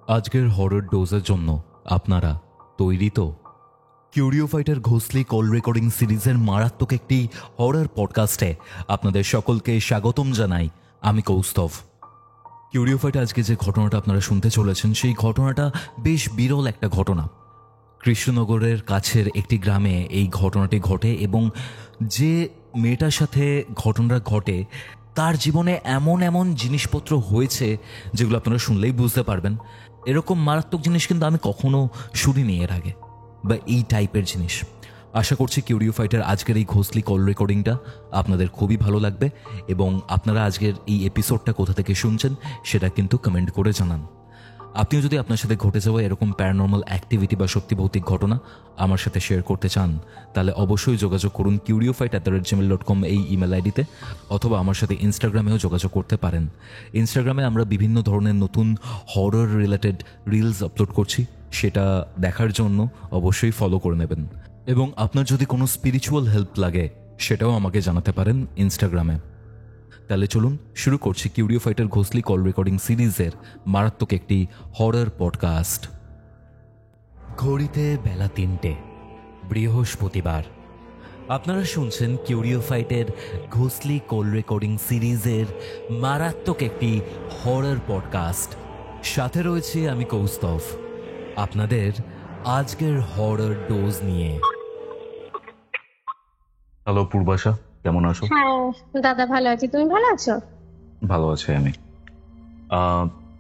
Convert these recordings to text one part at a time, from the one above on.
আজকের হরর ডোজের জন্য আপনারা তৈরি তো? কিউরিও ফাইটার ঘোষলি কল রেকর্ডিং সিরিজের মারাত্মক একটি হরর পডকাস্টে আপনাদের সকলকে স্বাগতম জানাই। আমি কৌস্তভ। কিউরিও ফাইটার আজকে যে ঘটনাটা আপনারা শুনতে চলেছেন, সেই ঘটনাটা বেশ বিরল একটা ঘটনা। কৃষ্ণনগরের কাছের একটি গ্রামে এই ঘটনাটি ঘটে এবং যে মেয়েটার সাথে ঘটনাটা ঘটে তার জীবনে এমন এমন জিনিসপত্র হয়েছে যেগুলো আপনারা শুনলেই বুঝতে পারবেন। এরকম মারাত্মক জিনিস কিন্তু আমি কখনো শুনিনি এর আগে, বা এই টাইপের জিনিস। আশা করছি কিউরিও ফাইটার আজকের এই ঘোষলি কল রেকর্ডিংটা আপনাদের খুবই ভালো লাগবে এবং আপনারা আজকের এই এপিসোডটা কোথা থেকে শুনছেন সেটা কিন্তু কমেন্ট করে জানান। আপনিও যদি আপনার সাথে ঘটে যাওয়া এরকম প্যারানর্মাল অ্যাক্টিভিটি বা সত্যিভৌতিক ঘটনা আমার সাথে শেয়ার করতে চান, তাহলে অবশ্যই যোগাযোগ করুন curiofight@gmail.com এই ইমেল আইডিতে, অথবা আমার সাথে ইনস্টাগ্রামেও যোগাযোগ করতে পারেন। ইনস্টাগ্রামে আমরা বিভিন্ন ধরনের নতুন হরর রিলেটেড রিলস আপলোড করছি, সেটা দেখার জন্য অবশ্যই ফলো করে নেবেন। এবং আপনার যদি কোনো স্পিরিচুয়াল হেল্প লাগে সেটাও আমাকে জানাতে পারেন ইনস্টাগ্রামে। তাহলে চলুন শুরু করছি কিউরিও ফাইটার ঘোষলি কল রেকর্ডিং সিরিজের মারাত্মক একটি হরর পডকাস্ট। ঘড়িতে বেলা 3টে, বৃহস্পতিবার। আপনারা শুনছেন কিউরিও ফাইটের ঘোষলি কল রেকর্ডিং সিরিজের মারাত্মক একটি হরর পডকাস্ট। সাথে রয়েছে আমি কৌস্তভ, আপনাদের আজকের হরর ডোজ নিয়ে। হ্যালো পূর্বাশা, কেমন আছো? হ্যাঁ দাদা, ভালো আছি। তুমি ভালো আছো? ভালো আছি আমি।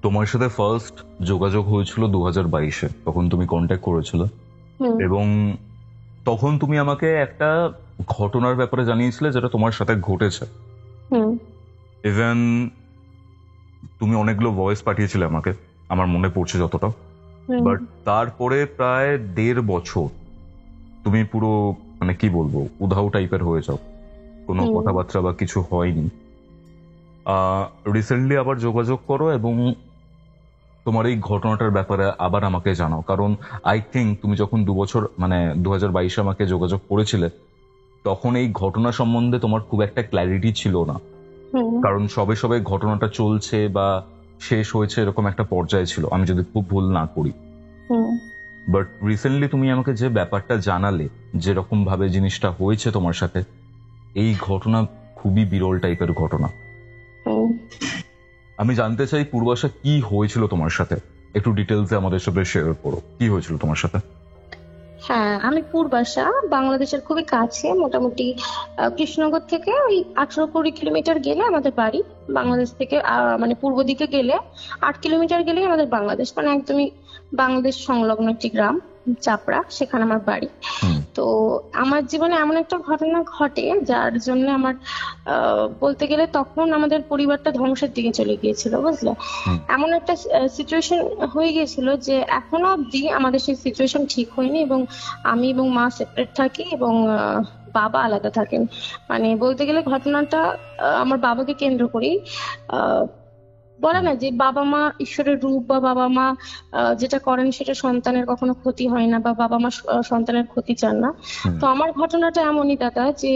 তোমার সাথে ফার্স্ট যোগাযোগ হয়েছিল 2022-এ, তখন তুমি কন্ট্যাক্ট করেছিল এবং তখন তুমি আমাকে একটা ঘটনার ব্যাপারে জানিয়েছিলে যেটা তোমার সাথে ঘটেছে। ইভেন তুমি অনেকগুলো ভয়েস পাঠিয়েছিলে আমাকে, আমার মনে পড়ছে যতটা। বাট তারপরে প্রায় 1.5 বছর তুমি পুরো মানে কি বলবো, উধাও টাইপের হয়ে যাও, কোনো কথাবার্তা বা কিছু হয়নি। রিসেন্টলি আবার যোগাযোগ করো এবং তোমার এই ঘটনাটার ব্যাপারে আবার আমাকে জানাও, কারণ আই থিঙ্ক তুমি যখন 2 বছর মানে 2022-এ আমাকে যোগাযোগ করেছিলে তখন এই ঘটনা সম্বন্ধে তোমার খুব একটা ক্ল্যারিটি ছিল না, কারণ সবে সবে ঘটনাটা চলছে বা শেষ হয়েছে এরকম একটা পর্যায়ে ছিল, আমি যদি খুব ভুল না করি। বাট রিসেন্টলি তুমি আমাকে যে ব্যাপারটা জানালে, যেরকম ভাবে জিনিসটা হয়েছে তোমার সাথে, এই ঘটনা খুবই বিরল টাইপের ঘটনা। আমি জানতে চাই পূর্বাশা, কি হয়েছিল তোমার সাথে, একটু ডিটেলসে আমাদের সাথে শেয়ার করো, কি হয়েছিল তোমার সাথে? হ্যাঁ, আমি পূর্বাশা, বাংলাদেশের খুবই কাছে, মোটামুটি কৃষ্ণনগর থেকে ওই 18-20 কিলোমিটার গেলে আমাদের বাড়ি। বাংলাদেশ থেকে মানে পূর্ব দিকে গেলে 8 কিলোমিটার গেলেই আমাদের বাংলাদেশ, মানে একদমই বাংলাদেশ সংলগ্ন একটি গ্রাম চাপড়া, সেখানে আমার বাড়ি। তো আমার জীবনে এমন একটা ঘটনা ঘটে যার জন্য আমার বলতে গেলে তখন আমাদের পরিবারটা ধ্বংসের দিকে চলে গিয়েছিল, বুঝলে। এমন একটা সিচুয়েশন হয়ে গিয়েছিল যে এখনো অব্দি আমাদের সেই সিচুয়েশন ঠিক হয়নি এবং আমি এবং মা সেপারেট থাকি এবং বাবা আলাদা থাকেন। মানে বলতে গেলে ঘটনাটা আমার বাবাকে কেন্দ্র করেই। বলে না যে বাবা মা ঈশ্বরের রূপ, বা বাবা মা যেটা করেন সেটা সন্তানের কখনো ক্ষতি হয় না, বা বাবা মা সন্তানের ক্ষতি চান না। তো আমার ঘটনাটা এমনই দাদা, যে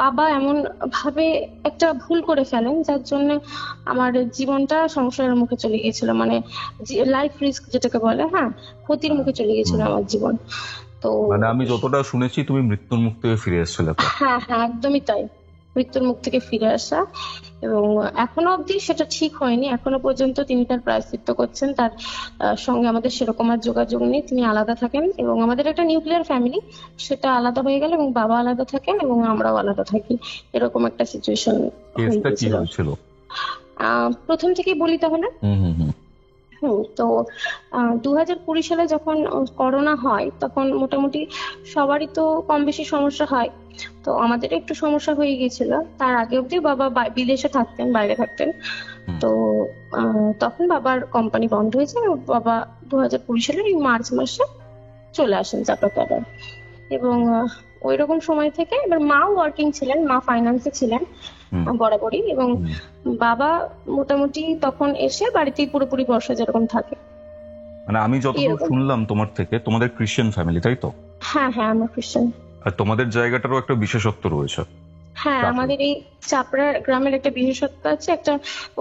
বাবা এমন ভাবে একটা ভুল করে ফেলেন যার জন্য আমার জীবনটা সংসারের মুখে চলে গিয়েছিল, মানে লাইফ রিস্ক যেটাকে বলে, হ্যাঁ, ক্ষতির মুখে চলে গিয়েছিল আমার জীবন। তো মানে আমি যতটা শুনেছি তুমি মৃত্যুর মুখ থেকে ফিরে এসেছিলে। হ্যাঁ হ্যাঁ, একদমই তাই, মৃত্যুর মুখ থেকে ফিরে আসা। এবং এখনো অব্দি সেটা ঠিক হয়নি, এখনো পর্যন্ত তিনি তার প্রায়শ্চিত্ত করছেন। তার সঙ্গে আমাদের সেরকম আর যোগাযোগ নেই, তিনি আলাদা থাকেন এবং আমাদের একটা নিউক্লিয়ার ফ্যামিলি, সেটা আলাদা হয়ে গেল এবং বাবা আলাদা থাকেন এবং আমরাও আলাদা থাকি, এরকম একটা সিচুয়েশন হয়েছিল। প্রথম থেকেই বলি তাহলে। তো 2020 সালে যখন করোনা হয় তখন মোটামুটি সবারই তো কম বেশি সমস্যা হয়, তো আমাদের একটু সমস্যা হয়ে গিয়েছিল। তার আগে অব্দি বাবা বিদেশে থাকতেন, বাইরে থাকতেন। তো তখন বাবার কোম্পানি বন্ধ হয়েছে এবং বাবা 2020 সালের এই মার্চ মাসে চলে আসেন চাপাতারা। এবং ওই রকম সময় থেকে এবার মাও ওয়ার্কিং ছিলেন, মা ফাইন্যান্সে ছিলেন বরাবরই, এবং বাবা মোটামুটি তখন এসে বাড়িতেই পুরোপুরি বর্ষা যেরকম থাকে। মানে আমি যতদূর শুনলাম তোমার থেকে, তোমাদের ক্রিশ্চিয়ান ফ্যামিলি, তাই তো? হ্যাঁ হ্যাঁ, আমরা ক্রিশ্চিয়ান। আর তোমাদের জায়গাটারও একটা বিশেষত্ব রয়েছে। হ্যাঁ, চাপড়া। আমাদের এই চাপড়া গ্রামের একটা বিশেষত্ব আছে, একটা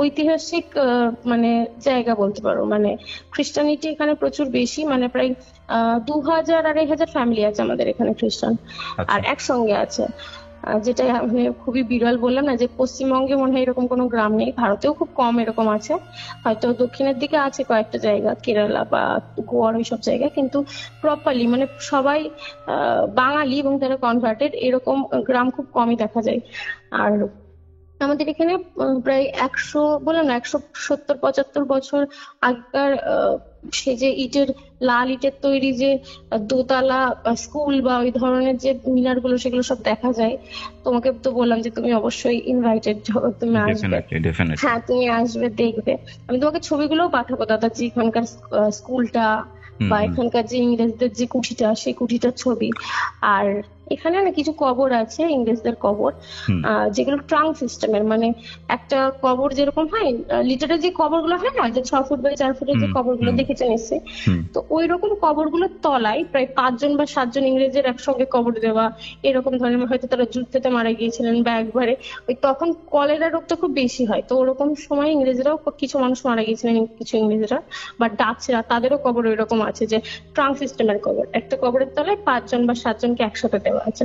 ঐতিহাসিক মানে জায়গা বলতে পারো। মানে খ্রিস্টানিটি এখানে প্রচুর বেশি, মানে প্রায় 2000-2500 ফ্যামিলি আছে আমাদের এখানে খ্রিস্টান, আচ্ছা। আর একসঙ্গে আছে। যেটা মানে খুবই বিরল, বললাম না যে পশ্চিমবঙ্গে মনে হয় এরকম কোনো গ্রাম নেই, ভারতেও খুব কম এরকম আছে। হয়তো দক্ষিণের দিকে আছে কয়েকটা জায়গা, কেরালা বা গোয়ার ওইসব জায়গায়, কিন্তু প্রপারলি মানে সবাই বাঙালি এবং তারা কনভার্টেড, এরকম গ্রাম খুব কমই দেখা যায়। আর আমাদের এখানে প্রায় 170-75 বছর আগেকার সে যে ইটের, লাল ইটের তৈরি যে দোতলা স্কুল বা ওই ধরনের যে মিনার গুলো, সেগুলো সব দেখা যায়। তোমাকে তো বললাম যে তুমি অবশ্যই ইনভাইটেড, তুমি আসবে। Definitely definitely. হ্যাঁ, তুমি আসবে, দেখবে। আমি তোমাকে ছবিগুলোও পাঠাবো দাদা, যে এখানকার স্কুলটা বা এখানকার যে ইংরেজদের যে কুঠিটা, সেই কুঠিটার ছবি। আর এখানে না কিছু কবর আছে, ইংরেজদের কবর, যেগুলো ট্রাঙ্ক সিস্টেমের, মানে একটা কবর যেরকম হয় লিটারের যে কবরগুলো হয় না, যে 6 ফুট বাই 4 ফুটের যে কবরগুলো দেখেছেন এসে, তো ওই রকম কবরগুলোর তলায় প্রায় 5 জন বা 7 জন ইংরেজের একসঙ্গে কবর দেওয়া, এরকম ধরনের। হয়তো তারা যুদ্ধেতে মারা গিয়েছিলেন বা একবারে ওই তখন কলেরা রোগটা খুব বেশি হয়, তো ওরকম সময় ইংরেজরাও কিছু মানুষ মারা গিয়েছিলেন, কিছু ইংরেজরা বা ডাচরা, তাদেরও কবর ওইরকম আছে, যে ট্রাঙ্ক সিস্টেমের কবর, একটা কবরের তলায় 5 জন বা 7 জনকে একসাথে দেওয়া আছে।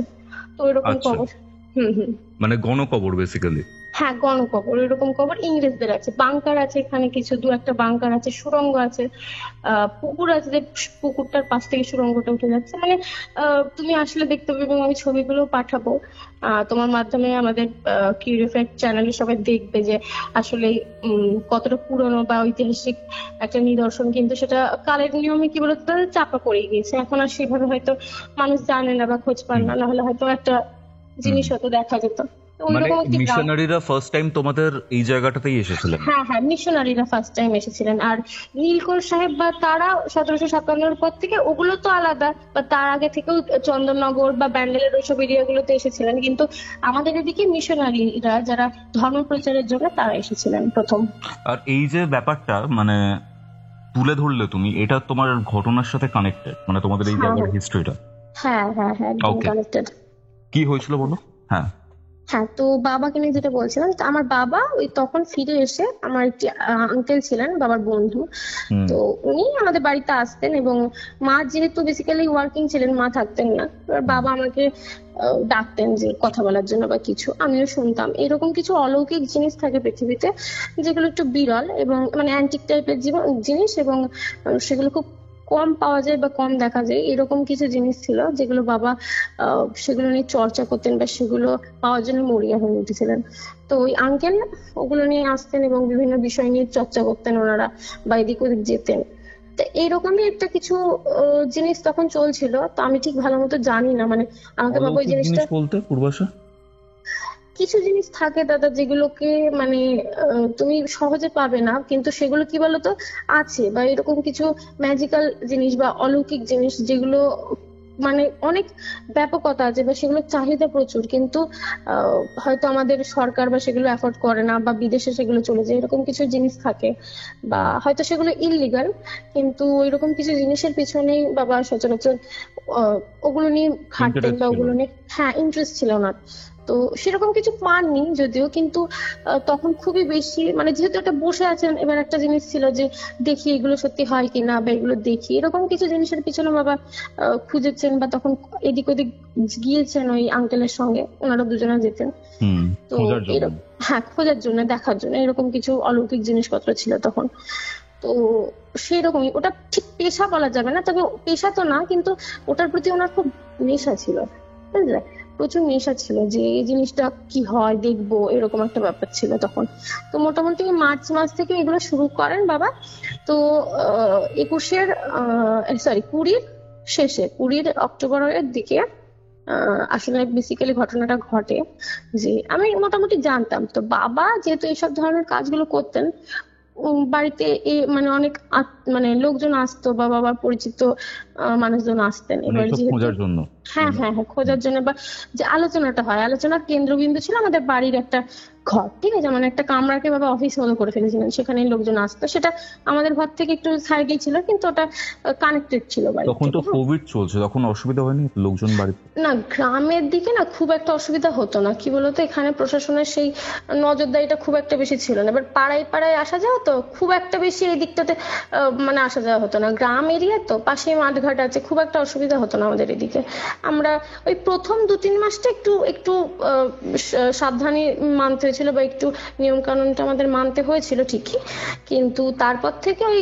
তো ওইরকম আচ্ছা। কবর। হুম হুম। মানে গণকবর বেসিক্যালি। হ্যাঁ, গণকবর, এরকম কবর ইংরেজদের আছে। বাংকার আছে এখানে, কিছু দু একটা বাংকার আছে, সুড়ঙ্গ আছে, পুকুর আছে, যে পুকুরটার পাশ থেকে সুড়ঙ্গটা উঠে যাচ্ছে। মানে তুমি আসলে দেখতে পাবে, এবং আমি ছবিগুলো পাঠাবো তোমার মাধ্যমে আমাদের কিউরিওফ্যাক্ট চ্যানেলে, সবাই দেখবে যে আসলে কতটা পুরনো বা ঐতিহাসিক একটা নিদর্শন। কিন্তু সেটা কালের নিয়মে কি বলতো চাপা পড়ে গিয়েছে, এখন আর সেভাবে হয়তো মানুষ জানে না বা খোঁজ পান না, নাহলে হয়তো একটা জিনিস হয়তো দেখা যেত। তো মানে ওইরকম একটি গ্রাম। মিশনারিরা ফার্স্ট টাইম তোমাদের এই জায়গাটাতেই এসেছিলেন? হ্যাঁ হ্যাঁ, মিশনারিরা ফার্স্ট টাইম এসেছিলেন। আর নীলকর সাহেব বা তারা 1757 পর থেকে, ওগুলো তো আলাদা, বা তার আগে থেকেও চন্দননগর বা ব্যান্ডেলের ওইসব এরিয়াগুলোতে এসেছিলেন, কিন্তু আমাদের এদিকে মিশনারিরা যারা ধর্ম প্রচারের জন্য, তারা এসেছিলেন প্রথম। আর এই যে ব্যাপারটা মানে তুলে ধরলে তুমি, এটা তোমার ঘটনার সাথে কানেক্টেড, মানে তোমাদের এই জায়গার হিস্ট্রিটা? হ্যাঁ হ্যাঁ হ্যাঁ, Okay. কানেক্টেড। কি হয়েছিল বলো। হ্যাঁ। হ্যাঁ, তো বাবাকে নিয়ে যেটা বলছিলাম, তো আমার বাবা ওই তখন ফিরে এসে, আমার একটি আঙ্কেল ছিলেন বাবার বন্ধু, তো উনি আমাদের বাড়িতে আসতেন, এবং মা যেহেতু বেসিক্যালি ওয়ার্কিং ছিলেন, মা থাকতেন না, এবার বাবা আমাকে ডাকতেন যে কথা বলার জন্য বা কিছু, আমিও শুনতাম। এরকম কিছু অলৌকিক জিনিস থাকে পৃথিবীতে, যেগুলো একটু বিরল এবং মানে অ্যান্টিক টাইপের জিনিস, এবং সেগুলো খুব কম পাওয়া যায় বা কম দেখা যায়। এরকম কিছু জিনিস ছিল যেগুলো বাবা সেগুলো নিয়ে চর্চা করতেন, বা সেগুলো পাওয়ার জন্য মরিয়া হয়ে উঠেছিলেন। তো ওই আঙ্কেল ওগুলো নিয়ে আসতেন এবং বিভিন্ন বিষয় নিয়ে চর্চা করতেন ওনারা, বা এদিক ওদিক যেতেন। তো এইরকমই একটা কিছু জিনিস তখন চলছিল, তো আমি ঠিক ভালো মতো জানি না, মানে আমাকে বাবা ওই অলৌকিক জিনিসটা, জিনিস বলতে পূর্বাশা? কিছু জিনিস থাকে দাদা যেগুলোকে মানে তুমি সহজে পাবে না, কিন্তু সেগুলো কি বলতো আছে, বা এরকম কিছু ম্যাজিক্যাল জিনিস বা অলৌকিক জিনিস, যেগুলো মানে অনেক ব্যাপকতা আছে, বা সেগুলোর চাহিদা প্রচুর, কিন্তু হয়তো আমাদের সরকার বা সেগুলো অ্যাফোর্ড করে না, বা বিদেশে সেগুলো চলে যায়, এরকম কিছু জিনিস থাকে। বা হয়তো সেগুলো ইললিগাল, কিন্তু এরকম কিছু জিনিসের পিছনেই বাবা সচরাচর ওগুলো নিয়ে ঘাটতেন, Interest বা ছিল। ওগুলো নিয়ে হ্যাঁ ইন্টারেস্ট ছিল না। তো সেরকম কিছু পাননি যদিও, কিন্তু তখন খুবই বেশি, মানে যেহেতু একটা বসে আছেন, এবার একটা জিনিস ছিল যে দেখি এগুলো সত্যি হয় কিনা, বা এগুলো দেখি, এরকম কিছু জিনিসের পিছনে বাবা খুঁজেছেন, বা তখন এদিক ওদিক গিয়েছেন ওই আঙ্কেলের সঙ্গে, ওনারা দুজনে যেতেন। তো খোঁজার জন্য। হ্যাঁ, খোঁজার জন্য, দেখার জন্য, এরকম কিছু অলৌকিক জিনিসপত্র ছিল তখন। তো সেরকমই, ওটা ঠিক পেশা বলা যাবে না, তবে পেশা তো না, কিন্তু ওটার প্রতি ওনার খুব নেশা ছিল, বুঝলে, প্রচুর নেশা ছিল, যে এই জিনিসটা কি হয় দেখবো, এরকম একটা ব্যাপার ছিল তখন। তো মোটামুটি মার্চ মাস থেকে এগুলো শুরু করেন বাবা। তো 21-এর সরি 20-র শেষে, 20-র অক্টোবরের দিকে আসলে বেসিক্যালি ঘটনাটা ঘটে, যে আমি মোটামুটি জানতাম। তো বাবা যেহেতু এইসব ধরনের কাজগুলো করতেন, বাড়িতে মানে অনেক মানে লোকজন আসতো, বা বাবার পরিচিত মানুষজন আসতেন। মানে এবার এসব যেহেতু খোঁজার জন্য। হ্যাঁ হ্যাঁ হ্যাঁ, খোঁজার জন্য, বা যে আলোচনাটা হয়, আলোচনার কেন্দ্রবিন্দু ছিল আমাদের বাড়ির একটা ঘর, ঠিক আছে, মানে একটা কামরাকে বাবা অফিস মতো করে ফেলেছিলেন, সেখানে লোকজন আসতো। সেটা আমাদের ঘর থেকে একটু সাইডে ছিল, কিন্তু ওটা কানেক্টেড ছিল বাড়ি তখন তো থেকে। কোভিড চলছে, তখন অসুবিধা হয়নি লোকজন বাড়িতে? না, গ্রামের দিকে না খুব একটা অসুবিধা হতো না, কি বলতো এখানে প্রশাসনের সেই নজরদারিটা খুব একটা বেশি ছিল না। এবার পাড়ায় পাড়ায় আসা যাওয়া তো খুব একটা বেশি এই দিকটাতে মানে আসা যাওয়া হতো না, গ্রাম এরিয়া তো, পাশেই মাঠঘাট আছে, খুব একটা অসুবিধা হতো না আমাদের এদিকে। আমরা ওই প্রথম 2-3 মাসটা একটু একটু সাবধানী মানতে হয়েছিল, বা একটু নিয়ম কানুনটা আমাদের মানতে হয়েছিল ঠিকই, কিন্তু তারপর থেকে ওই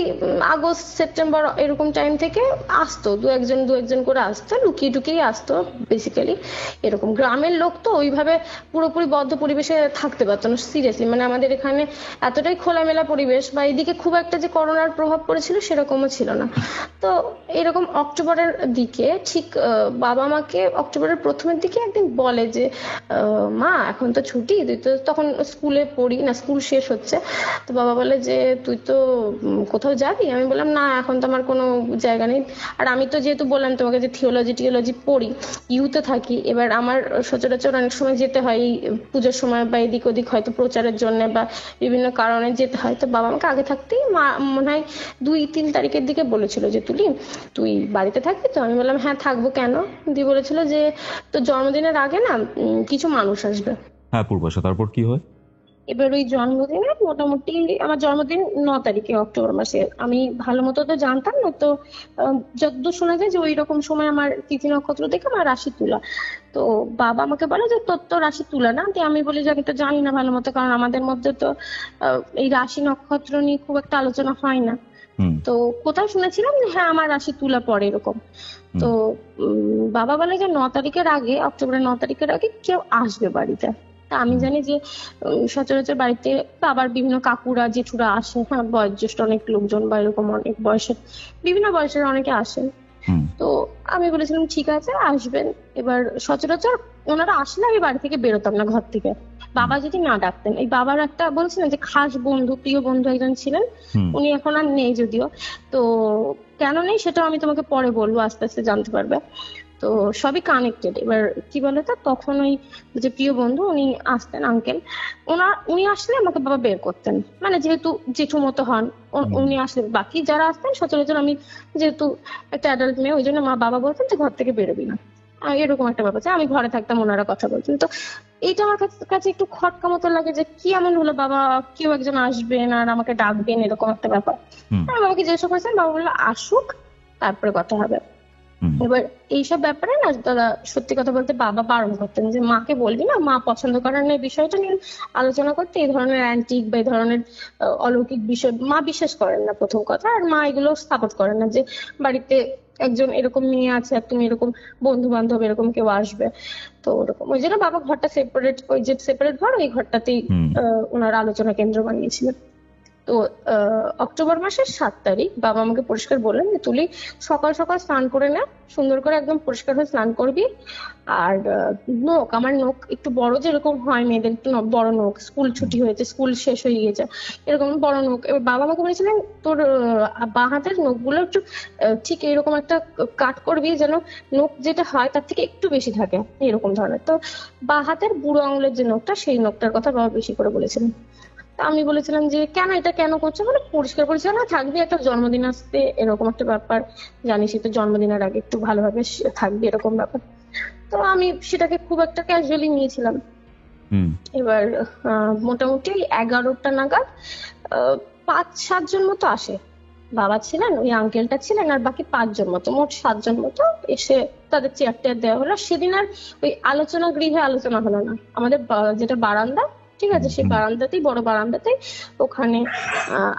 আগস্ট সেপ্টেম্বর এরকম টাইম থেকে আসতো, দু একজন করে আসতো, লুকিয়ে টুকিয়ে আসতো বেসিক্যালি। এরকম গ্রামের লোক তো ওইভাবে পুরোপুরি বদ্ধ পরিবেশে থাকতে পারতো না সিরিয়াসলি, মানে আমাদের এখানে এতটাই খোলামেলা পরিবেশ, বা এদিকে খুব একটা যে করোনার প্রভাব পড়েছিল সেরকমও ছিল না। তো এরকম অক্টোবরের দিকে ঠিক বাবা মাকে অক্টোবরের প্রথমের দিকে একদিন বলে যে মা এখন তো ছুটি, তুই তো তখন স্কুলে পড়ি না, স্কুল শেষ হচ্ছে। তো বাবা বলে যে তুই তো কোথাও যাবি? আমি বললাম না, এখন তো আমার কোনো জায়গা নেই। আর আমি তো যেহেতু বললাম তোমাকে যে থিওলজি পড়ি, ইউতে থাকি, এবার আমার সচরাচর অনেক সময় যেতে হয় এই পুজোর সময়, বা এদিক ওদিক হয়তো প্রচারের জন্য বা বিভিন্ন কারণে যেতে হয়। তো বাবা আমাকে আগে থাকতেই মনে হয় 2-3 তারিখের দিকে বলেছিল যে তুই বাড়িতে থাকবি তো? আমি বললাম হ্যাঁ থাকবো, কেন? দিয়ে বলেছিল যে তোর জন্মদিনের আগে না কিছু মানুষ আসবে। হ্যাঁ পূর্বাশা, তারপর কি হয়? এবার ওই জন্মদিনে মোটামুটি, আমার জন্মদিন 9 তারিখে অক্টোবর মাসে, আমি ভালো মতো তো জানতাম না তো, যতদূর শোনা যায় যে ওই রকম সময় আমার তিথি নক্ষত্র দেখে আমার রাশি তুলা। তো বাবা আমাকে বলে যে তোর তো রাশি তুলা না। দিয়ে আমি বলি যে আমি তো জানি না ভালো মতো, কারণ আমাদের মধ্যে তো এই রাশি নক্ষত্র নিয়ে খুব একটা আলোচনা হয় না। তো কোথাও শুনেছিলাম যে হ্যাঁ আমার রাশি তুলা পড়ে এরকম। তো বাবা বলে যে 9 তারিখের আগে, অক্টোবরের 9 তারিখের আগে কেউ আসবে বাড়িতে। তা আমি জানি যে সচরাচর বাড়িতে বাবার বিভিন্ন কাকুরা জেঠুরা আসে, হ্যাঁ বয়োজ্যেষ্ঠ অনেক লোকজন, বা এরকম অনেক বয়সের, বিভিন্ন বয়সের অনেকে আসেন। তো আমি বলেছিলাম ঠিক আছে আসবেন। এবার সচরাচর ওনারা আসলে আমি বাড়ি থেকে বেরোতাম না, ঘর থেকে, বাবা যদি না ডাকতেন। এই বাবার একটা বলছিলেন যে খাস বন্ধু, প্রিয় বন্ধু একজন ছিলেন, উনি এখন আর নেই যদিও। তো কেন নেই সেটা আমি তোমাকে পরে বলবো, আস্তে আস্তে জানতে পারবে। তো সবই কানেক্টেড। এবার কি বলতো, তখন ওই যে প্রিয় বন্ধু উনি আসতেন, আঙ্কেল, উনি আসলে আমাকে বাবা বের করতেন, মানে যেহেতু জেঠু মতো হন, উনি আসলে, বাকি যারা আসতেন সচরাচর আমি যেহেতু একটা অ্যাডাল্ট মেয়ে, ওই জন্য বাবা বলতেন যে ঘর থেকে বেরোবি না, এরকম একটা ব্যাপার। আমি ঘরে থাকতাম, ওনারা কথা বলতেন। তো এইটা আমার কাছে একটু খটকা মতো লাগে যে কি এমন হলো, বাবা কেউ একজন আসবেন আর আমাকে ডাকবেন, এরকম একটা ব্যাপার। আর বাবাকে জিজ্ঞাসা করেছেন, বাবা বললো আসুক তারপরে কথা হবে। এবার এইসব ব্যাপারে না দাদা, সত্যি কথা বলতে বাবা বারণ করতেন যে মাকে বলবি না, মা পছন্দ করেন না এই বিষয়টা নিয়ে আলোচনা করতে, এই ধরনের অ্যান্টিক বা এই ধরনের অলৌকিক বিষয় মা বিশ্বাস করেন না, প্রথম কথা। আর মা এগুলো সাপোর্ট করেন না যে বাড়িতে একজন এরকম মেয়ে আছে আর তুমি এরকম বন্ধু বান্ধব এরকম কেউ আসবে। তো ওরকম, ওই জন্য বাবা ঘরটা সেপারেট, ওই যে সেপারেট ঘর, ওই ঘরটাতেই ওনার আলোচনা কেন্দ্র বানিয়েছিলেন। তো অক্টোবর মাসের 7 তারিখ বাবা আমাকে পরিষ্কার বললেন যে তুই সকাল সকাল স্নান করে নে, সুন্দর করে একদম পরিষ্কার হয়ে স্নান করবি। আর আমার নখ একটু বড়, যেরকম হয় মেয়েদের একটু বড় নখ, স্কুল ছুটি হয়েছে, স্কুল শেষ হয়ে গিয়েছে, এরকম বড় নখ। এবার বাবা আমাকে বলেছিলেন তোর বাঁ হাতের নখগুলো একটু ঠিক এরকম একটা কাট করবি, যেন নখ যেটা হয় তার থেকে একটু বেশি থাকে, এরকম ধরনের। তো বাঁ হাতের বুড়ো আঙুলের যে নখটা, সেই নখটার কথা বাবা বেশি করে বলেছিলেন। আমি বলেছিলাম যে কেন, এটা কেন করছো? মানে পরিষ্কার পরিচ্ছন্ন থাকবি, একটা জন্মদিন আসতে, এরকম একটা ব্যাপার, জানিসই তো জন্মদিনের আগে একটু ভালোভাবে থাকবি, এরকম ব্যাপার। তো আমি সেটাকে খুব একটা ক্যাজুয়ালি নিয়েছিলাম। এবার মোটামুটি 11টা নাগাদ 5-7 জন মতো আসে, বাবা ছিলেন, ওই আঙ্কেলটা ছিলেন, আর বাকি 5 জন মতো, মোট 7 জন মতো এসে তাদের চেয়ার টেয়ার দেওয়া হলো। সেদিন আর ওই আলোচনা গৃহে আলোচনা হলো না, আমাদের যেটা বারান্দা, ঠিক আছে, সেই বারান্দাতেই, বড় বারান্দাতেই ওখানে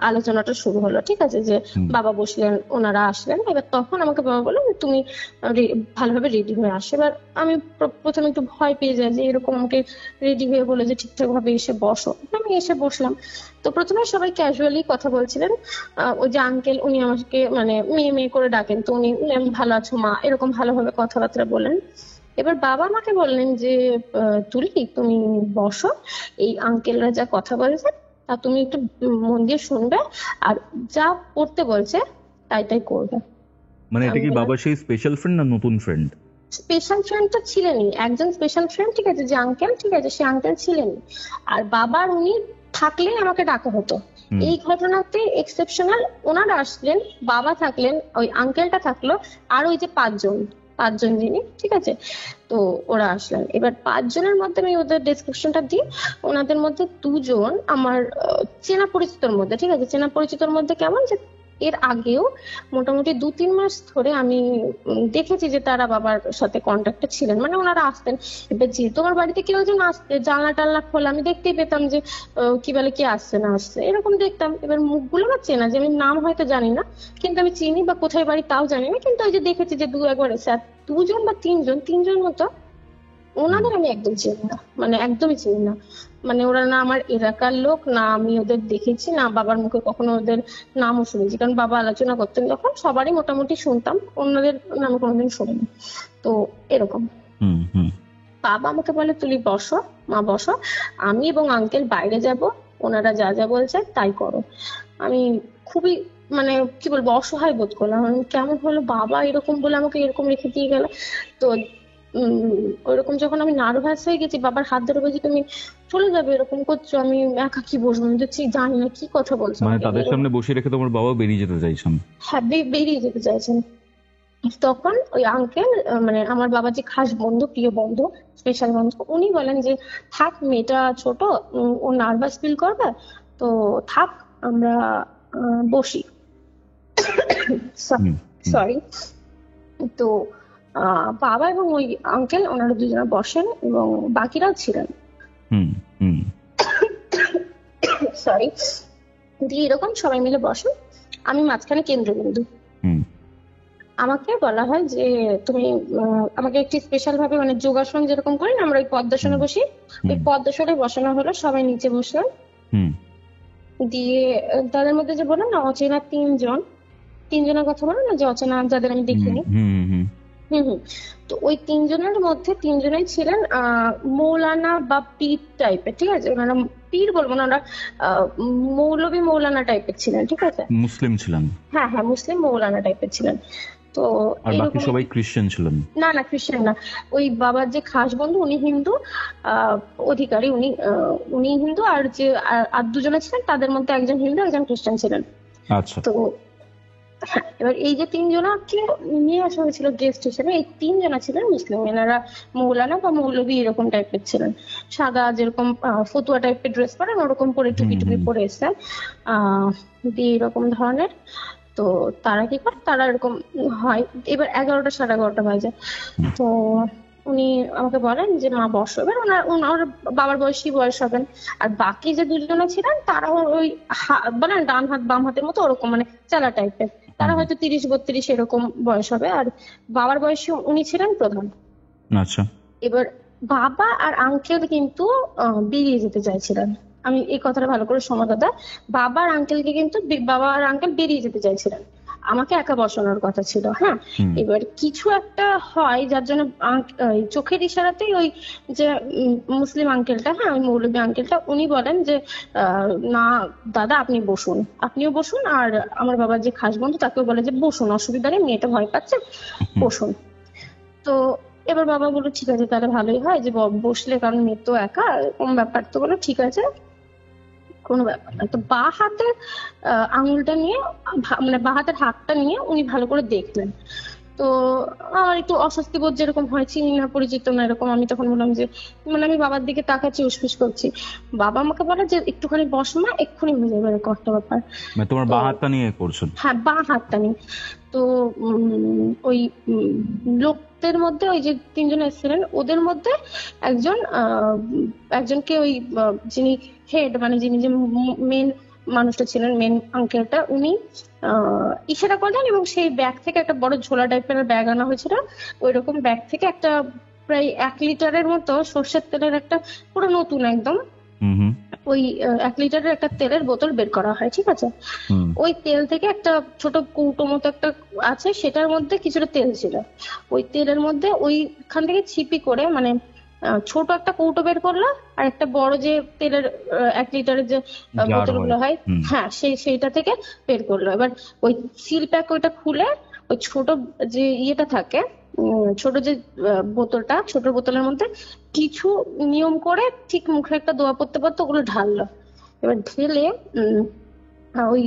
আলোচনাটা শুরু হলো। ঠিক আছে, যে বাবা বসলেন, ওনারা আসলেন। এবার তখন আমাকে বাবা বললো তুমি ভালোভাবে রেডি হয়ে আসে। এবার আমি প্রথমে একটু ভয় পেয়ে যাই যে এরকম আমাকে রেডি হয়ে বলে যে ঠিকঠাক ভাবে এসে বসো। আমি এসে বসলাম। তো প্রথমে সবাই ক্যাজুয়ালি কথা বলছিলেন। ওই যে আঙ্কেল, উনি আমাকে মানে মেয়ে মেয়ে করে ডাকেন, তো উনি ভালো আছো মা, এরকম ভালোভাবে কথাবার্তা বলেন। এবার বাবা আমাকে বললেন যে তুলি তুমি বসো, এই আঙ্কেলরা যা কথা বলছে তা তুমি একটু মন দিয়ে শুনবে, আর যা পড়তে বলছে তাই তাই করবে। মানে এটা কি বাবা সেই স্পেশাল ফ্রেন্ড না নতুন ফ্রেন্ড? স্পেশাল ফ্রেন্ড তো ছিলেনই, একজন স্পেশাল ফ্রেন্ড, ঠিক আছে, যে আঙ্কেল, ঠিক আছে, সে আঙ্কেল ছিলেনই। আর বাবার উনি থাকলেই আমাকে ডাকা হতো। এই ঘটনাতে এক্সেপশনাল ওনারা আসলেন, বাবা থাকলেন, ওই আঙ্কেলটা থাকলো, আর ওই যে পাঁচজন যিনি, ঠিক আছে, তো ওরা আসলেন। এবার 5 জনের মধ্যে আমি ওদের ডেসক্রিপশনটা দিই। ওনাদের মধ্যে 2 জন আমার চেনা পরিচিতর মধ্যে, ঠিক আছে, চেনা পরিচিতর মধ্যে কেমন, যে এর আগেও মোটামুটি 2-3 মাস ধরে আমি দেখেছি যে তারা বাবার সাথে কন্ট্যাক্টে ছিলেন, মানে ওনারা আসতেন। এবার যেহেতু আমার বাড়িতে কেউ একজন আসতে, জানলা টালনা খোলা, আমি দেখতেই পেতাম যে কি বলে, কে আসছে না আসছে, এরকম দেখতাম। এবার মুখগুলো আমার চেনা, যে আমি নাম হয়তো জানি না, কিন্তু আমি চিনি, বা কোথায় বাড়ি তাও জানি না, কিন্তু ওই যে দেখেছি যে 2-একবার এসে। আর 2 জন বা 3 জন মতো, ওনাদের আমি একদম চিনি না, মানে একদমই চিনি না। মানে ওরা না আমার এলাকার লোক, না আমি ওদের দেখেছি, না বাবার মুখে কখনো ওদের নামও শুনেছি। কারণ বাবা আলোচনা করতেন যখন, সবারই মোটামুটি শুনতাম, অন্যদের নামে কোনোদিন শুনিনি। তো এরকম বাবা আমাকে বলে, তুই বসো, মা বসো, আমি এবং আঙ্কেল বাইরে যাব, ওনারা যা যা বলছে তাই করো। আমি খুবই, মানে কি বলবো, অসহায় বোধ করলাম। আমি, কেমন হলো, বাবা এরকম বলে আমাকে এরকম রেখে দিয়ে গেল। তো ওইরকম যখন আমি নার্ভাস হয়ে গেছি, বাবার হাত ধরে বলছি, তুমি চলে যাবে, এরকম করছো, আমি একা কি বসবো, আমি দেখছি জানি না কি কথা বলছো। মানে তাদের সামনে বসিয়ে রেখে তোমার বাবা বেরিয়ে যেতে চাইছেন? হ্যাঁ, বেরিয়ে যেতে চাইছেন। তখন ওই আঙ্কেল, মানে আমার বাবার যে খাস বন্ধু, প্রিয় বন্ধু, স্পেশাল বন্ধু, উনি বলেন যে থাক, মেয়েটা ছোট, ও নার্ভাস ফিল করবে, তো থাক, আমরা বসি। সরি। তো বাবা এবং ওই আঙ্কেল, ওনারা দুজনে বসেন এবং বাকিরাও ছিলেন। সরি। দিয়ে এরকম সবাই মিলে বসেন, আমি মাঝখানে কেন্দ্রবিন্দু। আমাকে বলা হয় যে তুমি আমাকে একটি স্পেশাল ভাবে, মানে যোগাসন যেরকম করি না আমরা, ওই পদ্মাসনে বসি, ওই পদ্মাসনে বসানো হলো, সবাই নিচে বসলাম। দিয়ে তাদের মধ্যে যে বললাম না, অচেনা 3 জনের কথা বললাম না, যে অচেনা, যাদের আমি দেখিনি। তো ওই 3 জনের মধ্যে 3 জনেই ছিলেন মৌলানা বা পীর টাইপের, ঠিক আছে, ওনারা পীর বলবো না, ওরা মৌলবী মৌলানা টাইপের ছিলেন, ঠিক আছে, মুসলিম ছিলেন। হ্যাঁ হ্যাঁ, মুসলিম মৌলানা টাইপের ছিলেন। তো আর বাকি সবাই খ্রিস্টান ছিলেন? না না, খ্রিস্টান না। ওই বাবার যে খাস বন্ধু, উনি হিন্দু অধিকারী, উনি হিন্দু, আর যে আর 2 জনে ছিলেন, তাদের মধ্যে একজন হিন্দু, একজন খ্রিস্টান ছিলেন। আচ্ছা। তো এবার এই যে 3 জনকে নিয়ে আসা হয়েছিল গেস্ট হিসেবে, এই 3 জনা ছিলেন মুসলিম। এনারা মৌলানা বা মৌলবী এরকম টাইপের ছিলেন, সাদা যেরকম ফতুয়া টাইপের ড্রেস পরেন, ওরকম পরে টুপি টুপি পরে এসছেন, দিয়ে এরকম ধরনের। তো তারা কি করে, তারা এরকম হয়। এবার 11টা 11:30 বাজে। তো উনি আমাকে বলেন যে মা বসো। এবার ওনার বাবার বয়স হবেন। আর বাকি যে 2 জনা ছিলেন, তারা ওই বলেন ডান হাত বাম হাতের মতো, ওরকম মানে চালা টাইপের, তারা হয়তো 30-32 এরকম বয়স হবে। আর বাবার বয়সে উনি ছিলেন প্রধান। আচ্ছা। এবার বাবা আর আঙ্কেল কিন্তু বেরিয়ে যেতে চাইছিলেন। আমি এই কথাটা ভালো করে শোনো দাদা, বাবা আর আঙ্কেল বেরিয়ে যেতে চাইছিলেন, আমাকে একা বসানোর কথা ছিল। হ্যাঁ, এবার কিছু একটা হয় যার জন্য চোখের ইশারাতেই ওই যে মুসলিম আঙ্কেলটা, হ্যাঁ ওই মৌলবী আঙ্কেলটা, উনি বলেন যে না দাদা, আপনি বসুন, আপনিও বসুন। আর আমার বাবার যে খাস বন্ধু, তাকেও বলে যে বসুন, অসুবিধা নেই, মেয়েটা ভয় পাচ্ছে, বসুন। তো এবার বাবা বললো ঠিক আছে, তাহলে ভালোই হয় যে বসলে, কারণ মেয়ে তো একা, কোন ব্যাপার। তো বললো ঠিক আছে, কোনো ব্যাপার না। তো বা হাতের আঙুলটা নিয়ে, মানে বা হাতের হাতটা নিয়ে উনি ভালো করে দেখলেন। তো আমার একটু অস্বস্তি বোধ যেরকম হয়, চিনি না, পরিচিত না, এরকম। আমি তখন বললাম যে, মানে আমি বাবার দিকে তাকাচ্ছি, উসফিস করছি। বাবা আমাকে বলে যে একটুখানি বসো মা, এক্ষুনি হয়ে যাবে এরকম একটা ব্যাপার। মানে তোমার বা হাতটা নিয়ে করছেন? হ্যাঁ, বা হাতটা নিয়ে। তো ওই লোকদের মধ্যে, ওই যে 3 জন এসেছিলেন, ওদের মধ্যে একজনকে ওই যিনি হেড, মানে যিনি যে মেন মানুষটা ছিলেন, মেন আঙ্কেলটা, উনি ইশারা করলেন, এবং সেই ব্যাগ থেকে একটা বড় ঝোলা টাইপের ব্যাগ আনা হয়েছিল। ওই রকম ব্যাগ থেকে একটা প্রায় 1 লিটারের মতো সর্ষের তেলের একটা, পুরো নতুন একদম, ওই 1 লিটারের একটা তেলের বোতল বের করা হয়, ঠিক আছে। ওই তেল থেকে একটা ছোট কৌটো মতো একটা আছে, সেটার মধ্যে কিছুটা তেল ছিল। ওই তেলের মধ্যে ওইখান থেকে ছিপি করে, মানে ছোট একটা কৌটো বের করলো, আর একটা বড় যে তেলের 1 লিটারের যে বোতলগুলো হয়, হ্যাঁ সেইটা থেকে বের করলো। এবার ওই সিল প্যাক ওইটা খুলে, ওই ছোট যে ইয়েটা থাকে, ছোট যে বোতলটা, ছোট বোতলের মধ্যে কিছু নিয়ম করে ঠিক মুখে একটা দোয়া পড়তে পড়তে ওগুলো ঢাললো। এবার ঢেলে ওই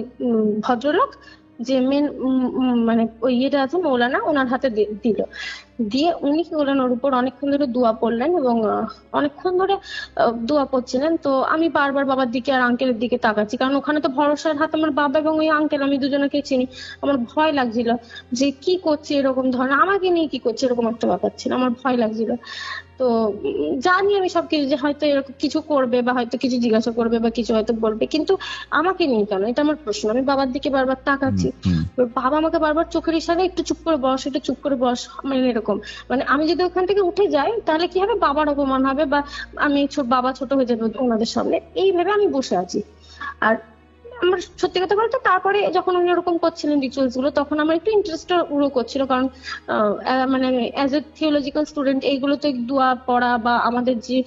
ভদ্রলোক যে মেন মানে ওই ইয়েটা আছে মৌলানা, ওনার হাতে দিল। দিয়ে উনি কি করলেন, ওর উপর অনেকক্ষণ ধরে দোয়া পড়লেন এবং অনেকক্ষণ ধরে দোয়া পড়ছিলেন। তো আমি বারবার বাবার দিকে আর আঙ্কেলের দিকে তাকাচ্ছি, কারণ ওখানে তো ভরসার হাত আমার বাবা এবং ওই আঙ্কেল, আমি দুজনকে চিনি। আমার ভয় লাগছিল যে কি করছে এরকম ধরনের, আমাকে নিয়ে কি করছে এরকম একটা ব্যাপার ছিল, আমার ভয় লাগছিল। তো জানি আমি সবকিছু যে হয়তো এরকম কিছু করবে বা হয়তো কিছু জিজ্ঞাসা করবে বা কিছু হয়তো বলবে, কিন্তু আমাকে নিয়ে কেন, এটা আমার প্রশ্ন। আমি বাবার দিকে বারবার তাকাচ্ছি, বাবা আমাকে বারবার চোখের ইশারায় একটু চুপ করে বস, একটু চুপ করে বস, মানে এরকম। মানে আমি যদি ওখান থেকে উঠে যাই তাহলে কি হবে, বাবার অপমান হবে বা আমি বাবা ছোট হয়ে যাবে ওনাদের সামনে, এই ভেবে আমি বসে আছি। আর আমার সত্যি কথা বলতে তারপরে যখন উনি ওরকম করছিলেন রিচুয়ালস গুলো, তখন আমার একটু ইন্টারেস্ট উড়ো করছিল, কারণ মানে অ্যাজ এ থিওলজিক্যাল স্টুডেন্ট এইগুলো তো দোয়া পড়া বা আমাদের যে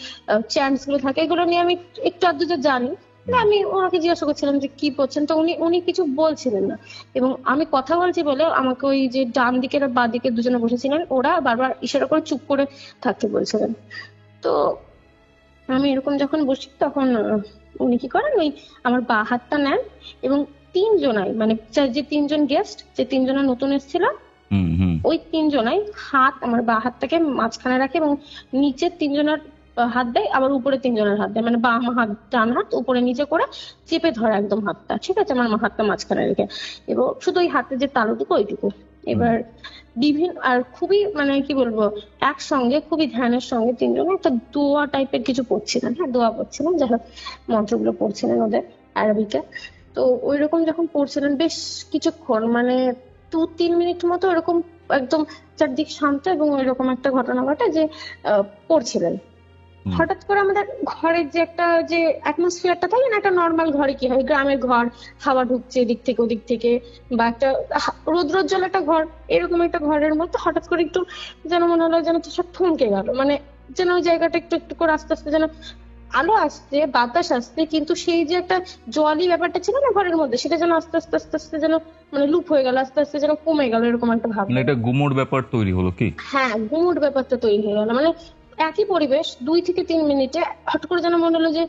চ্যান্টস গুলো থাকে এগুলো নিয়ে আমি একটু আধটু যে জানি। আমি ওনাকে জিজ্ঞাসা করছিলাম যে কি পড়ছেন, তো উনি কিছু বলছিলেন না। এবং আমি কথা বলছি বলে আমাকে ওই যে ডান দিকের আর বাঁ দিকে দুজনে বসেছিলেন, ওরা বারবার ইশারা করে চুপ করে থাকতে বলছিলেন। তো আমি এরকম যখন বসি তখন উনি কি করেন, ওই আমার বাঁ হাতটা নেন এবং তিনজনাই, মানে যে তিনজন গেস্ট, যে তিনজনা নতুন এসেছিল, ওই তিনজনাই হাত আমার বাঁ হাতটাকে মাঝখানে রাখে এবং নিচে তিনজনের হাত দেয়, আবার উপরে তিনজনের হাত দেয়, মানে বাঁ হাত ডান হাত উপরে নিচে করে চেপে ধরে একদম হাতটা, ঠিক আছে, আমার হাতটা মাঝখানে রেখে, এবং শুধু ওই হাতের যে তালুটুকু ওইটুকু। এবার বিভিন্ন আর খুবই মানে কি বলবো, একসঙ্গে খুবই ধ্যানের সঙ্গে তিনজনে একটা দোয়া টাইপের কিছু পড়ছিলেন, হ্যাঁ দোয়া পড়ছিলেন, যাই হোক মন্ত্রগুলো পড়ছিলেন ওদের আরবিতে। তো ওইরকম যখন পড়ছিলেন বেশ কিছুক্ষণ, মানে 2-3 মিনিট মতো এরকম একদম চারদিক শান্ত এবং ওইরকম একটা ঘটনা ঘটে যে পড়ছিলেন। হঠাৎ করে আমাদের ঘরের যে একটা যে অ্যাটমসফিয়ারটা থাকে না, একটা নর্মাল ঘরে কি হয়, গ্রামের ঘর, হাওয়া ঢুকছে এদিক থেকে ওদিক থেকে, বা একটা রৌদ্রোজ্জ্বল একটা ঘর, এরকম একটা ঘরের মধ্যে হঠাৎ করে একটু যেন মনে হলো যেন সব থমকে গেল, মানে যেন ওই জায়গাটা একটু একটু করে আস্তে আস্তে যেন আলো আসছে, বাতাস আসছে, কিন্তু সেই যে একটা জলই ব্যাপারটা ছিল না ঘরের মধ্যে, সেটা যেন আস্তে আস্তে আস্তে আস্তে যেন মানে লুপ হয়ে গেল, আস্তে আস্তে যেন কমে গেল, এরকম একটা ভাব। মানে এটা গুমোট ব্যাপার তৈরি হলো কি? হ্যাঁ, গুমুট ব্যাপারটা তৈরি হয়ে গেল, মানে একই পরিবেশ 2 থেকে 3 মিনিটে হঠাৎ করে যেন মনে হলো যে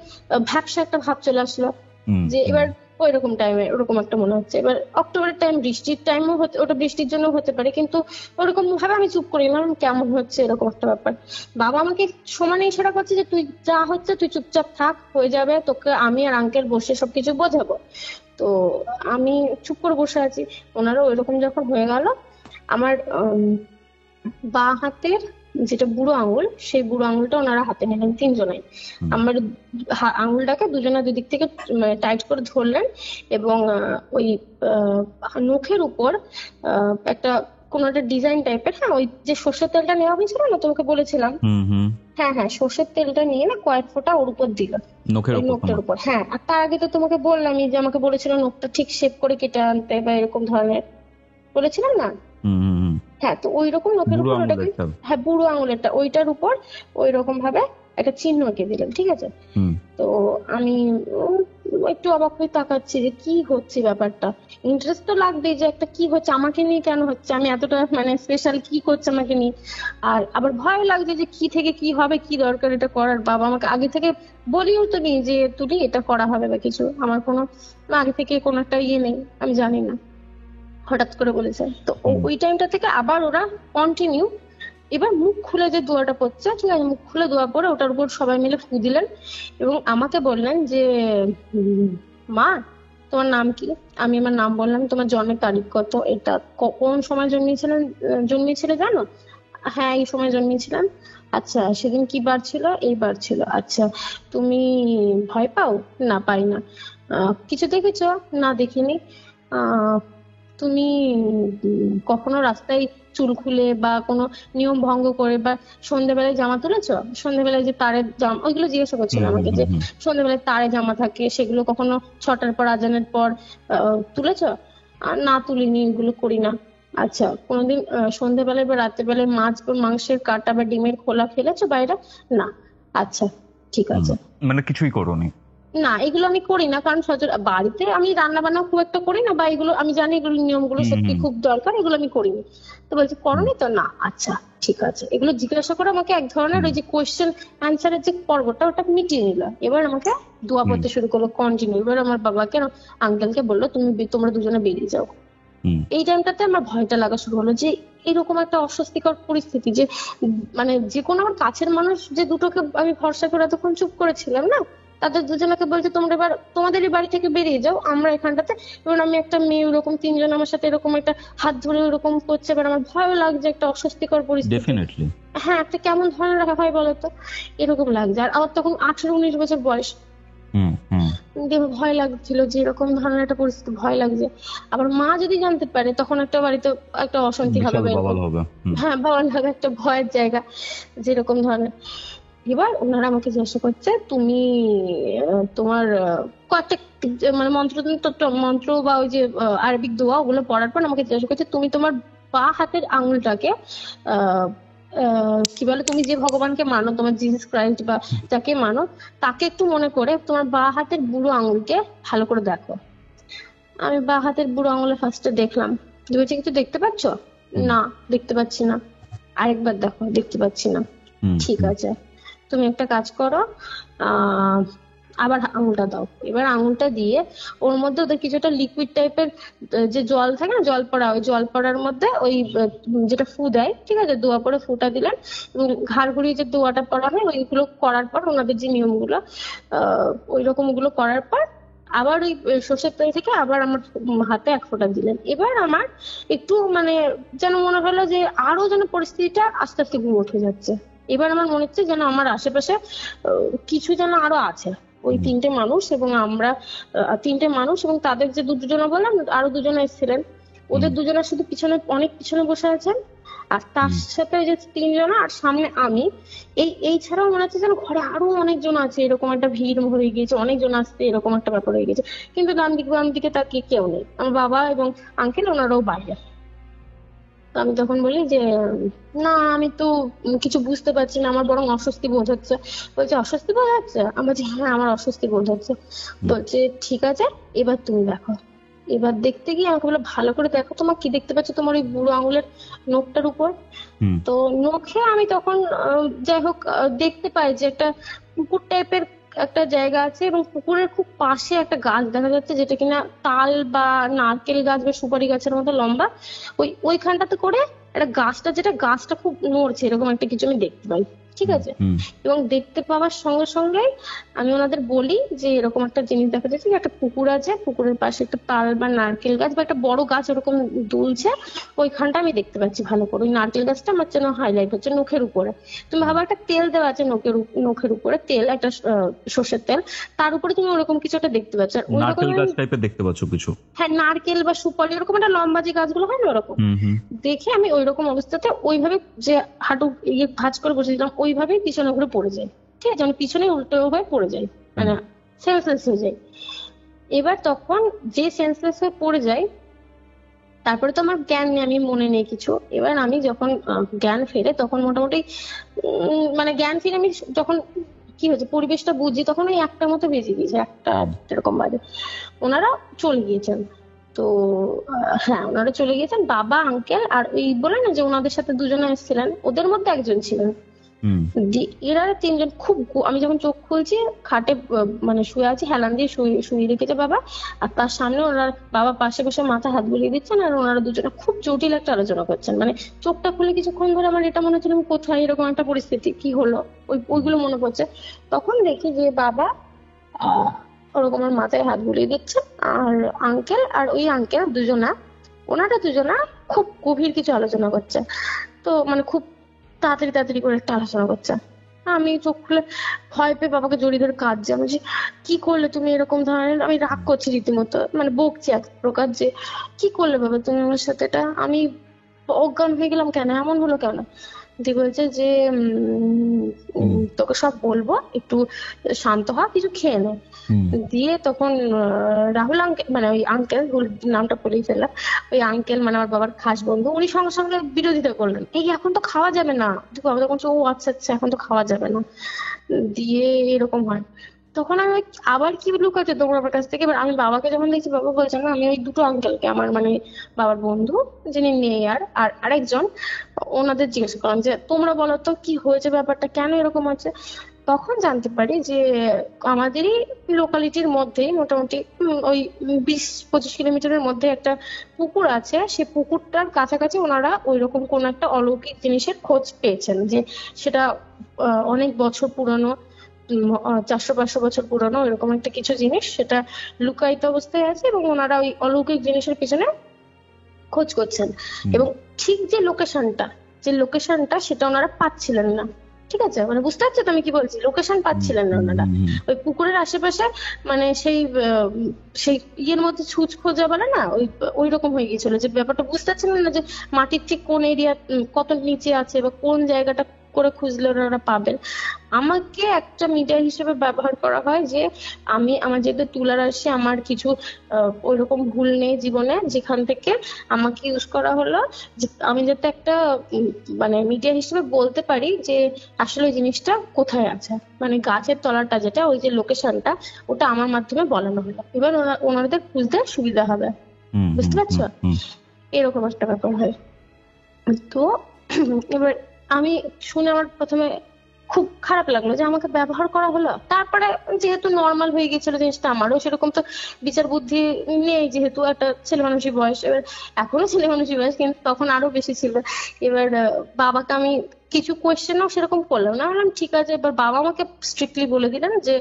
ভ্যাপসা একটা ভাব চলে আসলো, যে এবার ওইরকম টাইমে ওরকম একটা মনে হচ্ছে। এবার অক্টোবরের টাইম, বৃষ্টির টাইমও ওটা বৃষ্টির জন্য হতে পারে, কিন্তু ওরকম ভাবে আমি চুপ করে এলাম, কেমন হচ্ছে এরকম একটা ব্যাপার। বাবা আমাকে সমানে ইশারা করছে যে তুই যা হচ্ছে তুই চুপচাপ থাক, হয়ে যাবে, তোকে আমি আর আঙ্কেল বসে সবকিছু বোঝাবো। তো আমি চুপ করে বসে আছি। ওনারা ওইরকম যখন হয়ে গেল, আমার বাঁ হাতের যেটা বুড়ো আঙুল, সেই বুড়ো আঙুলটা ওনারা হাতে নিলেন তিনজনাই। আমার আঙুলটাকে দুজনে দুদিক থেকে মানে টাইট করে ধরলেন এবং ওই নখের উপর একটা কোন একটা ডিজাইন টাইপের, হ্যাঁ ওই যে সর্ষের তেলটা নেওয়া হয়েছিল না তোমাকে বলেছিলাম, হ্যাঁ হ্যাঁ সর্ষের তেলটা নিয়ে না কয়েক ফোঁটা ওর উপর দিল, নখটার উপর। হ্যাঁ, আর তার আগে তো তোমাকে বললামই যে আমাকে বলেছিল নখটা ঠিক শেপ করে কেটে আনতে বা এরকম ধরনের, বলেছিলাম না? হ্যাঁ, তো ওই রকম নখের উপর ওটাকে, হ্যাঁ বুড়ো আঙুলেরটা, ওইটার উপর ওই রকম ভাবে একটা চিহ্ন এঁকে দিলেন, ঠিক আছে। তো আমি একটু অবাক হয়ে তাকাচ্ছি যে কি হচ্ছে ব্যাপারটা, ইন্টারেস্ট তো লাগবেই যে একটা কি হচ্ছে, আমাকে নিয়ে কেন হচ্ছে, আমি এতটা মানে স্পেশাল কি করছে আমাকে নিয়ে। আর আবার ভয় লাগছে যে কি থেকে কি হবে, কি দরকার এটা করার, বাবা আমাকে আগে থেকে বলিও তো নি যে তুই এটা করা হবে বা কিছু, আমার কোনো আগে থেকে কোনো একটা ইয়ে নেই, আমি জানি না, হঠাৎ করে বলেছে। তো ওই টাইমটা থেকে আবার ওরা কন্টিনিউ এবার মুখ খুলে যে দোয়াটা পড়ছে, ঠিক আছে, মুখ খুলে দোয়া পড়ে ওটার উপর সবাই মিলে ফু দিলেন এবং আমাকে বললেন যে মা তোমার নাম কি? আমি আমার নাম বললাম। তোমার জন্মের তারিখ কত, এটা কোন সময় জন্মিয়েছিলে জানো? হ্যাঁ এই সময় জন্মিয়েছিলাম। আচ্ছা সেদিন কি বার ছিল? এই বার ছিল। আচ্ছা তুমি ভয় পাও? না পাই না। কিছু দেখেছো? না দেখিনি। তুমি কখনো রাস্তায় চুল খুলে বা কোনো নিয়ম ভঙ্গ করে বা সন্ধ্যেবেলায় জামা তুলেছো? সন্ধ্যেবেলায় যে তারের জামা, ওইগুলো জিজ্ঞাসা করছিল আমাকে, যে সন্ধ্যেবেলায় তারে জামা থাকে সেগুলো কখনো 6টার পর আজানের পর তুলেছো? না তুলিনি, এগুলো করি না। আচ্ছা কোনোদিন সন্ধ্যেবেলায় বা রাতের বেলায় মাছ বা মাংসের কাটা বা ডিমের খোলা ফেলেছো বাইরে? না। আচ্ছা ঠিক আছে, মানে কিছুই করোনি? না, এগুলো আমি করি না, কারণ বাড়িতে আমি রান্না বান্না খুব একটা করি না, বা এগুলো আমি জানি এগুলো নিয়মগুলো সত্যি খুব দরকার, এগুলো আমি করিনি। তো বলছে করনি তো, না আচ্ছা ঠিক আছে, এগুলো জিজ্ঞাসা করে আমাকে এক ধরনের ওই যে কোয়েশ্চেন অ্যান্সারের যে পর্বটা ওটা মিটিয়ে নিল। এবার আমাকে দোয়া পড়তে শুরু করলো কন্টিনিউ। এবার আমার বাবাকে আঙ্কেলকে বললো তোমরা দুজনে বেরিয়ে যাও। এই টাইমটাতে আমার ভয়টা লাগা শুরু হলো যে এরকম একটা অস্বস্তিকর পরিস্থিতি, যে মানে যে কোনো আমার কাছের মানুষ যে দুটোকে আমি ভরসা করে এতক্ষণ চুপ করেছিলাম না, তাদের দুজনকে বলছে তোমরা এবার তোমাদেরই বাড়ি থেকে বেরিয়ে যাও, আমরা এখানটাতে। এবার আমি একটা মেয়ে, ওরকম তিনজন আমার সাথে এরকম একটা হাত ধরে ওরকম করছে, এবার আমার ভয়ও লাগছে, একটা অস্বস্তিকর পরিস্থিতি। ডেফিনেটলি। হ্যাঁ, একটা কেমন ধরনের রাখা হয় বলতো, এরকম লাগছে। আর আমার তখন 18-19 বছর বয়স, ভয় লাগছিল যে এরকম ধরনের একটা পরিস্থিতি, ভয় লাগছে। আবার মা যদি জানতে পারে তখন একটা বাড়িতে একটা অশান্তি হবে, হ্যাঁ বাবাল হবে, একটা ভয়ের জায়গা যেরকম ধরনের। এবার ওনারা আমাকে জিজ্ঞাসা করছে তুমি তোমার কয়েকটা মানে মন্ত্র বা ওই যে আরবিক দোয়া ওগুলো পড়ার পর আমাকে জিজ্ঞাসা করছে তুমি তোমার বা হাতের আঙুলটাকে কি বলে, তুমি যে ভগবানকে মানো, তোমার জিসাস ক্রাইস্ট বা যাকে মানো, তাকে একটু মনে করে তোমার বা হাতের বুড়ো আঙুলকে ভালো করে দেখো। আমি বা হাতের বুড়ো আঙুলে ফার্স্টে দেখলাম, বলছে কিছু দেখতে পাচ্ছ? না, দেখতে পাচ্ছি না। আরেকবার দেখো, দেখতে পাচ্ছি না। ঠিক আছে, তুমি একটা কাজ করো, আবার আঙুলটা দাও। এবার আঙুলটা দিয়ে ওর মধ্যে ওদের কিছুটা লিকুইড টাইপের যে জল থাকে না, জল পড়া, ওই জল পড়ার মধ্যে ওই যেটা ফু দেয়, ঠিক আছে, দোয়া পরে ফুটা দিলেন, এবং ঘাড় ঘুরিয়ে যে দোয়াটা পড়া হয় ওইগুলো করার পর, ওনাদের যে নিয়মগুলো ওই রকম গুলো করার পর আবার ওই সর্ষের তেল থেকে আবার আমার হাতে 1 ফোঁটা দিলেন। এবার আমার একটু মানে যেন মনে হলো যে আরো যেন পরিস্থিতিটা আস্তে আস্তে ঘুরে উঠে যাচ্ছে। এবার আমার মনে হচ্ছে যেন আমার আশেপাশে কিছু যেন আরো আছে, ওই 3টে মানুষ এবং আমরা 3টে মানুষ, এবং তাদের যে দুজনা বললাম আরো দুজনে এসেছিলেন, ওদের দুজনা শুধু পিছনে, অনেক পিছনে বসে আছেন, আর তার সাথে ওই যে 3 জনা, আর সামনে আমি। এই ছাড়াও মনে হচ্ছে যেন ঘরে আরো অনেকজন আছে, এরকম একটা ভিড় হয়ে গিয়েছে, অনেকজন আসছে, এরকম একটা ব্যাপার হয়ে গেছে। কিন্তু ডান দিকে তাকিয়ে কেউ নেই, আমার বাবা এবং আঙ্কেল ওনারাও বাইরে। তো আমি তখন বলি যে না, আমি তো কিছু বুঝতে পারছি না, আমার বরং অস্বস্তি বোধ হচ্ছে। বলছে অস্বস্তি বোধ হচ্ছে? আমি বলছি হ্যাঁ, আমার অস্বস্তি বোধ হচ্ছে। বলছে ঠিক আছে, এবার তুমি দেখো। এবার দেখতে গিয়ে আমাকে বলে ভালো করে দেখো, তোমার কি দেখতে পাচ্ছ তোমার ওই বুড়ো আঙুলের নখটার উপর? তো নখে আমি তখন যাই হোক দেখতে পাই যে একটা পুকুর টাইপের একটা জায়গা আছে, এবং পুকুরের খুব পাশে একটা গাছ দেখা যাচ্ছে, যেটা কিনা তাল বা নারকেল গাছ বা সুপারি গাছের মতো লম্বা। ওইখানটাতে করে একটা গাছটা খুব নড়ছে, এরকম একটা কিছু আমি দেখতে পাই, ঠিক আছে। এবং দেখতে পাওয়ার সঙ্গে সঙ্গে আমি ওনাদের বলি যে এরকম একটা জিনিস দেখা যাচ্ছে, একটা পুকুর আছে, পুকুরের পাশে একটা তাল বা নারকেল গাছ বা একটা বড় গাছ ওরকম দুলছে, ওইখানটা আমি দেখতে পাচ্ছি ভালো করে। ওই নারকেল গাছটা আমার যেন হাইলাইট হচ্ছে নখের উপরে। তুমি ভাবো একটা তেল দেওয়া আছে নখের উপরে, তেল, একটা সর্ষের তেল, তার উপরে তুমি ওরকম কিছু একটা দেখতে পাচ্ছ। আর নারকেল গাছ টাইপের দেখতে পাচ্ছ কিছু? হ্যাঁ, নারকেল বা সুপারি এরকম একটা লম্বা যে গাছগুলো হয় না, ওরকম দেখে আমি ওইরকম অবস্থাতে ওইভাবে যে হাঁটু ভাঁজ করে বসেছিলাম, ওইভাবেই পিছনে ঘুরে পড়ে যাই, ঠিক আছে, আমি পিছনে উল্টো হয়ে পড়ে যাই, মানে সেন্সলেস হয়ে যাই। এবার তখন যে সেন্সলেস হয়ে পড়ে যাই, তারপরে তো আমার জ্ঞান নেই, আমি মনে নেই কিছু। এবার আমি যখন জ্ঞান ফেরে তখন মোটামুটি মানে জ্ঞান ফিরে আমি যখন কি হয়েছে পরিবেশটা বুঝছি, তখন ওই 1টার মতো বেজে গিয়েছে, 1টা এরকম বাজে। ওনারা চলে গিয়েছেন। তো হ্যাঁ, ওনারা চলে গিয়েছেন, বাবা, আঙ্কেল, আর ওই বলে না যে ওনাদের সাথে দুজনে এসেছিলেন, ওদের মধ্যে একজন ছিলেন। এরা 3জন খুব, আমি যখন চোখ খুলছি খাটে মানে শুয়ে আছি, হেলান দিয়ে শুয়ে রেখেছে বাবা, আর তার সামনে ওনার বাবা পাশে বসে মাথা হাত বুলিয়ে দিচ্ছেন, আর ওনারা দুজনে খুব জটিল একটা আলোচনা করছেন। মানে চোখটা খুলে কিছুক্ষণ ধরে আমার এটা মনে হচ্ছিল কোথায়, এরকম একটা পরিস্থিতি কি হলো, ওইগুলো মনে পড়ছে। তখন দেখি যে বাবা ওরকম আমার মাথায় হাত বুলিয়ে দিচ্ছে, আর আঙ্কেল আর ওই আঙ্কেল ওনারা দুজনা খুব গভীর কিছু আলোচনা করছে। তো মানে খুব তাড়াতাড়ি করে একটা আলোচনা করছে। আমি চোখ খুলে ভয় পেয়ে বাবাকে জড়িয়ে ধরে কাঁদছি। আমি যে কি করলে তুমি এরকম ধরনের, আমি রাগ করছি রীতিমতো, মানে বকছি এক প্রকার যে কি করলে বাবা তুমি আমার সাথে এটা, আমি অজ্ঞান হয়ে গেলাম কেন, এমন হলো কেন? দিয়ে বলছে যে তোকে সব বলবো, একটু শান্ত হ, কিছু খেয়ে নে। দিয়ে তখন রাহুল আঙ্কেল, মানে ওই আঙ্কেল, নামটা বলেই ফেললাম, ওই আঙ্কেল মানে আমার বাবার খাস বন্ধু, উনি সঙ্গে সঙ্গে বিরোধিতা করলেন, এই এখন তো খাওয়া যাবে না। বাবা তখন ও আচ্ছা আচ্ছা, এখন তো খাওয়া যাবে না। দিয়ে এরকম হয়। তখন আমি আবার কি লুকাচ্ছে তোমরা আমার কাছ থেকে। এবার আমি বাবাকে যখন দেখছি, বাবা বলছে না, আমি ওই দুটো আঙ্কেলকে, আমার মানে বাবার বন্ধু যিনি নেই আর আর আরেকজন, ওনাদের জিজ্ঞেস করলাম যে তোমরা বলো তো কি হয়েছে, ব্যাপারটা কেন এরকম হচ্ছে। তখন জানতে পারি যে আমাদেরই লোকালিটির মধ্যেই মোটামুটি ওই 20-25 কিলোমিটারের মধ্যে একটা পুকুর আছে। সে পুকুরটার কাছাকাছি ওনারা ওইরকম কোন একটা অলৌকিক জিনিসের খোঁজ পেয়েছেন, যে সেটা অনেক বছর পুরনো, 400-500 বছর পুরনো এরকম একটা কিছু জিনিস, সেটা লুকায়িত অবস্থায় আছে এবং ওনারা ওই অলৌকিক জিনিসের পিছনে খোঁজ করছেন। এবং ঠিক যে লোকেশনটা সেটা ওনারা পাচ্ছিলেন না। ঠিক আছে, মানে বুঝতে পারছো তো আমি কি বলছি, লোকেশন পাচ্ছিলেন না ওনারা ওই পুকুরের আশেপাশে, মানে সেই ইয়ের মধ্যে ছুঁচ খোঁজা বলে না, ওই রকম হয়ে গিয়েছিল, যে ব্যাপারটা বুঝতে পারছিলেন না যে মাটির ঠিক কোন এরিয়া কত নিচে আছে বা কোন জায়গাটা করে খুঁজলে ওনারা পাবেন। আমাকে একটা মিডিয়া হিসেবে ব্যবহার করা হয়, যে আমার যেহেতু তুলার আসে, আমার কিছু ওইরকম ভুল নেই জীবনে, যেখান থেকে আমাকে ইউজ করা হলো যে আমি যাতে একটা মানে মিডিয়া হিসেবে বলতে পারি যে আসলে ওই জিনিসটা কোথায় আছে, মানে গাছের তলাটা যেটা, ওই যে লোকেশনটা, ওটা আমার মাধ্যমে বলানো হলো। এবার ওনাদের খুঁজতে সুবিধা হবে, বুঝতে পারছো, এরকম একটা ব্যাপার হয়। তো এবার আমি শুনে আমার প্রথমে খুব খারাপ লাগলো যে আমাকে ব্যবহার করা হলো। তারপরে যেহেতু নর্মাল হয়ে গেছিল জিনিসটা, আমারও সেরকম তো বিচার বুদ্ধি নেই, যেহেতু একটা ছেলে মানুষের বয়স, এবার এখনো ছেলে মানুষের বয়স, কিন্তু তখন আরো বেশি ছিল। এবার বাবাকে আমি কিছু কোয়েশ্চেনও সেরকম করলাম না, বললাম ঠিক আছে। এবার বাবা আমাকে স্ট্রিক্টলি বলে দিলেন যে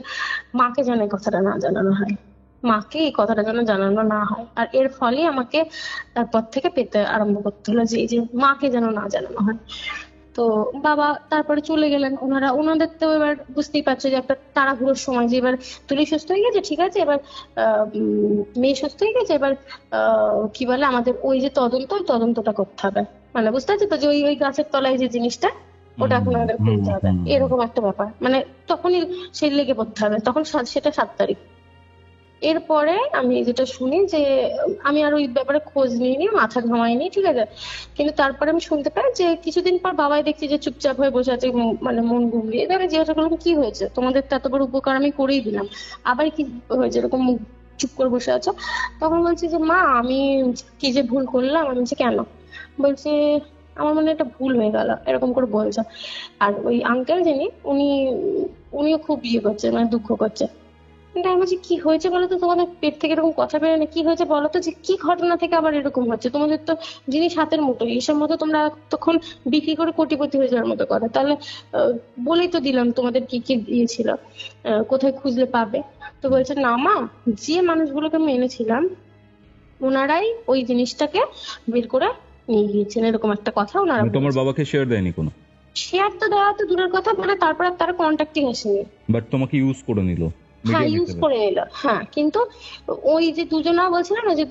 মাকে যেন এই কথাটা না জানানো হয়, মাকে এই কথাটা যেন জানানো না হয়। আর এর ফলে আমাকে তারপর থেকে পেতে আরম্ভ করতে হলো যে এই যে মাকে যেন না জানানো হয়। তো বাবা তারপরে চলে গেলেন। ওনাদের তো এবার বুঝতেই পারছো যে একটা তাড়াহুড়োর সময়, যে এবার তুলি সুস্থ হয়ে গেছে, ঠিক আছে, এবার মেয়ে সুস্থ হয়ে গেছে, এবার কি বলে আমাদের ওই যে ওই তদন্তটা করতে হবে, মানে বুঝতে পারছো তো, যে ওই গাছের তলায় যে জিনিসটা, ওটা এখন আমাদের খুলতে হবে, এরকম একটা ব্যাপার। মানে তখনই সেই লেগে পড়তে হবে। তখন সেটা 7 তারিখ। এরপরে আমি যেটা শুনি যে আমি আর ওই ব্যাপারে খোঁজ নিইনি, মাথা ঘামাইনি, ঠিক আছে। কিন্তু তারপরে আমি শুনতে পাই যে কিছুদিন পর বাবাই দেখছি যে চুপচাপ হয়ে বসে আছে, মানে মন ঘুমিয়ে। এবার আমি জিজ্ঞাসা করলাম কি হয়েছে, তোমাদের তো এত বড় উপকার আমি করেই দিলাম, আবার কি হয়েছে, এরকম মুখ চুপ করে বসে আছো। তখন বলছি যে মা আমি কি যে ভুল করলাম। আমি বলছি কেন? বলছে আমার মনে হয় একটা ভুল হয়ে গেল, এরকম করে বলছে। আর ওই আঙ্কেল যিনি, উনিও খুব ইয়ে করছে, মানে দুঃখ করছে। কিন্তু আমি বলছি কি হয়েছে বলো তো, তোমাদের পেট থেকে এরকম কথা বেরোয় না, কি হয়েছে বলো তো, যে কি ঘটনা থেকে আবার এরকম হচ্ছে? তোমাদের তো জিনিস হাতের মুঠোয়, এইসব মতো তোমরা তখন বিক্রি করে কোটিপতি হয়ে যাওয়ার মতো কথা। তাহলে বলেই তো দিলাম তোমাদের কি কি দিয়েছিল, কোথায় খুঁজলে পাবে। তো বলছে না মা, যে মানুষগুলোকে আমি এনেছিলাম ওনারাই ওই জিনিসটাকে বের করে নিয়ে গিয়েছেন, এরকম একটা কথা ওনারা। তোমার বাবাকে শেয়ার দেয়নি কোনো? শেয়ার তো দেওয়া তো দূরের কথা, মানে তারপর আর তারা কন্ট্যাক্টিং আসেনি, বাট তোমাকে ইউজ করে নিল। হ্যাঁ ইউজ করে নিল। হ্যাঁ, কিন্তু ওই যে দুজনা বলছিলাম না, যে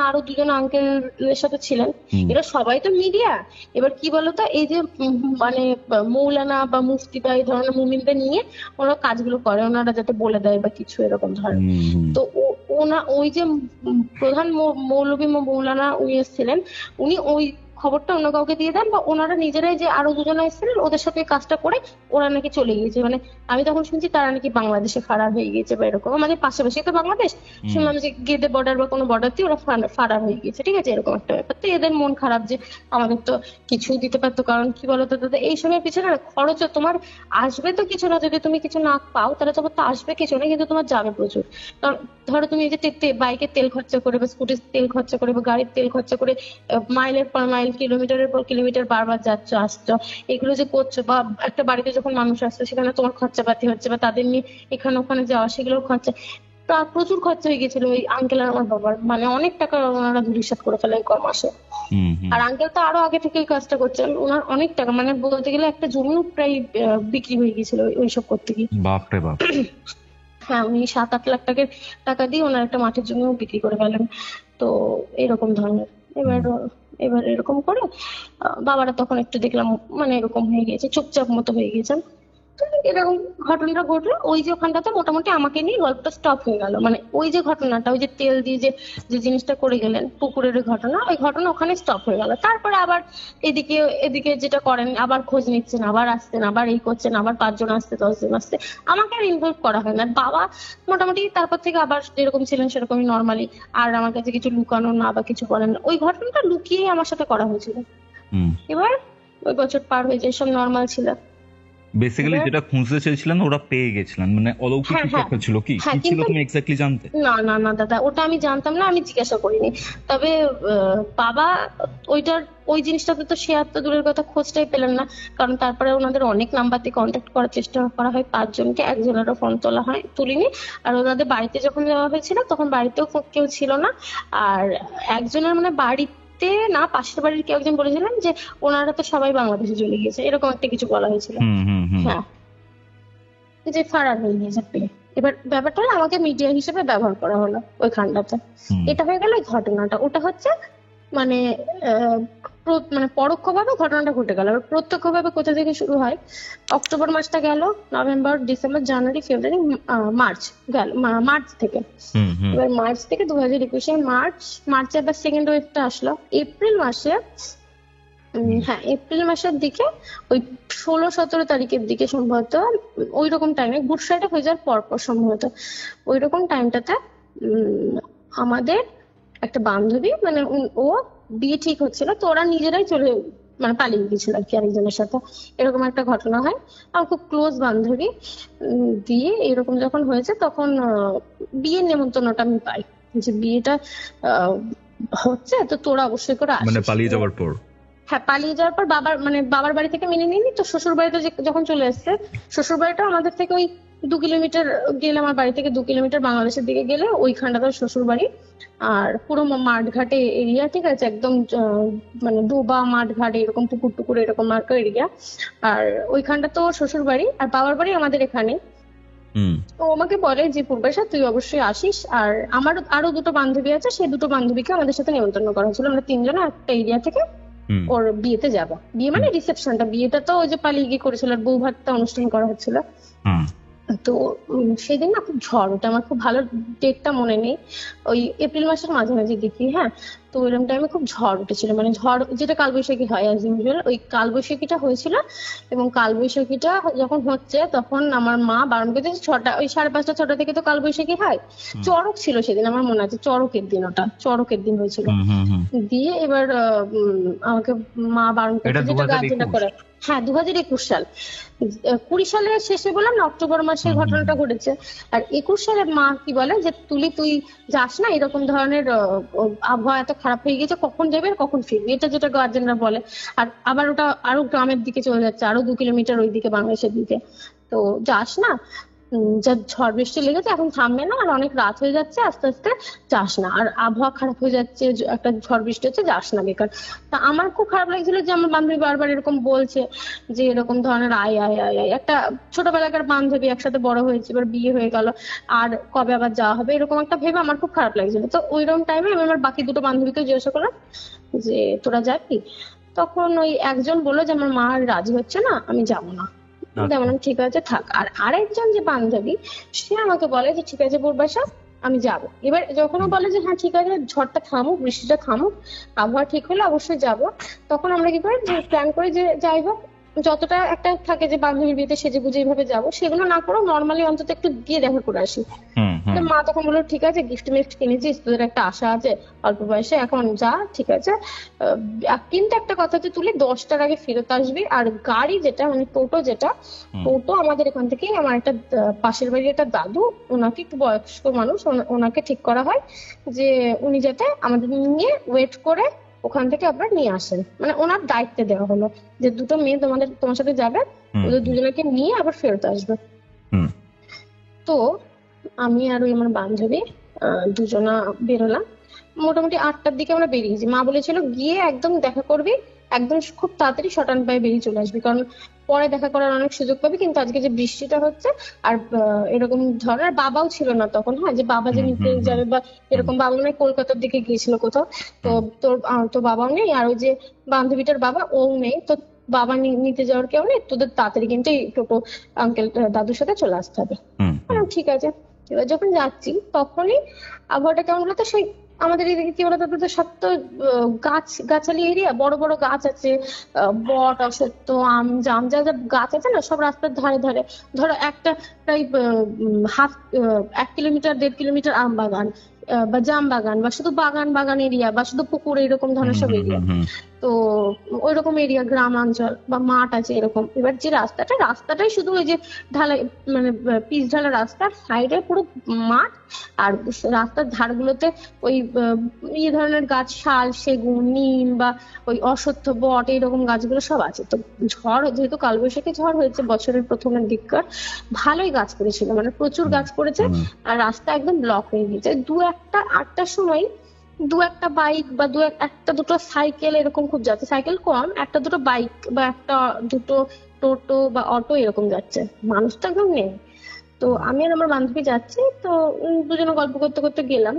আরো দুজন আঙ্কেলের সাথে ছিলেন, এরা সবাই তো মিডিয়া। এবার কি বলতো, এই যে মানে মৌলানা বা মুফতি বা এই ধরনের মুমিনদের নিয়ে ওরা কাজগুলো করে, ওনারা যাতে বলে দেয় বা কিছু এরকম ধরনের। তো ওই যে প্রধান মৌলবী মৌলানা উনি এসেছিলেন, উনি ওই খবরটা অন্য কাউকে দিয়ে দেন, বা ওনারা নিজেরাই যে আরো দুজন এসেছিলেন ওদের সাথে কাজটা করে ওরা নাকি চলে গিয়েছে। মানে আমি তখন শুনছি তারা নাকি বাংলাদেশে ফারার হয়ে গিয়েছে বা এরকম, আমাদের পাশাপাশি তো বাংলাদেশ, শুনলাম যে গেদে বর্ডার বা কোনো বর্ডার দিয়ে ওরা ফারার হয়ে গিয়েছে, ঠিক আছে, এরকম একটা ব্যাপার। তো এদের মন খারাপ যে আমাদের তো কিছুই দিতে পারতো, কারণ কি বলতো দাদা, এই সময়ের পিছনে খরচ তোমার আসবে তো কিছু না, যদি তুমি কিছু না পাও তাহলে তোমার তো আসবে কিছু না, কিন্তু তোমার যাবে প্রচুর। কারণ ধরো তুমি এই যে বাইকের তেল খরচা করে বা স্কুটির তেল খরচা করে বা গাড়ির তেল খরচা করে মাইলের পর মাইল, কিলোমিটারের পর কিলোমিটার বারবার যাচ্ছ আসছো, এগুলো যে করছো, বা একটা বাড়িতে যখন মানুষ আসছে সেখানে তোমার খরচাপাতি হচ্ছে, বা তাদের নিয়ে এখানে ওখানে যাওয়া, সেগুলোর খরচা প্রচুর খরচা হয়ে গেছিল ওই আঙ্কেল আর আমার বাবার। মানে অনেক টাকা ওনারা ধূলিসাৎ করে ফেলে এই মাসে। আর আঙ্কেল তো আরো আগে থেকে কাজটা করছেন, ওনার অনেক টাকা, মানে বলতে গেলে একটা জমিও প্রায় বিক্রি হয়ে গেছিল ওইসব করতে গিয়ে। বাপরে বাপ। হ্যাঁ, উনি 7-8 লাখ টাকা দিয়ে ওনার একটা মাঠের জমিও বিক্রি করে ফেলেন। তো এরকম ধরনের। এবার এরকম করে বাবারা তখন একটু দেখলাম মানে এরকম হয়ে গিয়েছে, চুপচাপ মতো হয়ে গিয়েছেন। এরকম ঘটনাটা ঘটলো, ওই যে ওখানটাতে মোটামুটি আমাকে নিয়ে গল্পটা স্টপ হয়ে গেল। মানে ওই যে ঘটনাটা, ওই যে তেল দিয়ে যে যে জিনিসটা করে গেলেন পুকুরের ঘটনা, ওই ঘটনা ওখানে স্টপ হয়ে গেল। তারপরে আবার এদিকে এদিকে যেটা করেন, আবার খোঁজ নিচ্ছেন, আবার আসছেন, আবার এই করছেন, আবার 5 জন আসছে, 10 জন আসছে, আমাকে আর ইনভলভ করা হয় না। বাবা মোটামুটি তারপর থেকে আবার যেরকম ছিলেন সেরকমই নর্মালি, আর আমার কাছে কিছু লুকানো না বা কিছু করেন না। ওই ঘটনাটা লুকিয়েই আমার সাথে করা হয়েছিল। এবার ওই বছর পার হয়ে যায়, সব নর্মাল ছিল। বেসিক্যালি যেটা খুঁজতে চেয়েছিলেন ওরা পেয়ে গেছিলেন, মানে অলৌকিক হ্যাঁ, কিছু হ্যাঁ, একটা ছিল, কি হ্যাঁ, কি ছিল কিন্তু তুমি এক্স্যাক্টলি জানতে? না না না দাদা, ওটা আমি জানতাম না, আমি জিজ্ঞাসা করিনি। তবে বাবা ওইটার ওই জিনিসটাতে তো শেয়ার তো দূরের কথা, খোঁজটাই পেলেন না। কারণ তারপরে ওনাদের অনেক নাম্বার দিয়ে কন্ট্যাক্ট করার চেষ্টা করা হয়, 5 জনকে, একজনেরও ফোন তুলিনি। আর ওনাদের বাড়িতে যখন যাওয়া হয়েছিল তখন বাড়িতেও কেউ ছিল না। আর একজনের মানে বাড়িতে না, পাশের বাড়ির কেউ একজন বলেছিলেন যে ওনারা তো সবাই বাংলাদেশে চলে গিয়েছে, এরকম একটা কিছু বলা হয়েছিল। হ্যাঁ, যে ফারার হয়ে গিয়েছে পেয়ে। এবার ব্যাপারটা হলো আমাকে মিডিয়া হিসেবে ব্যবহার করা হলো ওইখানটাতে। এটা হয়ে গেল ওই ঘটনাটা। ওটা হচ্ছে মানে মানে পরোক্ষভাবে ঘটনাটা ঘটে গেল। এবার প্রত্যক্ষভাবে কোথা থেকে শুরু হয়, অক্টোবর মাসটা গেল, নভেম্বর, ডিসেম্বর, জানুয়ারি, ফেব্রুয়ারি, মার্চ গেল। মার্চ থেকে, এবার মার্চ থেকে 2021 মার্চে আবার সেকেন্ড ওয়েভটা আসলো। এপ্রিল মাসে, হ্যাঁ এপ্রিল মাসের দিকে, ওই 16-17 তারিখের দিকে সম্ভবত, ওই রকম টাইমে গুড ফ্রাইডে হয়ে যাওয়ার পর সম্ভবত ওই রকম টাইমটাতে আমাদের একটা বান্ধবী, মানে ও বিয়ে ঠিক হচ্ছিল, তো ওরা নিজেরাই মানে পালিয়ে গিয়েছিল আর কি আরেকজনের সাথে। এরকম একটা ঘটনা হয়। আমার খুব ক্লোজ বান্ধবী। দিয়ে এরকম যখন হয়েছে তখন বিয়ের নেমন্তন্নটা আমি পাই, যে বিয়েটা হচ্ছে, তো তোরা অবশ্যই করে আসিস। মানে পালিয়ে যাওয়ার পর? হ্যাঁ, পালিয়ে যাওয়ার পর বাবার বাড়ি থেকে মেনে নিইনি, তো শ্বশুর বাড়িতে যখন চলে এসছে, শ্বশুর বাড়িটা আমাদের থেকে ওই 2 কিলোমিটার গেলে, আমার বাড়ি থেকে 2 কিলোমিটার বাংলাদেশের দিকে গেলে ওইখানটাতে শ্বশুর বাড়ি। আর পুরো মাঠঘাটে এরিয়া, ঠিক আছে, একদম মানে ডোবা মাঠঘাট, এরকম পুকুর টুকুর এরকম একটা এরিয়া। আর ওইখানটা তো শ্বশুর বাড়ি, আর বাবার বাড়ি আমাদের এখানে। তো আমাকে বলে যে পূর্বাশা তুই অবশ্যই আসিস, আর আমার আরো 2টো বান্ধবী আছে, সেই 2টো বান্ধবীকে আমাদের সাথে নিমন্ত্রণ করা হয়েছিল। আমরা 3 জন একটা এরিয়া থেকে ওর বিয়েতে যাবো। বিয়ে মানে রিসেপশনটা, বিয়েটা তো ওই যে পালিয়ে গিয়ে করেছিল, আর বউ ভাতটা অনুষ্ঠান করা হচ্ছিল। তো সেদিন না খুব ঝড় ওঠে, আমার খুব ভালো ডেটটা মনে নেই, ওই এপ্রিল মাসের মাঝামাঝি দেখি। হ্যাঁ, তো ওইরকম টাইমে খুব ঝড় উঠেছিল, মানে ঝড় যেটা কালবৈশাখী হয় অ্যাজ ইউজুয়াল, ওই কালবৈশাখীটা হয়েছিল। এবং কালবৈশাখীটা যখন হচ্ছে তখন আমার মা বারণ করতেছে, 6টা ওই 5:30 6টা থেকে তো কালবৈশাখী হয়। চড়ক ছিল সেদিন, আমার মনে আছে, চড়কের দিন, ওটা চড়কের দিন হয়েছিল। দিয়ে এবার আমাকে মা বারণ করছে যেটা গার্জেনটা করে। হ্যাঁ, 2021 সাল, 20 সালের শেষে বললাম না অক্টোবর মাসে ঘটনাটা ঘটেছে। আর 21 সালে মা কি বলে যে তুই যাস না, এরকম ধরনের আবহাওয়া এত খারাপ হয়ে গেছে, কখন যাবে আর কখন ফিরবি, এটা যেটা গার্জেনরা বলে। আর আবার ওটা আরো গ্রামের দিকে চলে যাচ্ছে, আরো 2 কিলোমিটার ওইদিকে বাংলাদেশের দিকে, তো যাস না, যা ঝড় বৃষ্টি লেগেছে এখন থামবে না, আর অনেক রাত হয়ে যাচ্ছে, আস্তে আস্তে যাস না, আর আবহাওয়া খারাপ হয়ে যাচ্ছে, একটা ঝড় বৃষ্টি হচ্ছে, যাস না বেকার। তা আমার খুব খারাপ লাগছিল যে আমার বান্ধবী বারবার এরকম বলছে, যে এরকম ধরনের আয় আয় আয় আয়, একটা ছোটবেলাকার বান্ধবী, একসাথে বড় হয়েছে, এবার বিয়ে হয়ে গেল, আর কবে আবার যাওয়া হবে, এরকম একটা ভেবে আমার খুব খারাপ লাগছিল। তো ওইরকম টাইমে আমি আমার বাকি 2টো বান্ধবীকে জিজ্ঞাসা করলাম যে তোরা যাবি? তখন ওই একজন বললো যে আমার মা রাজি হচ্ছে না, আমি যাবো না। তেমন ঠিক আছে থাক। আর আরেকজন যে বান্ধবী, সে আমাকে বলে যে ঠিক আছে পূর্বাশা আমি যাব। এবার যখন ও বলে যে হ্যাঁ ঠিক আছে, ঝড়টা থামুক, বৃষ্টিটা থামুক, আবহাওয়া ঠিক হলে অবশ্যই যাব, তখন আমরা কি করি, যে প্ল্যান করি যে যাই হোক, যতটা একটা থাকে যে বান্ধবীর বিয়েতে সেজে গুজে এইভাবে যাবো, সেগুলো না করে নর্মালি অন্তত একটু গিয়ে দেখা করে আসি। তো মা তখন বললো ঠিক আছে, গিফট মিফট কিনেছিস, তোদের একটা আশা আছে অল্প বয়সে, এখন যা, ঠিক আছে। কিন্তু একটা কথা হচ্ছে, তুই 10টার আগে ফেরত আসবি। আর গাড়ি যেটা, মানে টোটো যেটা, টোটো আমাদের এখান থেকেই, আমার একটা পাশের বাড়ির একটা দাদু, ওনাকে একটু বয়স্ক মানুষ, ওনাকে ঠিক করা হয় যে উনি যাতে আমাদের নিয়ে ওয়েট করে ওখান থেকে আপনার নিয়ে আসেন, মানে ওনার দায়িত্বে দেওয়া হলো যে 2টো মেয়ে তোমার সাথে যাবে, ওদের দুজনকে নিয়ে আবার ফেরত আসবে। তো আমি আর ওই আমার বান্ধবী দুজনা বেরোলাম। মোটামুটি 8টার দিকে আমরা বেরিয়েছি। মা বলেছিল গিয়ে একদম দেখা করবি, একদম খুব তাড়াতাড়ি শটান পায়ে বেরিয়ে চলে আসবি, কারণ পরে দেখা করার অনেক সুযোগ পাবি। কিন্তু আজকে যে বৃষ্টিটা হচ্ছে আর এরকম ধরনের, বাবাও ছিল না তখন, হ্যাঁ, যে বাবা যে নিতে যাবে বা এরকম, বাবা মানে কলকাতার দিকে গিয়েছিল কোথাও, তো তোর বাবাও নেই, আর ওই যে বান্ধবীটার বাবা ও নেই, তো বাবা নিতে যাওয়ার কেউ নেই, তোদের তাড়াতাড়ি কিন্তু এই টোটো আঙ্কেল দাদুর সাথে চলে আসতে হবে। ঠিক আছে। এবার যখন যাচ্ছি তখনই আবহাওয়াটা কেমন বলতো, সেই আমাদের এদিকে কি বলতো, তো সব তো গাছালি এরিয়া, বড় বড় গাছ আছে, বট, অশ্বত্থ, আম, জাম, যা যা গাছ আছে না সব রাস্তার ধারে ধারে। ধরো একটা প্রায় 1 কিলোমিটার 1.5 কিলোমিটার আম বাগান বা জাম বাগান, বা শুধু বাগান বাগান এরিয়া, বা শুধু পুকুর, এরকম ধরনের সব এরিয়া। তো ওইরকম এরিয়া, গ্রামাঞ্চল বা মাঠ আছে এরকম। এবার যে রাস্তাটাই শুধু ওই যে ঢালাই, মানে পিচ ঢালা রাস্তার সাইডে পুরো মাঠ, আর রাস্তার ধারগুলোতে ওই ইয়ে ধরনের গাছ, শাল, সেগুন, নিম বা ওই অশ্বত্থ, বট, এইরকম গাছগুলো সব আছে। তো ঝড়, যেহেতু কালবৈশাখী ঝড় হয়েছে বছরের প্রথমের দিককার, ভালোই গাছ পড়েছিল, মানে প্রচুর গাছ পড়েছে। আর রাস্তা একদম ব্লক হয়ে গেছে। 8টার সময় একটা বাইক বা একটা দুটো সাইকেল এরকম খুব যাচ্ছে, সাইকেল কম, একটা দুটো বাইক বা একটা দুটো টোটো বা অটো এরকম যাচ্ছে, মানুষ তো একদম নেই। তো আমি আর আমার বান্ধবী যাচ্ছি, তো দুজনে গল্প করতে করতে গেলাম।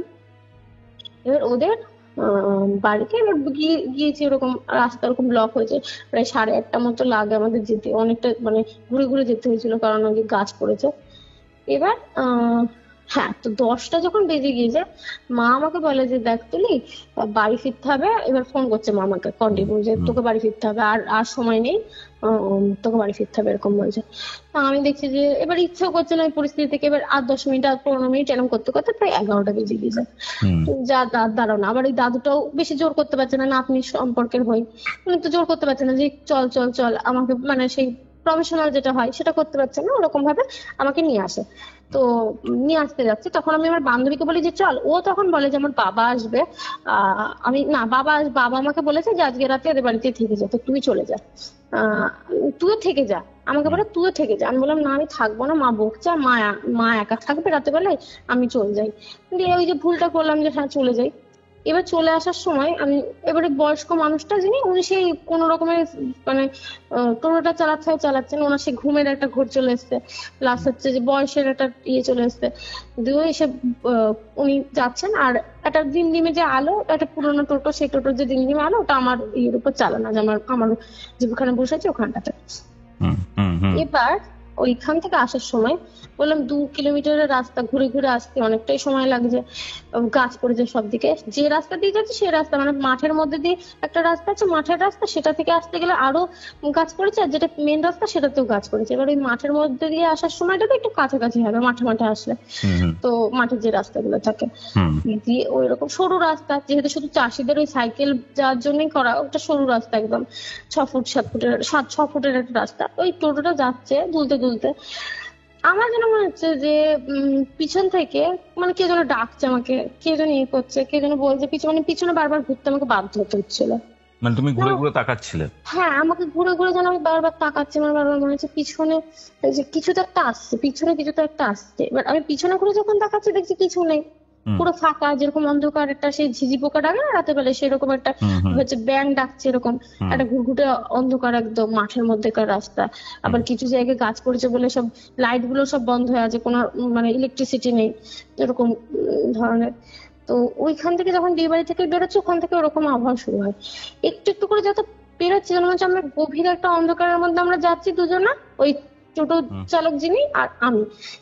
এবার ওদের বাড়িতে এবার গিয়েছি, ওরকম রাস্তা ওরকম ব্লক হয়েছে, প্রায় 8:30 মতো লাগে আমাদের যেতে, অনেকটা মানে ঘুরে ঘুরে যেতে হয়েছিল, কারণ ওই গাছ পড়েছে। এবার হ্যাঁ, তো 10টা যখন বেজে গিয়েছে, মা আমাকে বলে যে দেখ তুলি, বাড়ি ফিরতে হবে। এবার ফোন করছে মা আমাকে কন্টিনিউ, যে তোকে বাড়ি ফিরতে হবে, আর সময় নেই, তোকে বাড়ি ফিরতে হবে, এরকম বলছে। আমি দেখছি যে এবার ইচ্ছেও করছে না ওই পরিস্থিতি থেকে। এবার আর 10 মিনিট আর 15 মিনিট এরকম করতে করতে প্রায় 11টা বেজে গিয়েছে। যা দাঁড়াও না, আবার এই দাদুটাও বেশি জোর করতে পারছে না, নাতনি সম্পর্কের হই, উনি তো জোর করতে পারছে না যে চল চল চল আমাকে, মানে সেই প্রফেশনাল যেটা হয় সেটা করতে পারছে না, ওরকম ভাবে আমাকে নিয়ে আসে। তো নিয়ে আসতে যাচ্ছে, তখন আমি আমার বান্ধবীকে বলি যে চল। ও তখন বলে যে আমার বাবা আসবে। আমি না, বাবা আমাকে বলেছে যে আজকে রাতে ওদের বাড়িতে থেকে যা, তো তুই চলে যা, তুইও থেকে যা। আমাকে বলে তুইও থেকে যা। আমি বললাম না, আমি থাকবো না, মা বকছে, মা একা থাকবে রাতে বেলায়, আমি চলে যাই। দিয়ে ওই যে ভুলটা করলাম যে হ্যাঁ চলে যাই। এবার চলে আসার সময় আমি, এবারে বয়স্ক মানুষটা যিনি, উনি সেই কোন রকমের মানে টোটোটা চালাচ্ছেন, ওনার সেই ঘুমের একটা ঘোর চলে এসছে, প্লাস হচ্ছে যে বয়সের একটা ইয়ে চলে এসছে। দিয়ে এসে উনি যাচ্ছেন, আর একটা ডিমডিমে যে আলো, একটা পুরোনো টোটো, সেই টোটোর যে ডিমডিমে আলো, ওটা আমার ইয়ের উপর চালানো, যে আমার যেখানে বসে আছে ওখানটাতে। এবার ওইখান থেকে আসার সময় বললাম 2 কিলোমিটারের রাস্তা, ঘুরে ঘুরে আসতে অনেকটাই সময় লাগছে, গাছ পড়েছে সব দিকে। যে রাস্তা দিয়ে যাচ্ছে সেই রাস্তা, মানে মাঠের মধ্যে দিয়ে একটা রাস্তা আছে, মাঠের রাস্তা, সেটা থেকে আসতে গেলে আরো গাছ পড়েছে, আর যেটা মেন রাস্তা সেটাতেও গাছ পড়েছে। এবার ওই মাঠের মধ্যে দিয়ে আসার সময়টা তো একটু কাছাকাছি হবে মাঠে মাঠে আসলে, তো মাঠের যে রাস্তাগুলো থাকে দিয়ে ওই রকম সরু রাস্তা, যেহেতু শুধু চাষিদের ওই সাইকেল যাওয়ার জন্যই করা, ওটা সরু রাস্তা একদম 6 ফুটের একটা রাস্তা। ওই টোটোটা যাচ্ছে দুলতে দুলতে, আমার যেন মনে হচ্ছে যে পিছন থেকে মানে কে যেন ডাকছে আমাকে, কে যেন ইয়ে করছে, কে যেন বলছে পিছনে বারবার ঘুরতে আমাকে বাধ্য হতে হচ্ছিল। মানে তুমি ঘুরে ঘুরে তাকাচ্ছিলে? হ্যাঁ, আমাকে ঘুরে ঘুরে যেন আমি বারবার তাকাচ্ছি, আমার বারবার মনে হচ্ছে পিছনে যে কিছু তো একটা আসছে, পিছনে কিছু তো একটা আসছে। এবার আমি পিছনে ঘুরে যখন তাকাচ্ছি দেখছি কিছু নেই, পুরো ফাঁকা, যেরকম অন্ধকার একটা সেই ঝিঝি পোকা ডাকে না রাতে বেলায়, সেরকম একটা হচ্ছে ব্যাং ডাকছে, এরকম একটা ঘুরঘুটে অন্ধকার একদম মাঠের মধ্যেকার রাস্তা। আবার কিছু জায়গায় গাছ পড়েছে বলে সব লাইট গুলো সব বন্ধ হয়ে আছে, কোনো মানে ইলেকট্রিসিটি নেই, এরকম ধরনের। তো ওইখান থেকে যখন বিয়ে বাড়ি থেকে বেরোচ্ছে, ওখান থেকে ওরকম আবহাওয়া শুরু হয়। একটু একটু করে যত বেরোচ্ছে, যেন হচ্ছে আমরা গভীর একটা অন্ধকারের মধ্যে আমরা যাচ্ছি দুজনা, ওই টোটো চালক যিনি আর আমি।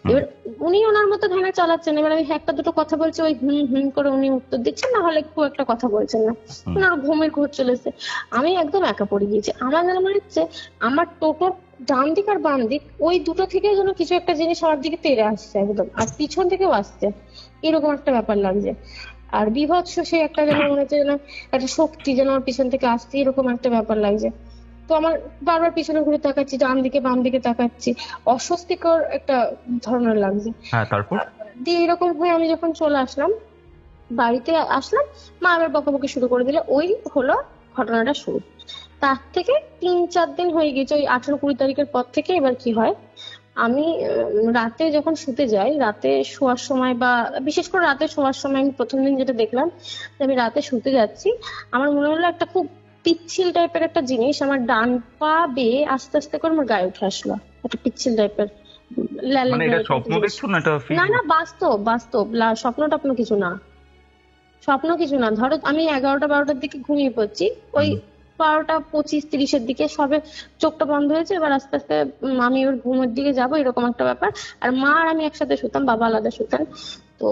এবার উনি ওনার মতো ধ্যানে চালাচ্ছেন, এবার আমি একটা দুটো কথা বলছি, ওই হুম করে উনি উত্তর দিচ্ছেন, না হলে খুব একটা কথা বলছেন না, ওনার ঘুমের ঘোর চলেছে। আমি একদম একা পড়ে গিয়েছি। আমার যেন মনে হচ্ছে আমার টোটোর ডান দিক আর বাম দিক, ওই দুটো থেকে যেন কিছু একটা জিনিস আমার দিকে তেড়ে আসছে একদম, আর পিছন থেকেও আসছে, এরকম একটা ব্যাপার লাগছে। আর বিভৎস সে একটা যেন মনে হচ্ছে যেন একটা শক্তি যেন আমার পিছন থেকে আসছে, এরকম একটা ব্যাপার লাগছে। তো আমার বারবার পিছনে ঘুরে তাকাচ্ছি, ডান দিকে বাম দিকে তাকাচ্ছি, অস্বস্তিকর একটা ধরনের লাগছে। হ্যাঁ, তারপর দিয়ে এরকম হয়ে আমি যখন চলে আসলাম, বাড়িতে আসলাম, মা আবার বকাবকি শুরু করে দিলে। ওই হলো ঘটনাটা শুরু। তার থেকে 3-4 দিন হয়ে গেছে, ওই 18-20 তারিখের পর থেকে। এবার কি হয়, আমি রাতে যখন শুতে যাই, রাতে শোয়ার সময় বা বিশেষ করে রাতে শোয়ার সময়, আমি প্রথম দিন যেটা দেখলাম, যে আমি রাতে শুতে যাচ্ছি, আমার মনে হলো একটা খুব পিচ্ছিল টাইপের একটা জিনিস আমার ডান পা বেয়ে আস্তে আস্তে করে আমার গায়ে উঠে আসলো, একটা পিচ্ছিল টাইপের। মানে এটা স্বপ্ন দেখছো না? এটা না না, বাস্তব বাস্তব, স্বপ্ন টপ্ন কিছু না, স্বপ্ন কিছু না। ধরো আমি 11টা 12টার দিকে ঘুমিয়ে পড়ছি, ওই 12:25-30 দিকে সবে চোখটা বন্ধ হয়েছে। এবার আস্তে আস্তে আমি ওর ঘুমের দিকে যাবো, এরকম একটা ব্যাপার। আর মা আর আমি একসাথে শুতাম, বাবা আলাদা শুতেন। তো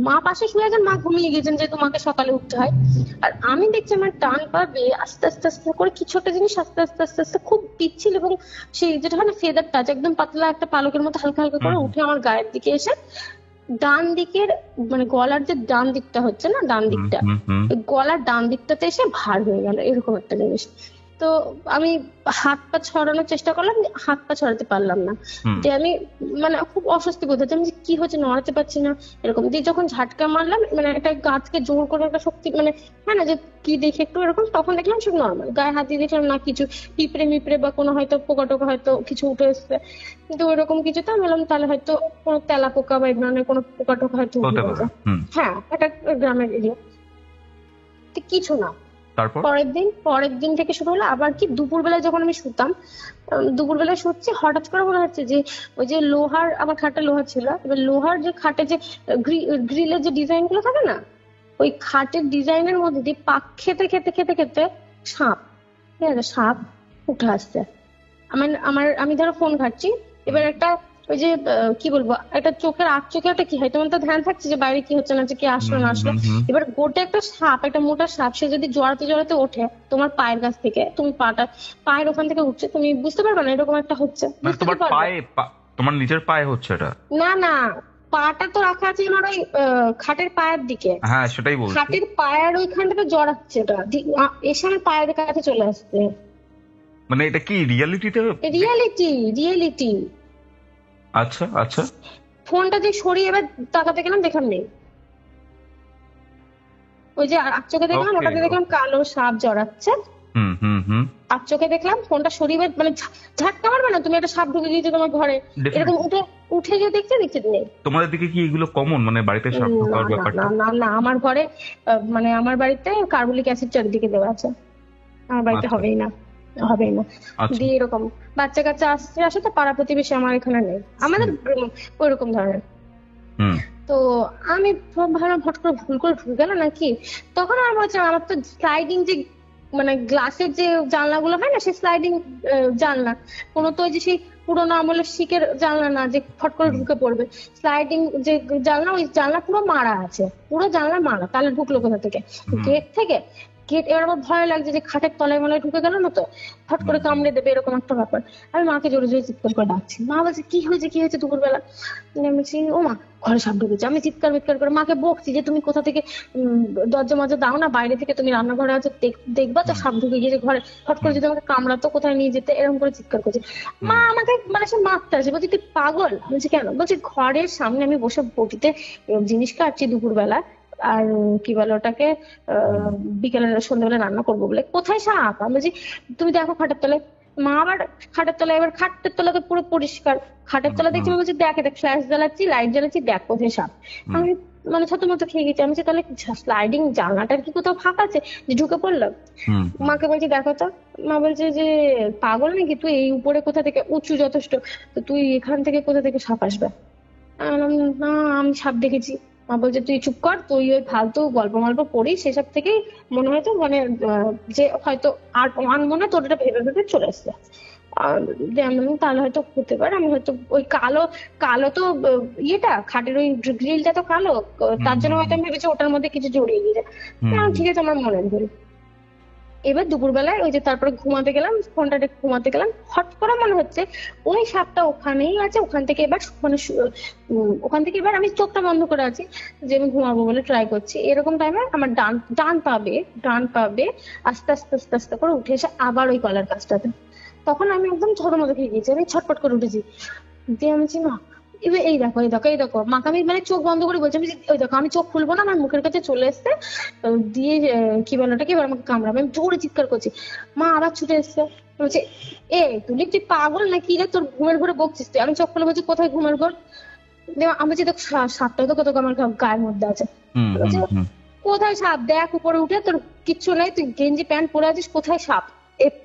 মা পাশে শুয়ে আছেন, মা ঘুমিয়ে গেছেন, যেহেতু মাকে সকালে উঠতে হয়। আর আমি দেখছি আমার ডান পা বেয়ে আস্তে আস্তে আস্তে করে কিছু একটা জিনিস আস্তে আস্তে আস্তে আস্তে খুব পিচ্ছিল, এবং সেই যেটা হয় না ফেদার টাচ, একদম পাতলা একটা পালকের মতো হালকা হালকা করে উঠে আমার গায়ের দিকে এসে ডান দিকের মানে গলার যে ডান দিকটা হচ্ছে না, ডান দিকটা, গলার ডান দিকটাতে এসে ভার হয়ে গেল, এরকম একটা জিনিস। তো আমি হাত পা ছড়ানোর চেষ্টা করলাম, হাত পা ছড়াতে পারলাম না। যে আমি মানে খুব অস্বস্তি বোধ হচ্ছে, আমি যে কি হচ্ছে, নড়াতে পারছি না এরকম। দিয়ে যখন ঝাটকা মারলাম, মানে একটা গাছকে জোর করে একটা শক্তি, মানে হ্যাঁ না যে কি দেখে একটু এরকম, তখন দেখলাম সব নর্মাল। গায়ে হাত দিয়ে দেখলাম না কিছু পিঁপড়ে মিপড়ে বা কোনো হয়তো পোকা টোকা হয়তো কিছু উঠে এসছে, কিন্তু ওইরকম কিছু তো আমি বললাম তাহলে হয়তো কোনো তেলা পোকা বা এই ধরনের কোনো পোকা টোকা হয়তো উঠে গেছে। হ্যাঁ, এটা গ্রামের এরিয়া, কিছু না। পরের দিন থেকে শুরু হলো আবার কি, দুপুরবেলায় যখন আমি শুতাম, দুপুরবেলায় শুচ্ছি, হঠাৎ করে মনে হচ্ছে যে ওই যে লোহার, আমার খাটটা লোহার ছিল, এবার লোহার যে খাটে যে গ্রিলের যে ডিজাইন গুলো থাকে না, ওই খাটের ডিজাইনের মধ্যে দিয়ে পাক খেতে খেতে খেতে খেতে সাপ, ঠিক আছে, সাপ উঠে আসছে। আমি ধরো ফোন ঘাটছি, এবার একটা ওই যে কি বলবো, একটা চোখের চোখে একটা কি হয়, তোমার তো ধ্যান থাকছে যে বাইরে কি হচ্ছে না, যে কি আসলো না আসলো। এবার গোটা একটা সাপ, একটা মোটা সাপ, সে যদি জড়াতে জড়াতে ওঠে তোমার পায়ের কাছ থেকে, তুমি পায়ের ওখান থেকে উঠছে, তুমি বুঝতে পারবে না এরকম একটা হচ্ছে। তোমার নিজের পায়ে হচ্ছে এটা? না না, পাটা তো রাখা আছে আমার ওই খাটের পায়ের দিকে। হ্যাঁ, সেটাই বলছি, খাটের পায়ের ওইখানটাতে জড়াচ্ছে, এটা এসে আমার পায়ের কাছে চলে আসছে। মানে এটা কি রিয়েলিটিতে? রিয়েলিটি। আচ্ছা আচ্ছা। ফোনটা যে সরিয়ে এবার তাকাতে গেলাম, দেখলাম নেই। ওই যে আর চোখে দেখলাম, ওটাতে দেখলাম কালো সাপ জড়াচ্ছে। আর চোখে দেখলাম, ফোনটা সরিয়ে মানে ঝাটকা মারবে না তুমি, একটা সাপ ঢুকে দিয়েছে তোমার ঘরে, এরকম উঠে গিয়ে দেখতে নেই। তোমাদের দিকে কি এগুলো কমন, মানে বাড়িতে সাপ ঢোকার ব্যাপারটা? না না, আমার ঘরে মানে আমার বাড়িতে কার্বলিক অ্যাসিড চারিদিকে দেওয়া আছে, আমার বাড়িতে হবেই না। দিয়ে এরকম বাচ্চা কাচ্চা আসে তো, পাড়া প্রতিবেশী আমার এখানে নেই, আমাদের ওইরকম ধরনের। তো আমি ভাবলাম হট করে ভুল করে ঢুকে গেল নাকি। তখন আমার বলছে, আমার তো স্লাইডিং যে মানে গ্লাসের যে জানলাগুলো হয় না, সেই স্লাইডিং জানলা, কোনো তো ওই যে সেই পুরোনো আমলের শিকের জানলা না যে ফট করে ঢুকে পড়বে। স্লাইডিং যে জানলা, ওই জানলা পুরো মারা আছে, পুরো জানলা মারা, তাহলে ঢুকলো কোথা থেকে? গেট থেকে। এবার আমার ভয় লাগছে যে খাটের তলায় মলায় ঢুকে গেল না তো, ফট করে কামড়ে দেবে, এরকম একটা ব্যাপার। আমি মাকে জোরে জোরে চিৎকার করে ডাকছি, মা বলছে কি হয়েছে দুপুরবেলা? আমি বলছি ও মা ঘরে সাপ ঢুকেছে। আমি চিৎকার করে মাকে বকছি যে তুমি কোথা থেকে দরজা মজা দাও না, বাইরে থেকে তুমি রান্নাঘরে আছো, দেখবা তো সাপ ঢুকে গিয়েছে ঘরে, ফট করে যদি আমাকে কামড়াতো কোথায় নিয়ে যেতে, এরকম করে চিৎকার করছে। মা আমাকে মানে সে মারতে আসে, বলছি তুই পাগল? বলছি কেন? বলছি ঘরের সামনে আমি বসে বটিতে জিনিস কাটছি দুপুরবেলা, আর কি বলে ওটাকে বিকেলে সন্ধ্যাবেলা রান্না করবো বলে, কোথায় সাপ? আমি বলছি তুমি দেখো খাটের তলায়। মা আবার খাটের তলায়, এবার খাটের তলা তো পুরো পরিষ্কার, খাটের তলা দেখছি, বলছি দেখ ফ্ল্যাশ জ্বালাচ্ছি, লাইট জ্বালাচ্ছি, দেখ কোথায় সাপ। আমি মানে ছোট মতো খেয়ে গেছি। আমি তাহলে স্লাইডিং জানলাটার কি কোথাও ফাঁকা আছে যে ঢুকে পড়লাম? মাকে বলছি দেখো তো। মা বলছে যে পাগল নাকি তুই, এই উপরে কোথা থেকে, উঁচু যথেষ্ট, তো তুই এখান থেকে কোথা থেকে সাপ আসবে? না আমি সাপ দেখেছি। মা বলছে তুই চুপ কর, তুই ওই ফালতু গল্প পড়িস, সেসব থেকেই মনে হয়তো মানে যে হয়তো আর মনে তোর এটা ভেবে চলে আসছে। তাহলে হয়তো হতে পারে, আমি হয়তো ওই কালো তো ইয়েটা খাটের ওই গ্রিলটা তো কালো, তার জন্য হয়তো আমি ভেবেছি ওটার মধ্যে কিছু জড়িয়ে গিয়েছে। ঠিক আছে, আমার মনে ধরি। এবার দুপুরবেলায় ওই যে তারপরে ঘুমাতে গেলাম, হট করে মনে হচ্ছে ওই সাপটা ওখানেই আছে, ওখান থেকে এবার আমি চোখটা বন্ধ করে আছি যে আমি ঘুমাবো বলে ট্রাই করছি। এরকম টাইমে আমার ডান পাবে আস্তে আস্তে করে উঠে এসে আবার ওই কলার কাছটাতে। তখন আমি একদম ছটমট খেয়ে গেছি, আমি ছটপট করে উঠেছি। দিয়ে আমি না এবার এই দেখো মাকে আমি মানে চোখ বন্ধ করে বলছি, আমি ওই দেখো, আমি চোখ খুলবো না, আমার মুখের কাছে চলে এসছে, দিয়ে কি বলে ওটাকে, এবার আমাকে কামড়াবে। আমি জোরে চিৎকার করছি, মা আবার ছুটে এসছে, বলছে তুই পাগল নাকি রে, তোর ঘুমের ঘরে বকছিস তুই? আমি চোখ খুলে বলছি কোথায় ঘুমের ঘর? আমি বলছি দেখ সাপটা তো কত আমার গায়ের মধ্যে আছে। কোথায় সাপ? দেখ উপরে উঠে, তোর কিচ্ছু নেই, তুই গেঞ্জি প্যান্ট পরে আছিস, কোথায় সাপ?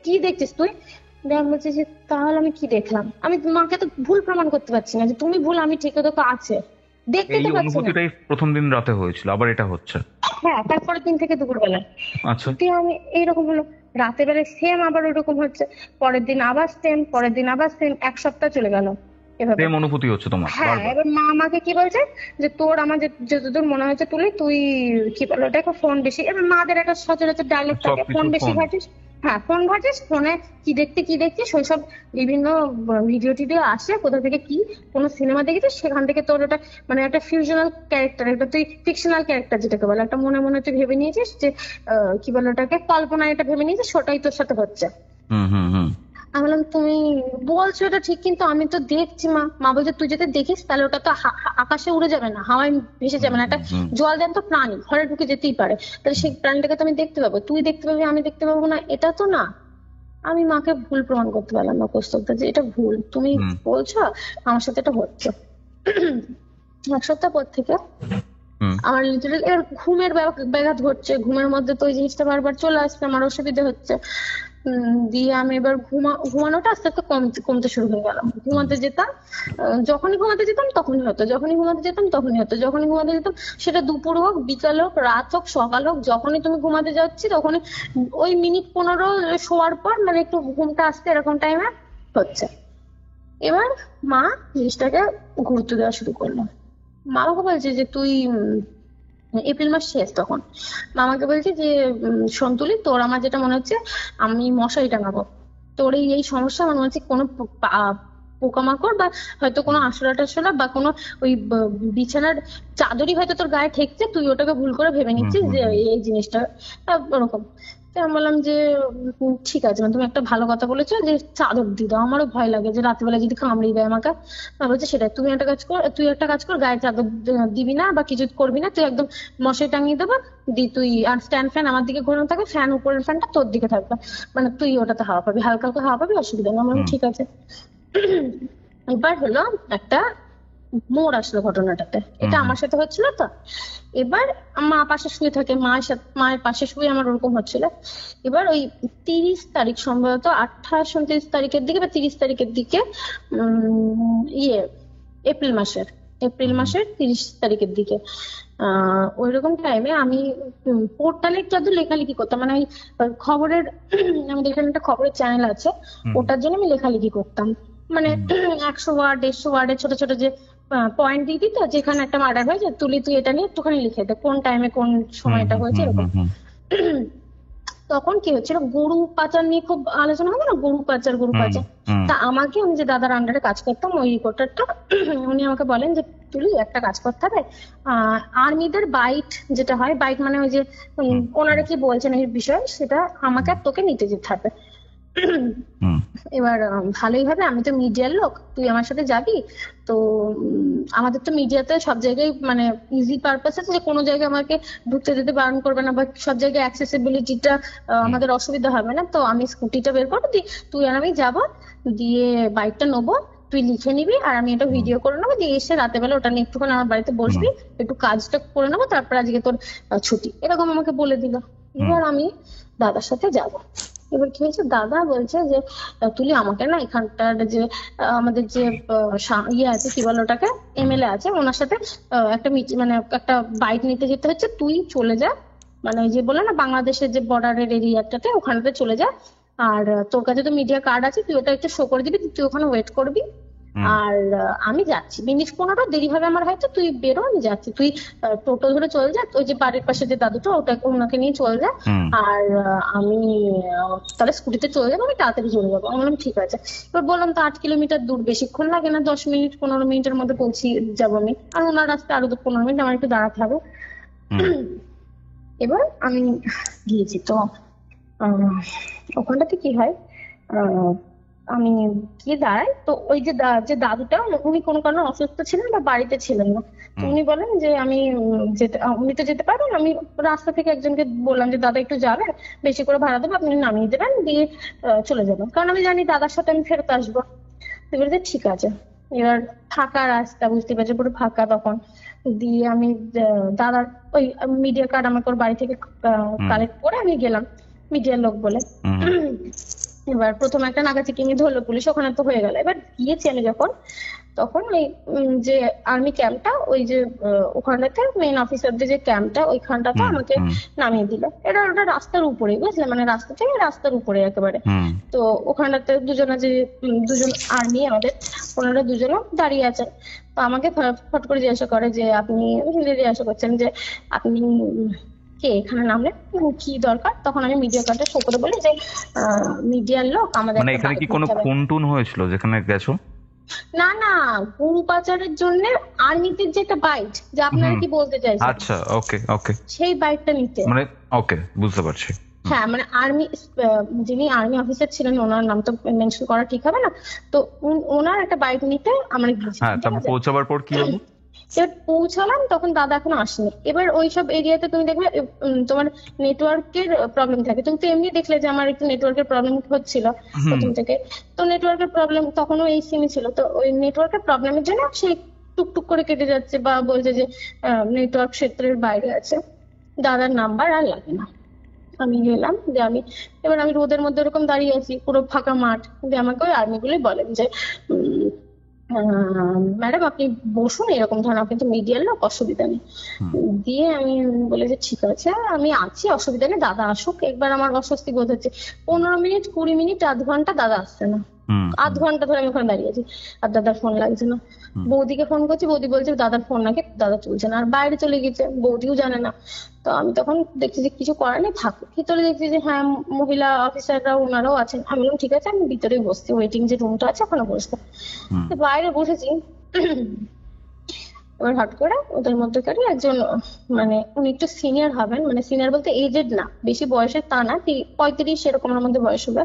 কি দেখছিস তুই? বলছে যে তাহলে আমি কি দেখলাম? আমি মাকে তো ভুল প্রমাণ করতে পারছি না যে তুমি ভুল, আমি ঠিক, তো আছে দেখতে এই তো পাচ্ছি না। অনুভূতিটাই প্রথম দিন রাতে হয়েছিল, আবার এটা হচ্ছে? হ্যাঁ, তারপরের দিন থেকে দুপুরবেলা আচ্ছা। দিয়ে আমি এইরকম হলো, রাতের বেলায় সেম আবার ওইরকম হচ্ছে, পরের দিন আবার সেম, পরের দিন আবার সেম, এক সপ্তাহ চলে গেল এভাবে। সেম অনুভূতি হচ্ছে তোমার হ্যাঁ, বারবার? এবার মা আমাকে কি বলছে যে তোর আমার যতদূর মনে হচ্ছে তুই কি বলো ওটাকে ফোন বেশি, এবার মাদের একটা সচরাচর ডায়লগ থাকে, সবকিছু ফোন বেশি ফোন। ঘাঁটিস। হ্যাঁ, ফোন ঘাঁটিস, ফোনে কি দেখছিস ওইসব বিভিন্ন ভিডিও টিডিও আসে, কোথা থেকে কি কোনো সিনেমা দেখেছিস সেখান থেকে তোর ওটা মানে একটা ফিউশনাল ক্যারেক্টার, একটা তুই ফিকশনাল ক্যারেক্টার যেটাকে বলে, একটা মনে মনে তুই ভেবে নিয়েছিস যে কি বলে ওটাকে কল্পনায় এটা ভেবে নিয়েছিস, সেটাই তোর সাথে হচ্ছে। হুম হুম হুম আমি বললাম তুমি বলছো এটা ঠিক, কিন্তু আমি তো দেখছি মা। মা বলছে তুই যদি দেখিস তাহলে ওটা তো আকাশে উড়ে যাবে না, হাওয়ায় ভেসে যাবে না, একটা জল জ্যান্ত প্রাণী ঘরে ঢুকে যেতেই পারে, তাহলে সেই প্রাণীটাকে তো আমি দেখতে পাবো, তুই দেখতে পাবি আমি দেখতে পাবো না, এটা তো না। আমি মাকে ভুল প্রমাণ করতে পারলাম না কৌস্তবদা, যে এটা ভুল, তুমি হুম বলছো আমার সাথে এটা হচ্ছে। এক সপ্তাহ পর থেকে হুম আমার লিটারালি এবার ঘুমের ব্যাঘাত ঘটছে, ঘুমের মধ্যে তো ওই জিনিসটা বারবার চলে আসছে, আমার অসুবিধা হচ্ছে। দিয়ে আমি এবার ঘুমানোটা আস্তে আস্তে কমতে কমতে শুরু হয়ে গেলাম। ঘুমাতে যেতাম, যখনই ঘুমাতে যেতাম তখনই হতো, যখনই ঘুমাতে যেতাম তখনই হতো, যখনই ঘুমাতে যেতাম সেটা দুপুর হোক, বিকাল হোক, রাত হোক, সকাল হোক, যখনই তুমি ঘুমাতে যাচ্ছি তখনই ওই মিনিট 15 শোয়ার পর মানে একটু ঘুমটা আসতে এরকম টাইমে হচ্ছে। এবার মা জিনিসটাকে গুরুত্ব দেওয়া শুরু করলো। মা আমাকে বলছে যে তুই এপ্রিল মাস শেষ তখন, মামাকে বলছি যে শোন তুলি, তোর আমার যেটা মনে হচ্ছে আমি মশারি টাঙাবো, তোর এই সমস্যা আমার মনে হচ্ছে কোনো পোকামাকড় বা হয়তো কোনো আঁশড়া টাশড়া বা কোনো ওই বিছানার চাদরই হয়তো তোর গায়ে ঠেকছে, তুই ওটাকে ভুল করে ভেবে নিচ্ছিস যে এই জিনিসটা ওরকম। তো আমি বললাম যে ঠিক আছে, মানে তুমি একটা ভালো কথা বলেছো যে চাদর দিয়ে দাও, আমারও ভয় লাগে যে রাত্রিবেলা যদি কামড়িয়ে দেয় আমাকে। বলছে সেটাই, তুই একটা কাজ কর, গায়ে চাদর দিবি না বা কিছু করবি না, তুই একদম মশারি টাঙিয়ে দেবো, তুই আর স্ট্যান্ড ফ্যান আমার দিকে ঘোরানো থাকে, ফ্যান উপরের ফ্যানটা তোর দিকে থাকবে, মানে তুই ওটাতে হাওয়া পাবি, হালকা হালকা হাওয়া পাবি, অসুবিধা নেই। আমার ঠিক আছে। এবার হলো একটা মোড় আসলো ঘটনাটাতে, এটা আমার সাথে হচ্ছিল তো। এবার মা পাশে শুয়ে থাকে, মায়ের পাশে শুয়ে আমার ওরকম হচ্ছিল। এবার ওই 30 তারিখ সম্ভবত 28 29 তারিখের দিকে বা 30 তারিখের দিকে ইয়ে এপ্রিল মাসের 30 তারিখের দিকে ওইরকম টাইমে আমি পোর্টালে যত লেখালেখি করতাম, মানে ওই খবরের আমাদের এখানে একটা খবরের চ্যানেল আছে, ওটার জন্য আমি লেখালেখি করতাম, মানে 100 ওয়ার্ড 150 ওয়ার্ডের ছোট ছোট যে পয়েন্ট দিয়ে দিত, যেখানে একটা মার্ডার হয়েছে তুই এটা নিয়ে একটুখানি লিখে দে, কোন টাইমে কোন সময়টা হয়েছে এরকম। তখন কি হচ্ছিল, গরু পাচার নিয়ে খুব আলোচনা হবে না, গরু পাচার। তা আমি যে দাদার আন্ডারে কাজ করতাম ওই রিপোর্টারটা, উনি আমাকে বলেন যে তুই একটা কাজ করতে হবে, আর্মিদের বাইট যেটা হয়, বাইট মানে ওই যে ওনারা কি বলছেন এই বিষয়ে, সেটা আমাকে আর তোকে নিতে যেতে হবে। এবার ভালোই হবে, আমি তো মিডিয়ার লোক, তুই আমার সাথে যাবি তো। আমাদের তো মিডিয়াতে সব জায়গায় মানে ইজি পারপাস আছে, যে কোনো জায়গায় আমাকে ঢুকতে যেতে বারণ করবে না, বা সব জায়গায় অ্যাক্সেসিবিলিটিটা আমাদের অসুবিধা হবে না। তো আমি স্কুটিটা বের করে দিই, তুই আর আমি যাবো, দিয়ে বাইকটা নেবো, তুই লিখে নিবি আর আমি এটা ভিডিও করে নেবো, দিয়ে এসে রাতের বেলা ওটা নিয়ে একটুখানি আমার বাড়িতে বসবি, একটু কাজটা করে নেবো, তারপর আজকে তোর ছুটি, এরকম আমাকে বলে দিল। এবার আমি দাদার সাথে যাব। এবার কি হয়েছে, দাদা বলছে যে তুলি আমাকে না এখানটার যে আমাদের যে ইয়ে আছে কি বলে ওটাকে, এমএলএ আছে, ওনার সাথে একটা মানে একটা বাইক নিতে যেতে হচ্ছে, তুই চলে যা, মানে ওই যে বলে না বাংলাদেশের যে বর্ডারের এরিয়াটাতে, ওখানটাতে চলে যা, আর তোর কাছে তো মিডিয়া কার্ড আছে, তুই ওটা একটু শো করে দিবি, তুই ওখানে ওয়েট করবি, আর আমি যাচ্ছি, মিনিট 15 দেরি হবে আমার হয়তো, তুই বেরো আমি যাচ্ছি, তুই টোটো ধরে চলে যা, ওই যে বাড়ির পাশে যে দাদুটা ওনাকে নিয়ে চলে যা, আর আমি তাহলে স্কুটিতে চলে যাবো, আমি তাড়াতাড়ি চলে যাবো। আমি বললাম ঠিক আছে। এবার বললাম তো 8 কিলোমিটার দূর, বেশিক্ষণ লাগে না, 10 মিনিট 15 মিনিটের মধ্যে পৌঁছে যাবো আমি, আর ওনার রাস্তায় আরো 15 মিনিট আমার একটু দাঁড়াতে হবে। এবার আমি গিয়েছি তো ওখানটাতে কি হয়, আমি গিয়ে দাঁড়াই তো, ওই যে দাদুটা উনি কোনো কারণে অসুস্থ ছিলেন বা বাড়িতে ছিলেন না, তো উনি বলেন যে আমি উনি তো যেতে পারবেন, আমি রাস্তা থেকে একজনকে বললাম যে দাদা একটু যাবেন, বেশি করে ভাড়া দেবো, আপনি নামিয়ে দেবেন, দিয়ে চলে যাবেন, কারণ আমি জানি দাদার সাথে আমি ফেরত আসবো। এবারে ঠিক আছে। এবার ফাঁকা রাস্তা, বুঝতে পারছি পুরো ফাঁকা তখন, দিয়ে আমি দাদার ওই মিডিয়া কার্ড আমাকে ওর বাড়ি থেকে কালেক্ট করে আমি গেলাম মিডিয়ার লোক বলে। এবার প্রথম একটা নাকাচিকিনি ধরলো পুলিশ, ওখানে তো হয়ে গেল। এবার গিয়েছি আমি যখন, তখন ওই যে আর্মি ক্যাম্পটা, ওই যে ওখানটাতে মেইন অফিসারদের যে ক্যাম্পটা, ওইখানটাতে আমাকে নামিয়ে দিল। ওটা রাস্তার উপরে, বুঝলে, মানে রাস্তা থেকে রাস্তার উপরে একেবারে। তো ওখানটাতে দুজন আর্মি আমাদের, ওনারা দুজনে দাঁড়িয়ে আছেন। তো আমাকে ফট করে জিজ্ঞাসা করে যে আপনি, হিন্দি জিজ্ঞাসা করছেন যে আপনি কে, এখানে নামলেন, কি দরকার? তখন আমি মিডিয়া কার্ডটা শো করে বলি যে মিডিয়ার লোক, আমাদের মানে এখানে কি কোনো খুন টুন হয়েছিল যেখানে গেছো? না না, গরু পাচারের জন্য আর্মিতে যে একটা বাইট, যে আপনারা কি বলতে চাইছেন, আচ্ছা, ওকে ওকে, সেই বাইটটা নিতে। মানে ওকে, বুঝতে পারছি। হ্যাঁ, মানে আর্মি, যিনি আর্মি অফিসার ছিলেন, ওনার নাম তো মেনশন করা ঠিক হবে না, তো ওনার একটা বাইট নিতে আমরা গিয়েছি। হ্যাঁ, তারপর পৌঁছাবার পর কি হলো? এবার পৌঁছালাম, তখন দাদা এখনো আসেনি। এবার ওইসব এরিয়াতে তুমি দেখবে তোমার নেটওয়ার্কের প্রবলেম থাকে। তুমি তো এমনি দেখলে যে আমার একটু নেটওয়ার্কের প্রবলেম হচ্ছিল প্রথম থেকে। তো নেটওয়ার্কের প্রবলেম, তখনও এই সিমই ছিল, তো ওই নেটওয়ার্কের প্রবলেমের জন্য সেই টুকটুক করে কেটে যাচ্ছে, বা বলছে যে নেটওয়ার্ক ক্ষেত্রের বাইরে আছে, দাদার নাম্বার আর লাগে না। আমি গেলাম, যে এবার আমি রোদের মধ্যে ওরকম দাঁড়িয়ে আছি, পুরো ফাঁকা মাঠ, দিয়ে আমাকে ওই আর্মি গুলোই বলেন যে ম্যাডাম আপনি বসুন, এরকম ধরনের, আপনি তো মিডিয়ার লোক, অসুবিধা নেই। দিয়ে আমি বলে যে ঠিক আছে, আমি আছি, অসুবিধা নেই, দাদা আসুক। একবার আমার অস্বস্তি বোধ হচ্ছে, 15 মিনিট 20 মিনিট আধ ঘন্টা দাদা আসছে না, আধ ঘন্টা ধরে আমি ওখানে দাঁড়িয়ে আছি, আর দাদার ফোন লাগছে না। বৌদিকে ফোন করছি, বৌদি বলছে দাদার ফোন নাকি দাদা তুলছে না, আর বাইরে চলে গেছে, বৌদিও জানে না। তো আমি তখন দেখছি যে কিছু করার নেই, থাকুক। ভিতরে দেখছি যে হ্যাঁ মহিলা অফিসাররা ওনারাও আছেন। আমি বললাম ঠিক আছে, আমি ভিতরে বসছি, ওয়েটিং যে রুমটা আছে ওখানে বসবো। বাইরে বসেছি, এবার হট করে ওদের মধ্যেকারই একজন, মানে উনি একটু সিনিয়র হবেন, মানে সিনিয়র বলতে এজেড না, বেশি বয়সের তা না, 35 এরকমের মধ্যে বয়স হবে,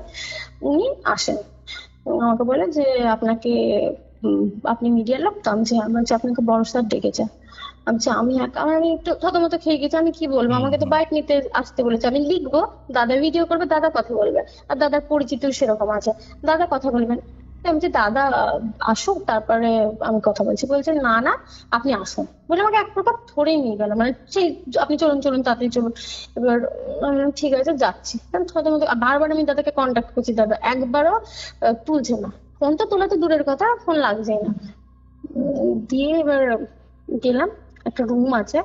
উনি আসেন। আমাকে বলে যে আপনি মিডিয়ার লোক তো? আমি আপনাকে বড় স্যার ডেকেছে। আমি একটু থতমত খেয়ে গেছি, আমি কি বলবো, আমাকে তো বাইক নিতে আসতে বলেছে, আমি লিখবো, দাদা ভিডিও করবে, দাদা কথা বলবে, আর দাদার পরিচিত সেরকম আছে, দাদা কথা বলবেন। আমি যে দাদা আসুক তারপরে আমি কথা বলছি। বলছে না না, আপনি আসুন বলে আমাকে এক প্রকার ধরেই নিয়ে গেল, মানে সেই আপনি চলুন চলুন তাড়াতাড়ি চলুন। এবার আমি বললাম, ঠিক আছে যাচ্ছি। বারবার আমি দাদাকে কন্ট্যাক্ট করছি, দাদা একবারও তুলছে না ফোন, তো তোলা তো দূরের কথা, ফোন লাগছেই না। দিয়ে এবার গেলাম, একটা রুম আছে,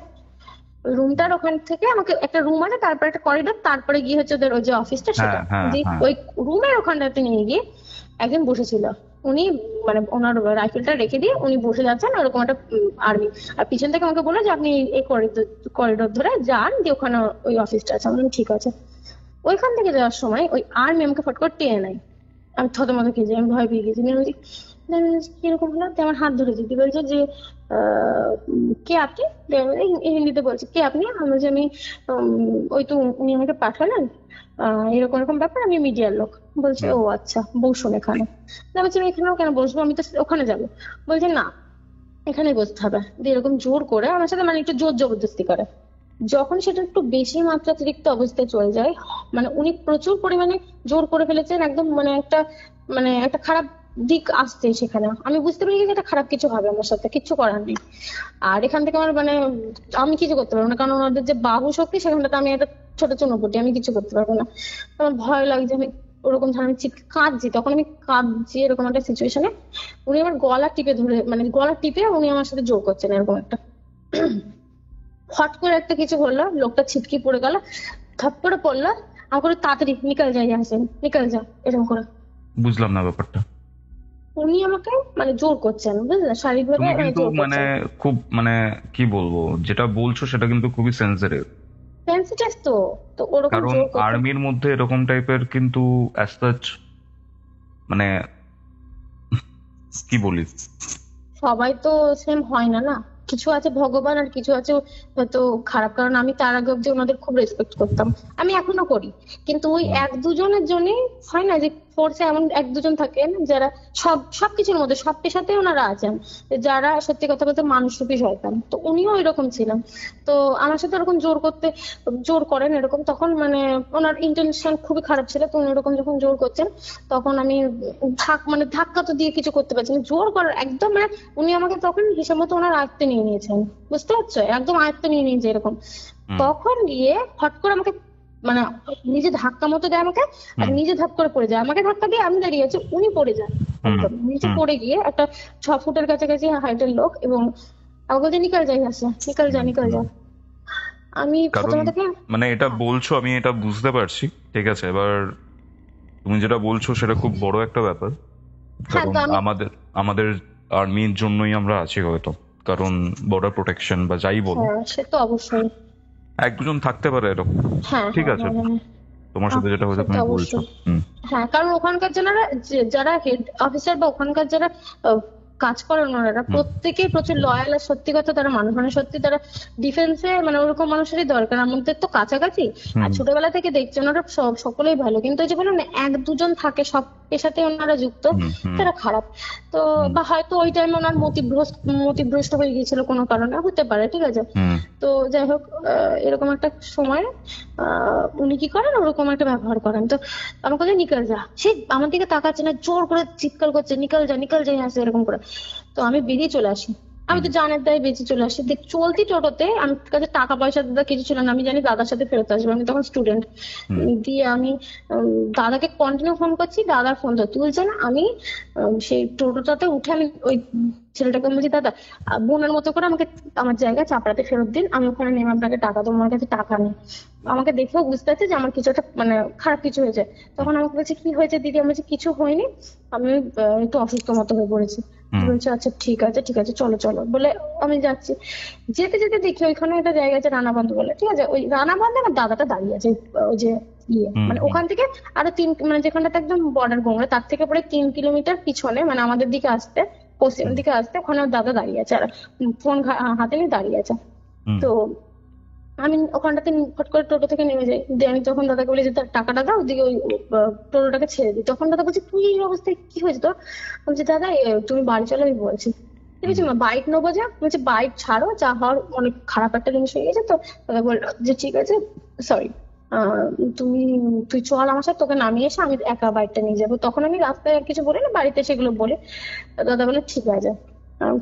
ওই রুমটার ওখান থেকে আমাকে, একটা রুম আছে, তারপরে একটা করিডোর, তারপরে গিয়ে হচ্ছে ওদের ওই যে অফিসটা, সেটা। ওই রুমের ওখানটাতে নিয়ে গিয়ে একজন বসেছিল, উনি মানে ওনার রাইফেলটা রেখে দিয়ে উনি বসে যাচ্ছেন, ওরকম একটা আর্মি, আর পিছন থেকে আমাকে বলে যে আপনি এই করিডোর ধরে যান, দিয়ে ওখানে ওই অফিসটা আছে। আমি ঠিক আছে। ওইখান থেকে যাওয়ার সময় ওই আর্মি আমাকে ফট করে টেনে নেয়। আমি থতমত খেয়ে যাই, আমি ভয় পেয়ে গেছি। কিরকম হলো, আমার হাত ধরেছি, কি বলছে যে কে আপনি, হিন্দিতে বলছে কে আপনি। আমি ওই তো উনি আমাকে পাঠালেন, এরকম এরকম ব্যাপার, আমি মিডিয়ার লোক। বলছে ও আচ্ছা, বসুন এখানে। বলছি এখানেও কেন বসবো, আমি তো ওখানে যাবো। বলছে না, এখানে বসতে হবে। দিয়ে এরকম জোর করে আমার সাথে, মানে একটু জোর জবরদস্তি করে। যখন সেটা একটু বেশি মাত্রাতিরিক্ত অবস্থায় চলে যায়, মানে উনি প্রচুর পরিমাণে জোর করে ফেলেছেন, একদম মানে একটা খারাপ দিক আসছে সেখানে। আমি বুঝতে পেরে গেছি এটা খারাপ কিছু হবে আমার সাথে, কিচ্ছু করার নেই। আর এখান থেকে আমার মানে আমি কিছু করতে পারবো না, কারণ ওনাদের যে বাহু শক্তি, সেখানটাতে আমি একটা ছোট চুনোপুটি, আমি কিছু করতে পারবো না। আমার ভয় লাগছে, আমি ওরকম ধরনের কাঁদছি, তখন আমি কাঁদছি এরকম একটা সিচুয়েশনে। উনি আমার গলা টিপে ধরে, মানে গলা টিপে উনি আমার সাথে জোর করছেন এরকম একটা। হট করে একটা কিছু হলো, লোকটা ছিটকি পড়ে গেল, থপ করে পড়লো। আমার করে তাড়াতাড়ি নিকাল যাই, আসেন নিকাল যা, এরকম করে। বুঝলাম না ব্যাপারটা। উনি আমাকে মানে জোর করছেন, বুঝলেন, শারীরিকভাবে কিন্তু মানে খুব, মানে কি বলবো, যেটা বলছো সেটা কিন্তু খুবই সেন্সিটিভ। সেন্সিটিভ তো, তো ওরকম কারণ আর্মির মধ্যে এরকম টাইপের কিন্তু অ্যাজ সাচ, মানে কি বলি, সবাই তো সেম হয় না, না কিছু আছে ভগবান, আর কিছু আছে হয়তো খারাপ। কারণ আমি তার আগে অব্দি ওনাদের খুব রেসপেক্ট করতাম, আমি এখনো করি, কিন্তু ওই এক দুজনের জন্যই হয় না যে ফোর্সে এমন এক দুজন থাকেন যারা সবকিছুর মধ্যে, সব পেশাতে ওনারা আছেন, যারা সত্যি কথা বলতে মানুষরূপী শয়তান। তো উনিও এরকম ছিলেন। তো আমার সাথে এরকম জোর করেন এরকম, তখন মানে ওনার ইন্টেনশন খুবই খারাপ ছিল। তো উনি এরকম যখন জোর করছেন, তখন আমি মানে ধাক্কা তো দিয়ে কিছু করতে পারছি না, জোর করার একদম, মানে উনি আমাকে তখন হিসাব মতো ওনার আয়ত্তে নিয়ে নিয়েছেন, বুঝতে পারছো, একদম আয়ত্তে নিয়ে নিয়েছে এরকম। তখন গিয়ে হট করে আমাকে মানে নিজে ধাক্কা মতো দেয় আমাকে, আর নিজে ধাপ করে পড়ে যায়। আমাকে ধাক্কা দিয়ে আমি দাঁড়িয়ে আছি, উনি পড়ে যান একদম নিচে পড়ে গিয়ে। একটা 6 ফুটের কাছাকাছি হাইটের লোক, এবং আমাকে বলছে নিকাল যাই আসে, নিকাল যা নিকাল যা। আমি কারণ প্রথমে থেকে মানে এটা বলছো, আমি এটা বুঝতে পারছি, ঠিক আছে। এবার তুমি যেটা বলছো সেটা খুব বড় একটা ব্যাপার, হ্যাঁ কারণ তো আমি আমাদের আমাদের আর্মির জন্যই আমরা আছি হয়তো, কারণ বর্ডার প্রোটেকশন বা যাই বলো, হ্যাঁ সে তো অবশ্যই। এক দুজন থাকতে পারে এরকম, হ্যাঁ ঠিক হ্যাঁ আছে। হ্যাঁ হ্যাঁ তোমার সাথে যেটা হয়েছে সে তো তুমি বলছো। অবশ্যই। হ্যাঁ কারণ ওখানকার যারা হেড অফিসার বা ওখানকার যারা কাজ করেন ওনারা প্রত্যেকেই প্রচুর লয়াল, আর সত্যি কথা তারা মানুষ, মানে সত্যি তারা ডিফেন্সে মানে ওরকম মানুষেরই দরকার। আমাদের তো কাছাকাছি, আর ছোটবেলা থেকে দেখছি ওনারা সকলেই ভালো, কিন্তু ওই যে বলুন না, এক দুজন থাকে সব পেশাতে ওনারা যুক্ত, তারা খারাপ। তো বা হয়তো ওই টাইমে ওনার মতিভ্রষ্ট হয়ে গিয়েছিল কোনো কারণে, হতে পারে, ঠিক আছে। তো যাই হোক, এরকম একটা সময় উনি কি করেন, ওরকম একটা ব্যবহার করেন। তো আমাকে বলে নিকাল যা, সে আমার দিকে তাকাচ্ছে না, জোর করে চিৎকার করছে নিকাল যা নিকাল যাই আসে এরকম করে। তো আমি বেরিয়ে চলে আসি, আমি তো জানের দায় বেঁচে চলে আসি। দেখ চলতি টোটোতে, আমার কাছে টাকা পয়সা দাদা কিছু ছিল না, আমি জানি দাদার সাথে ফেরত আসবো, আমি তখন স্টুডেন্ট। দিয়ে আমি দাদাকে কন্টিনিউ ফোন করছি, দাদার ফোন তো তুলছে না। আমি সেই টোটোটাতে উঠে আমি ওই ছেলেটাকে বলছি, দাদা বোনের মতো করে আমাকে আমার জায়গায় চাপড়াতে ফেরত দিন, আমি ওখানে নেমে আপনাকে টাকা দেবো, আমার কাছে টাকা নেই। আমাকে দেখেও বুঝতে পারছে যে আমার কিছু একটা মানে খারাপ কিছু হয়েছে। তখন আমাকে বলছে কি হয়েছে দিদি, আমি বলছি কিছু হয়নি, আমি একটু অসুস্থ মতো হয়ে পড়েছি। বলছে আচ্ছা ঠিক আছে ঠিক আছে, চলো চলো বলে আমি যাচ্ছি। যেতে যেতে দেখি ওইখানে একটা জায়গা আছে রানাবন্ধ বলে, ঠিক আছে। ওই রানাবন্ধে আমার দাদাটা দাঁড়িয়ে আছে, ওই যে মানে ওখান থেকে আরো মানে যেখানটাতে একদম বর্ডার গোংরা, তার থেকে পরে 3 কিলোমিটার পিছনে, মানে আমাদের দিকে আসতে, পশ্চিম দিকে আসতে, ওখানে ওর দাদা দাঁড়িয়ে আছে, আর ফোন হাতে নিয়ে দাঁড়িয়ে আছে। তো আমি ওখানটাতে ফট করে টোটো থেকে নেমে যাই, দিয়ে আমি তখন দাদাকে বলি যে তার টাকাটা দাও, ওদিকে ওই টোটোটাকে ছেড়ে দিই। তখন দাদা বলছে তুই এই অবস্থায় কি হয়েছে তোর? বলছি দাদা তুমি বাড়ি চলো, আমি বলছি। ঠিক আছে বাইক নেবো, যা বলছে বাইক ছাড়ো, যা হওয়ার অনেক খারাপ একটা জিনিস হয়ে গেছে। তো দাদা বললো যে ঠিক আছে সরি, তুই চল আমার সাথে, তোকে নামিয়ে এসে আমি একা বাইকটা নিয়ে যাবো। তখন আমি রাস্তায় আর কিছু বলি না, বাড়িতে সেগুলো বলে। দাদা বলে ঠিক আছে।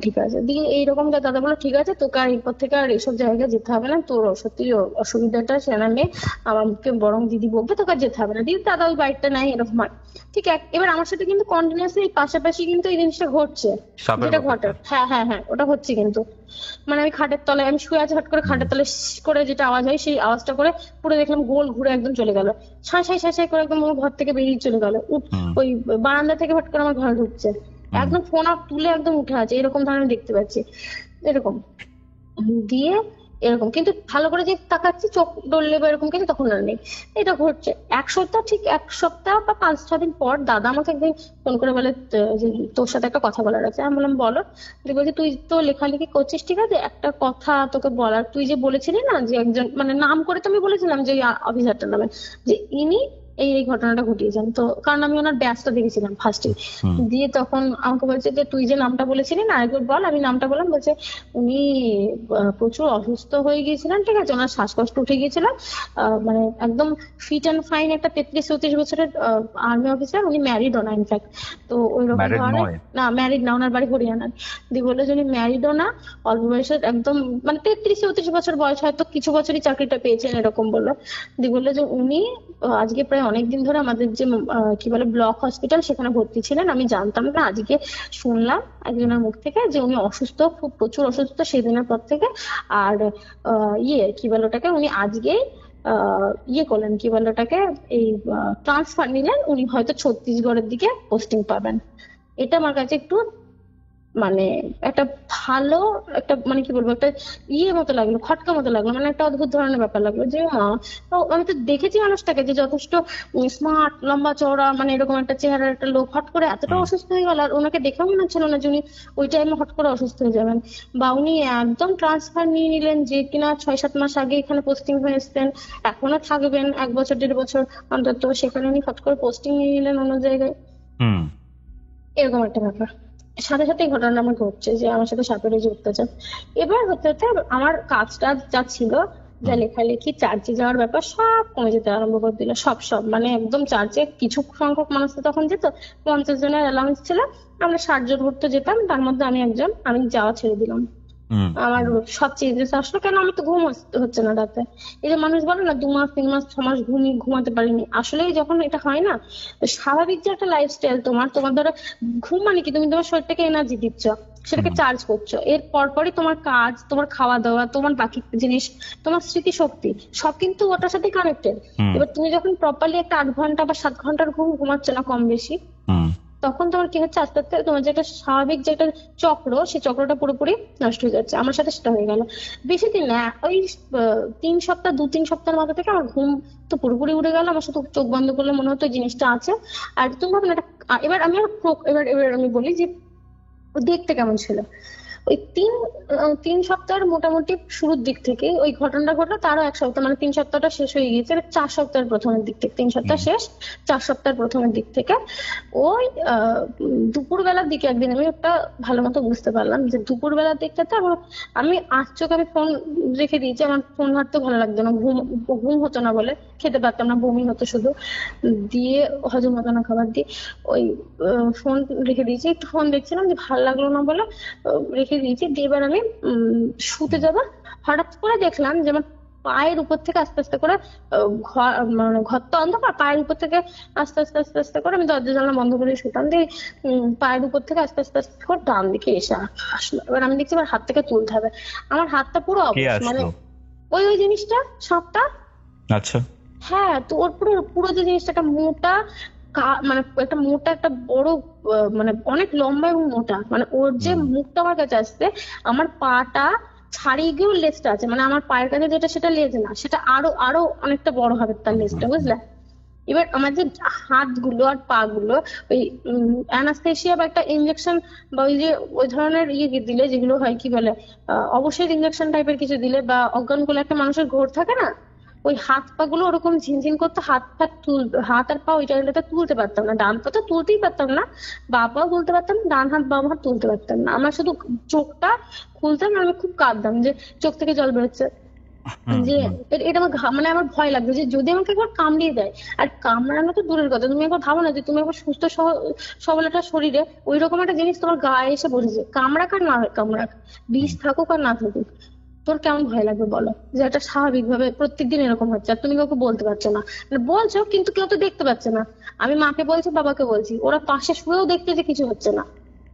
ঠিক আছে দিয়ে এইরকম, দাদা বলো ঠিক আছে, তোকে আর এরপর থেকে আর এইসব জায়গায় যেতে হবে না, তোর সত্যি অসুবিধাটা সেনা মেয়ে, আমাকে বরং দিদি বকবে, তোকে আর যেতে হবে না। দিদি দাদা ওই বাইকটা নাই, এরকম হয়। ঠিক এবার আমার সাথে কিন্তু কন্টিনিউয়াসলি পাশাপাশি কিন্তু এই জিনিসটা ঘটছে, যেটা ঘটে। হ্যাঁ হ্যাঁ হ্যাঁ ওটা হচ্ছে কিন্তু, মানে আমি খাটের তলায় আমি শুয়ে আছি, হট করে খাটের তলায় করে যেটা আওয়াজ হয়, সেই আওয়াজটা করে পুরো দেখলাম গোল ঘুরে একদম চলে গেল, ছাই ছাই করে একদম আমার ঘর থেকে বেরিয়ে চলে গেল। ওই বারান্দা থেকে হট করে আমার ঘরে ঢুকছে, একদম ফোন আপ তুলে একদম উঠে আছে, এরকম ধরনের দেখতে পাচ্ছি এরকম। দিয়ে এরকম কিন্তু ভালো করে যে তাকাচ্ছি, চোখ ডললে বা এরকম কিছু, তখন আর নেই। এটা ঘটছে 1 সপ্তাহ, ঠিক 1 সপ্তাহ বা 5-6 দিন পর দাদা আমাকে একদিন ফোন করে বলে যে তোর সাথে একটা কথা বলার আছে। আমি বললাম বলো। বলছি তুই তো লেখালেখি করছিস, ঠিক আছে, একটা কথা তোকে বলার, তুই যে বলেছিলি না যে একজন, মানে নাম করে তো আমি বলেছিলাম যে অফিসারটার নামে, যে ইনি এই ঘটনাটা ঘটিয়েছেন। তো কারণ আমি ওনার ব্যাচটা দেখেছিলাম ফার্স্টে। দিয়ে তখন আমাকে বলছে যে তুই যে নামটা বলেছিলি না আরেকবার বল। আমি নামটা বললাম, বলছে উনি প্রচুর অসুস্থ হয়ে গিয়েছিলেন, ঠিক আছে, ওনার শ্বাসকষ্ট উঠে গিয়েছিল, মানে একদম ফিট অ্যান্ড ফাইন একটা 33-34 বছরের আর্মি অফিসার, উনি ম্যারিডও না ইনফ্যাক্ট। তো ওই রকম ধরনের, না ম্যারিড না, ওনার বাড়ি হরিয়ানার। দিয়ে বললো যে উনি ম্যারিডও না, অল্প বয়সের, একদম মানে 33-34 বছর বয়স, হয়তো কিছু বছরই চাকরিটা পেয়েছেন এরকম বললো। দিয়ে বললো যে উনি আজকে প্রায় অনেকদিন ধরে আমাদের যে কি বলে ব্লক হসপিটাল, সেখানে ভর্তি ছিলেন। আমি জানতাম না, আজকে শুনলাম একজনের মুখ থেকে যে উনি অসুস্থ, খুব প্রচুর অসুস্থ সেদিনের পর থেকে। আর কি বলে ওটাকে, উনি আজকেই করলেন, কি বলে ওটাকে, এই ট্রান্সফার নিলেন, উনি হয়তো ছত্তিশগড়ের দিকে পোস্টিং পাবেন। এটা আমার কাছে একটু মানে একটা ভালো একটা, মানে কি বলবো, একটা মতো লাগলো, খটকা মতো লাগলো, মানে একটা অদ্ভুত ধরনের ব্যাপার লাগলো। যে আমি তো দেখেছি মানুষটাকে যে যথেষ্ট স্মার্ট, লম্বা চওড়া, মানে এরকম একটা চেহারার একটা লোক, হট করে এতটা অসুস্থ হয়ে গেল। আর ওনাকে দেখেও মনে হচ্ছিল না যে উনি ওই টাইমে হট করে অসুস্থ হয়ে যাবেন, বা উনি একদম ট্রান্সফার নিয়ে নিলেন, যে কিনা 6-7 মাস আগে এখানে পোস্টিং হয়ে এসছেন, এখনো থাকবেন 1 বছর 1.5 বছর অন্তত, সেখানে উনি হট করে পোস্টিং নিয়ে নিলেন অন্য জায়গায়। এরকম একটা ব্যাপার সাথে সাথে ঘটনা আমার ঘটছে, যে আমার সাথে সাপের যে অত্যাচার। এবার হতে হতে আমার কাজটা যা ছিল, যা লেখালেখি, চার্চে যাওয়ার ব্যাপার, সব কমে যেতে আরম্ভ করে দিল। সব মানে একদম চার্চে কিছু সংখ্যক মানুষ তো তখন যেত, 50 জনের অ্যালাউন্স ছিল, আমরা 60 জন ঘুরতে যেতাম, তার মধ্যে আমি একজন, আমি যাওয়া ছেড়ে দিলাম। আমার সব চেঞ্জেস আসলো। কেন? আমি তো ঘুম হচ্ছে না রাতে। এই যে মানুষ বলে না 2 মাস 3 মাস 6 মাস ঘুমাতে পারিনি, আসলে যখন এটা হয় না, স্বাভাবিক যে একটা লাইফস্টাইল তোমার ধরো ঘুম মানে কি, তুমি তোমার শরীরটাকে এনার্জি দিচ্ছ, সেটাকে চার্জ করছো, এর পরপরই তোমার কাজ, তোমার খাওয়া দাওয়া, তোমার বাকি জিনিস, তোমার স্মৃতিশক্তি সব কিন্তু ওটার সাথে কানেক্টেড। এবার তুমি যখন প্রপারলি একটা 8 ঘন্টা বা 7 ঘন্টার ঘুম ঘুমাচ্ছ না কম বেশি, তখন তোমার কি হচ্ছে, আস্তে আস্তে তোমার যে একটা স্বাভাবিক যে একটা চক্র, সেই চক্রটা পুরোপুরি নষ্ট হয়ে যাচ্ছে। আমার সাথে সেটা হয়ে গেল। বেশি দিন না, ওই 3 সপ্তাহ 2-3 সপ্তাহের মাথা থেকে আমার ঘুম তো পুরোপুরি উড়ে গেল। আমার শুধু চোখ বন্ধ করলে মনে হতো এই জিনিসটা আছে। আর তুমি ভাবো না এবার আমি এবার আমি বলি যে দেখতে কেমন ছিল। ওই 3 সপ্তাহের মোটামুটি শুরুর দিক থেকে ওই ঘটনাটা ঘটলো, তারও 1 সপ্তাহ, মানে 3 সপ্তাহটা শেষ হয়ে গিয়েছে, 4 সপ্তাহের প্রথমের দিক থেকে, 3 সপ্তাহ শেষ 4 সপ্তাহের প্রথমের দিক থেকে ওই দুপুর বেলার দিকে একদিন আমি একটা ভালো মতো বুঝতে পারলাম যে দুপুর বেলার দিকটাতে আমি চোখে আমি ফোন রেখে দিয়েছি। আমার ফোন ঘাটতে ভালো লাগতো না, ঘুম হতো না বলে, খেতে পারতাম না, বমি হতো শুধু, দিয়ে হজম হতো না খাবার দিয়ে। ওই ফোন রেখে দিয়েছি, একটু ফোন দেখছিলাম, যে ভালো লাগলো না বলে রেখে দিয়েছি। দিয়ে এবার আমি শুতে যাবো, হঠাৎ করে দেখলাম যে আমার পায়ের উপর থেকে আস্তে আস্তে করে ঘর তো অন্ধকার, পায়ের উপর থেকে আস্তে আস্তে আস্তে আস্তে করে, আমি দরজা জানলা বন্ধ করে শুতাম, দিয়ে পায়ের উপর থেকে আস্তে আস্তে আস্তে করে ডান দিকে এসে আসলো। এবার আমি দেখছি আমার হাত থেকে তুলতে হবে, আমার হাতটা পুরো মানে ওই জিনিসটা, সাপটা। আচ্ছা। হ্যাঁ, তো ওর পুরো পুরো যে জিনিসটা একটা মোটা, মানে একটা মোটা একটা বড়, মানে অনেক লম্বা এবং মোটা, মানে ওর যে মুখটা আমার কাছে আসছে, আমার পাটা ছাড়িয়ে গিয়েও লেজটা আছে, মানে আমার পায়ের কাছে যেটা সেটা লেজ না, সেটা আরো আরো অনেকটা বড় হবে তার লেজটা, বুঝলে? এবার আমার যে হাতগুলো আর পা গুলো ওই অ্যানাস্থেসিয়া বা একটা ইনজেকশন বা ওই যে ওই ধরনের দিলে, যেগুলো হয় কি বলে, অবশ্যই ইনজেকশন টাইপের কিছু দিলে, বা অজ্ঞান গুলো একটা মানুষের ঘোর থাকে না, ওই হাত পা গুলো ওরকম ঝিনঝিন করতো, হাত আর পা ওই জায়গাটা তুলতে পারতাম না, ডান পা তো তুলতেই পারতাম না, বা পাও তুলতে পারতাম না, ডান হাত বাম হাত তুলতে পারতাম না। আমার শুধু চোখটা খুলতাম, আমি খুব কাঁদতাম যে চোখ থেকে জল বেরোচ্ছে, যে এটা আমার মানে আমার ভয় লাগতো যে যদি আমাকে একবার কামড়িয়ে দেয়। আর কামড়ানো তো দূরের কথা, তুমি একবার ভাবো না যে তুমি একবার সুস্থ সবল একটা শরীরে ওই রকম একটা জিনিস তোমার গায়ে এসে বসেছে, কামড়াক আর না কামড়াক, বিষ থাকুক আর না থাকুক, তোর কেমন ভয় লাগবে বলো? যে এটা স্বাভাবিকভাবে প্রত্যেকদিন এরকম হচ্ছে, আর তুমি কাউকে বলতে পারছো না, মানে বলছো কিন্তু কেউ তো দেখতে পাচ্ছে না। আমি মাকে বলছি, বাবাকে বলছি, ওরা পাশে শুয়েও দেখতে যে কিছু হচ্ছে না।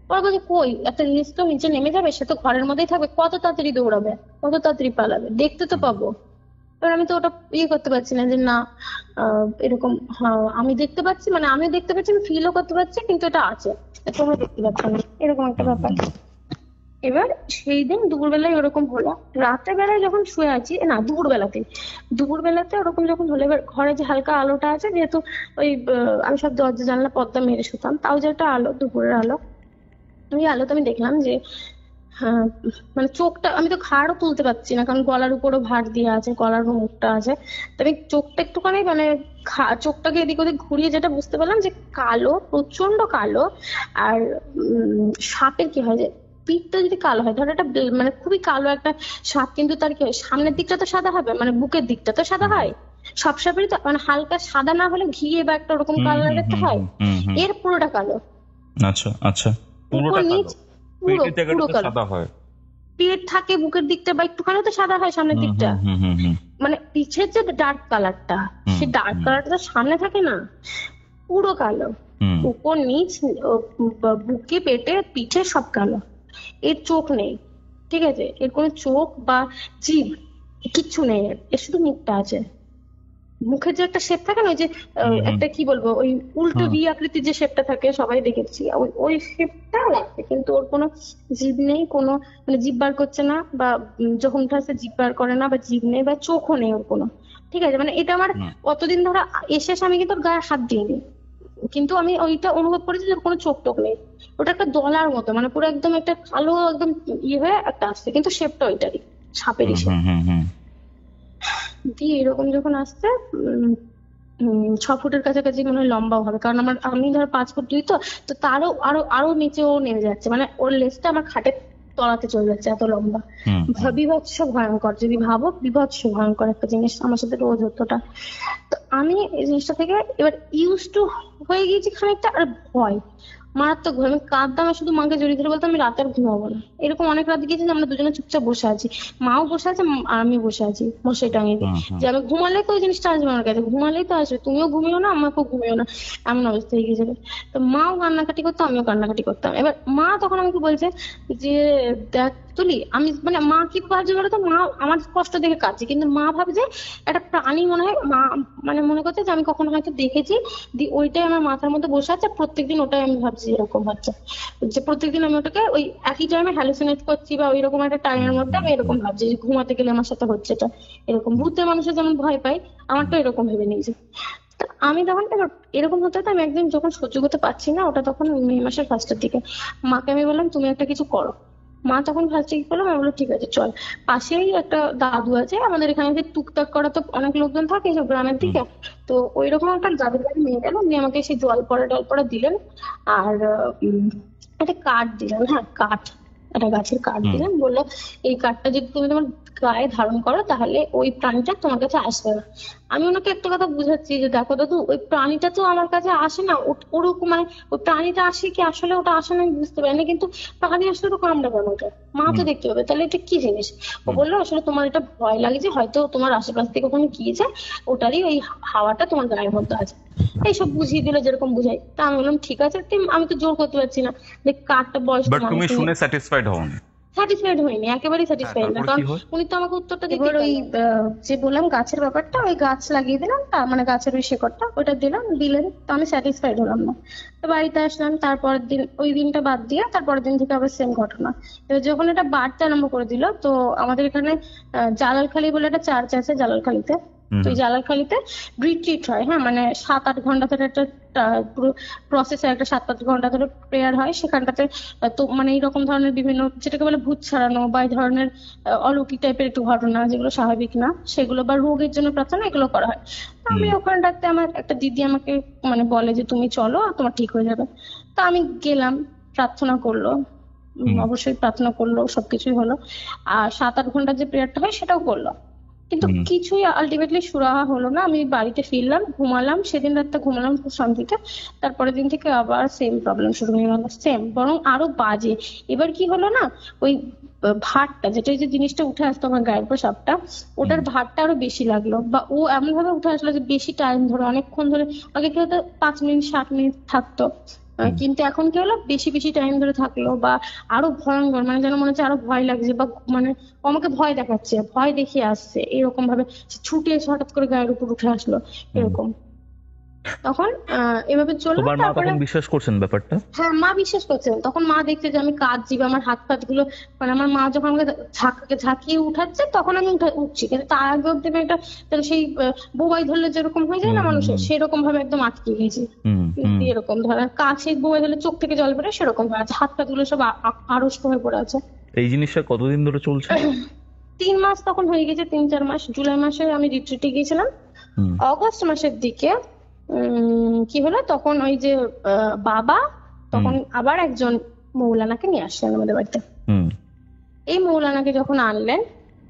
ওরা বলছে কই, একটা জিনিস তো নিচে নেমে যাবে, সে তো ঘরের মধ্যেই থাকবে, কত তাড়াতাড়ি দৌড়াবে, কত তাড়াতাড়ি পালাবে, দেখতে তো পাবো। এবার আমি তো ওটা করতে পারছি না যে না, এরকম, হ্যাঁ আমি দেখতে পাচ্ছি, মানে আমিও দেখতে পাচ্ছি, আমি ফিলও করতে পারছি, কিন্তু এটা আছে, তোমরা দেখতে পাচ্ছ না, এরকম একটা ব্যাপার। এবার সেই দিন দুপুরবেলায় ওরকম হলো, রাতের বেলায় যখন শুয়ে আছি, না দুপুরবেলাতে ওরকম যখন হলো, এবার ঘরে যে হালকা আলোটা আছে, যেহেতু ওই আমি সব দরজা জানলা পর্দা মেরে শুতাম, তাও যে একটা আলো, দুপুরের আলো, ওই আলোতে আমি দেখলাম যে মানে চোখটা, আমি তো ঘাড়ও তুলতে পারছি না, কারণ গলার উপরও ভার দিয়ে আছে, গলার মুখটা আছে, তবে চোখটা একটুখানি মানে চোখটাকে এদিক ওদিক ঘুরিয়ে যেটা বুঝতে পারলাম যে কালো, প্রচন্ড কালো। আর সাপের কি হয় যে পিঠটা যদি কালো হয়, ধরো একটা মানে খুবই কালো একটা সাপ, কিন্তু তার কি হয়, সামনের দিকটা তো সাদা হবে, মানে বুকের দিকটা তো সাদা হয়, সব সাপেরই তো মানে হালকা সাদা না হলে ঘিয়ে বা একটা ওরকম কালার একটা হয়, এর পুরোটা কালো। আচ্ছা আচ্ছা, পুরোটা সাদা হয়, পেট থাকে বুকের দিকটা বা একটুখানি তো সাদা হয় সামনের দিকটা, মানে পিছের যে ডার্ক কালারটা, সেই ডার্ক কালারটা সামনে থাকে না, পুরো কালো, উপর নিচ বুকে পেটে পিঠে সব কালো। এর চোখ নেই, ঠিক আছে, এর কোনো চোখ বা জিভ কিচ্ছু নেই, এর শুধু মুখটা আছে। মুখের যে একটা শেপ থাকে না, ওই যে একটা কি বলবো, ওই উল্টো ভি আকৃতির যে শেপটা থাকে, সবাই দেখেছি, ওই শেপটা আছে, কিন্তু ওর কোনো জিভ নেই, কোনো মানে জিভ বার করছে না, বা যখন উঠাচ্ছে জিভ বার করে না, বা জিভ নেই বা চোখও নেই ওর কোনো, ঠিক আছে। মানে এটা আমার অতদিন ধরে এসে আমি কিন্তু ওর গায়ে হাত দিইনি, কিন্তু আমি ওইটা অনুভব করেছি যে ওর কোনো চোখ টোক নেই, ওটা একটা দলার মতো, মানে পুরো একদম একটা কালো একদম হয়ে একটা আসছে, কিন্তু শেপটা ওইটারই, সাপেরই শেপ দিয়ে এরকম যখন আসছে 6 ফুটের কাছাকাছি মনে হয় লম্বাও হবে, কারণ আমি ধর 5 ফুট 2, তো তারও আরো আরো নিচেও নেমে যাচ্ছে, মানে ওর লেজটা আমার খাটের তলাতে চলে যাচ্ছে, এত লম্বা, বিভৎস ভয়ঙ্কর, যদি ভাবো বিভৎস ভয়ঙ্কর একটা জিনিস আমার সাথে রোজ হতোটা। তো আমি এই জিনিসটা থেকে এবার ইউজ টু হয়ে গিয়েছি খানিকটা, আর ভয় মারাত্মক ভয়। আমি কাঁদতাম আর শুধু মাকে জড়িয়ে ধরে বলতাম আমি রাতে আর ঘুমাবো না। এরকম অনেক রাত গিয়েছি যে আমরা দুজনে চুপচাপ বসে আছি, মাও বসে আছে আর আমি বসে আছি মশারি টাঙিয়ে দিয়ে, যে আমি ঘুমালেই তো ওই জিনিসটা আসবে আমার কাছে, ঘুমালেই তো আসবে, তুমিও ঘুমিও না আমাকেও ঘুমিও না, এমন অবস্থা হয়ে গিয়েছিল। তো মাও কান্নাকাটি করতো আমিও কান্নাকাটি করতাম। এবার মা তখন আমাকে বলছে যে দেখ তুলি, আমি মানে মা কি ভাবছে বলতো, মা আমার কষ্ট দেখে কাঁদছে, কিন্তু মা ভাবছে একটা প্রাণী মনে হয়, মা মানে মনে করছে যে আমি কখনো হয়তো দেখেছি, ওইটাই আমার মাথার মধ্যে বসে আছে, প্রত্যেকদিন ওটাই আমি ভাবছি এরকম হচ্ছে, যে প্রত্যেকদিন আমি ওটাকে ওই একই টাইমে হ্যালুসিনেট করছি বা ওইরকম একটা টাইমের মধ্যে আমি এরকম ভাবছি যে ঘুমাতে গেলে আমার সাথে হচ্ছে এটা এরকম। ভূতে মানুষের যেমন ভয় পাই, আমারটা এরকম ভেবে নিয়েছে। তা আমি তখন এবার এরকম হতে হতে আমি একদিন যখন সহ্য করতে পারছি না, ওটা তখন মে মাসের ফার্স্টের দিকে, মাকে আমি বললাম তুমি একটা কিছু করো। মা তখন ফার্স্টে কি করলো, আমি বললো ঠিক আছে চল, পাশেই একটা দাদু আছে আমাদের এখানে, যে টুকটাক করা তো অনেক লোকজন থাকে এইসব গ্রামের দিকে, তো ওই রকম একটা দাদুর বাড়ি নিয়ে গেল, উনি আমাকে সেই জল পড়া টল পড়া দিলেন, আর একটা কাঠ দিলেন, হ্যাঁ কাঠ, একটা গাছের কাঠ দিলেন, বললো এই কাঠটা যদি তুমি তোমার গায়ে ধারণ করো তাহলে ওই প্রাণীটা তোমার কাছে আসবে না। আমি ওনাকে একটা কথা বুঝাচ্ছি যে দেখো দাদু, ওই প্রাণীটা তো আমার কাছে আসে না, ওরকম মানে ওই প্রাণীটা আসে কি আসলে ওটা আসে না আমি বুঝতে পারি না, কিন্তু প্রাণী আসলে তো কামড়াবে না, ওটা মা তো দেখতে পাবে, তাহলে এটা কি জিনিস? ও বললো আসলে তোমার এটা ভয় লাগছে, হয়তো তোমার আশেপাশ থেকে ওখানে গিয়েছে, ওটারই ওই হাওয়াটা তোমার গায়ের মধ্যে আছে, এইসব বুঝিয়ে দিল যেরকম বুঝাই। তা আমি বললাম ঠিক আছে, আমি তো জোর করতে পারছি না, যে কাঠটা বয়স বাট তুমি শুনে স্যাটিসফাইড হওনি? স্যাটিসফাইড হইনি, একেবারেই স্যাটিসফাইড না, কারণ উনি তো আমাকে উত্তরটা দিতে, ওই যে বললাম গাছের ব্যাপারটা, ওই গাছ লাগিয়ে দিলাম, মানে গাছের ওই শেকড়টা ওটা দিলেন, তো আমি স্যাটিসফাইড হলাম না। তো বাড়িতে আসলাম, তারপরের দিন ওই দিনটা বাদ দিয়ে তারপরের দিন থেকে আবার সেম ঘটনা। এবার যখন এটা বাড়তে আরম্ভ করে দিল, তো আমাদের এখানে জালালখালি বলে একটা চার্চ আছে জালালখালিতে, তো ওই জালালখালিতে রিট্রিট হয়, হ্যাঁ মানে 7-8 ঘন্টা ধরে একটা পুরো প্রসেসে একটা 7-8 ঘন্টা ধরে প্রেয়ার হয় সেখানটাতে। তো মানে এইরকম ধরনের বিভিন্ন যেটাকে বলে ভূত ছাড়ানো বা এই ধরনের অলৌকিক টাইপের একটু ঘটনা যেগুলো স্বাভাবিক না সেগুলো, বা রোগের জন্য প্রার্থনা, এগুলো করা হয়। তো আমি ওখানটাতে, আমার একটা দিদি আমাকে মানে বলে যে তুমি চলো তোমার ঠিক হয়ে যাবে। তো আমি গেলাম, প্রার্থনা করলো, অবশ্যই প্রার্থনা করলো, সবকিছুই হলো, আর 7-8 ঘন্টার যে প্রেয়ারটা হয় সেটাও করলো, কিন্তু কিছুই আলটিমেটলি সুরাহা হলো না। আমি বাড়িতে ফিরলাম, ঘুমালাম, সেদিন রাতটা ঘুমালাম খুব শান্তিতে, তারপরের দিন থেকে আবার সেম প্রবলেম শুরু হয়ে গেল, সেম বরং আরো বাজে। এবার কি হলো না, ওই ভারটা যেটা, যে জিনিসটা উঠে আসতো আমার গায়ের উপর সাপটা, ওটার ভারটা আরো বেশি লাগলো, বা ও এমন ভাবে উঠে আসলো যে বেশি টাইম ধরে, অনেকক্ষণ ধরে, আগে কি হতো 5 মিনিট 7 মিনিট থাকতো, কিন্তু এখন কি হলো বেশি বেশি টাইম ধরে থাকলো, বা আরো ভয়ঙ্কর, মানে যেন মনে হচ্ছে আরো ভয় লাগছে, বা মানে আমাকে ভয় দেখাচ্ছে, ভয় দেখিয়ে আসছে, এরকম ভাবে ছুটে এসে হঠাৎ করে গায়ের উপর উঠে আসলো এরকম। তখন এভাবে চললো। তোমার মা তখন বিশ্বাস করছেন ব্যাপারটা? হ্যাঁ মা বিশ্বাস করছেন, তখন মা দেখছে যে আমি কাঁদছি, বা আমার হাত পাত গুলো, মানে আমার মা যখন আমাকে ঝাঁকিয়ে উঠাচ্ছে তখন আমি উঠছি, কিন্তু তার আগে অব্দি আমি একটা সেই বোবাই ধরলে যেরকম হয়ে যায় না মানুষের, সেরকম ভাবে একদম আটকে গেছি, এরকম ধরেন কাছে বোবাই ধরলে চোখ থেকে জল বেরোয় সেরকম হয়ে আছে, হাত পাত গুলো সব আড়ষ্ট হয়ে পড়ে আছে। এই জিনিসটা কতদিন ধরে চলছে? 3 মাস তখন হয়ে গেছে, 3-4 মাস। জুলাই মাসে আমি রিট্রিটে গিয়েছিলাম, অগস্ট মাসের দিকে কি হলো, তখন ওই যে বাবা তখন আবার একজন মৌলানাকে নিয়ে আসলেন আমাদের বাড়িতে। এই মৌলানাকে যখন আনলেন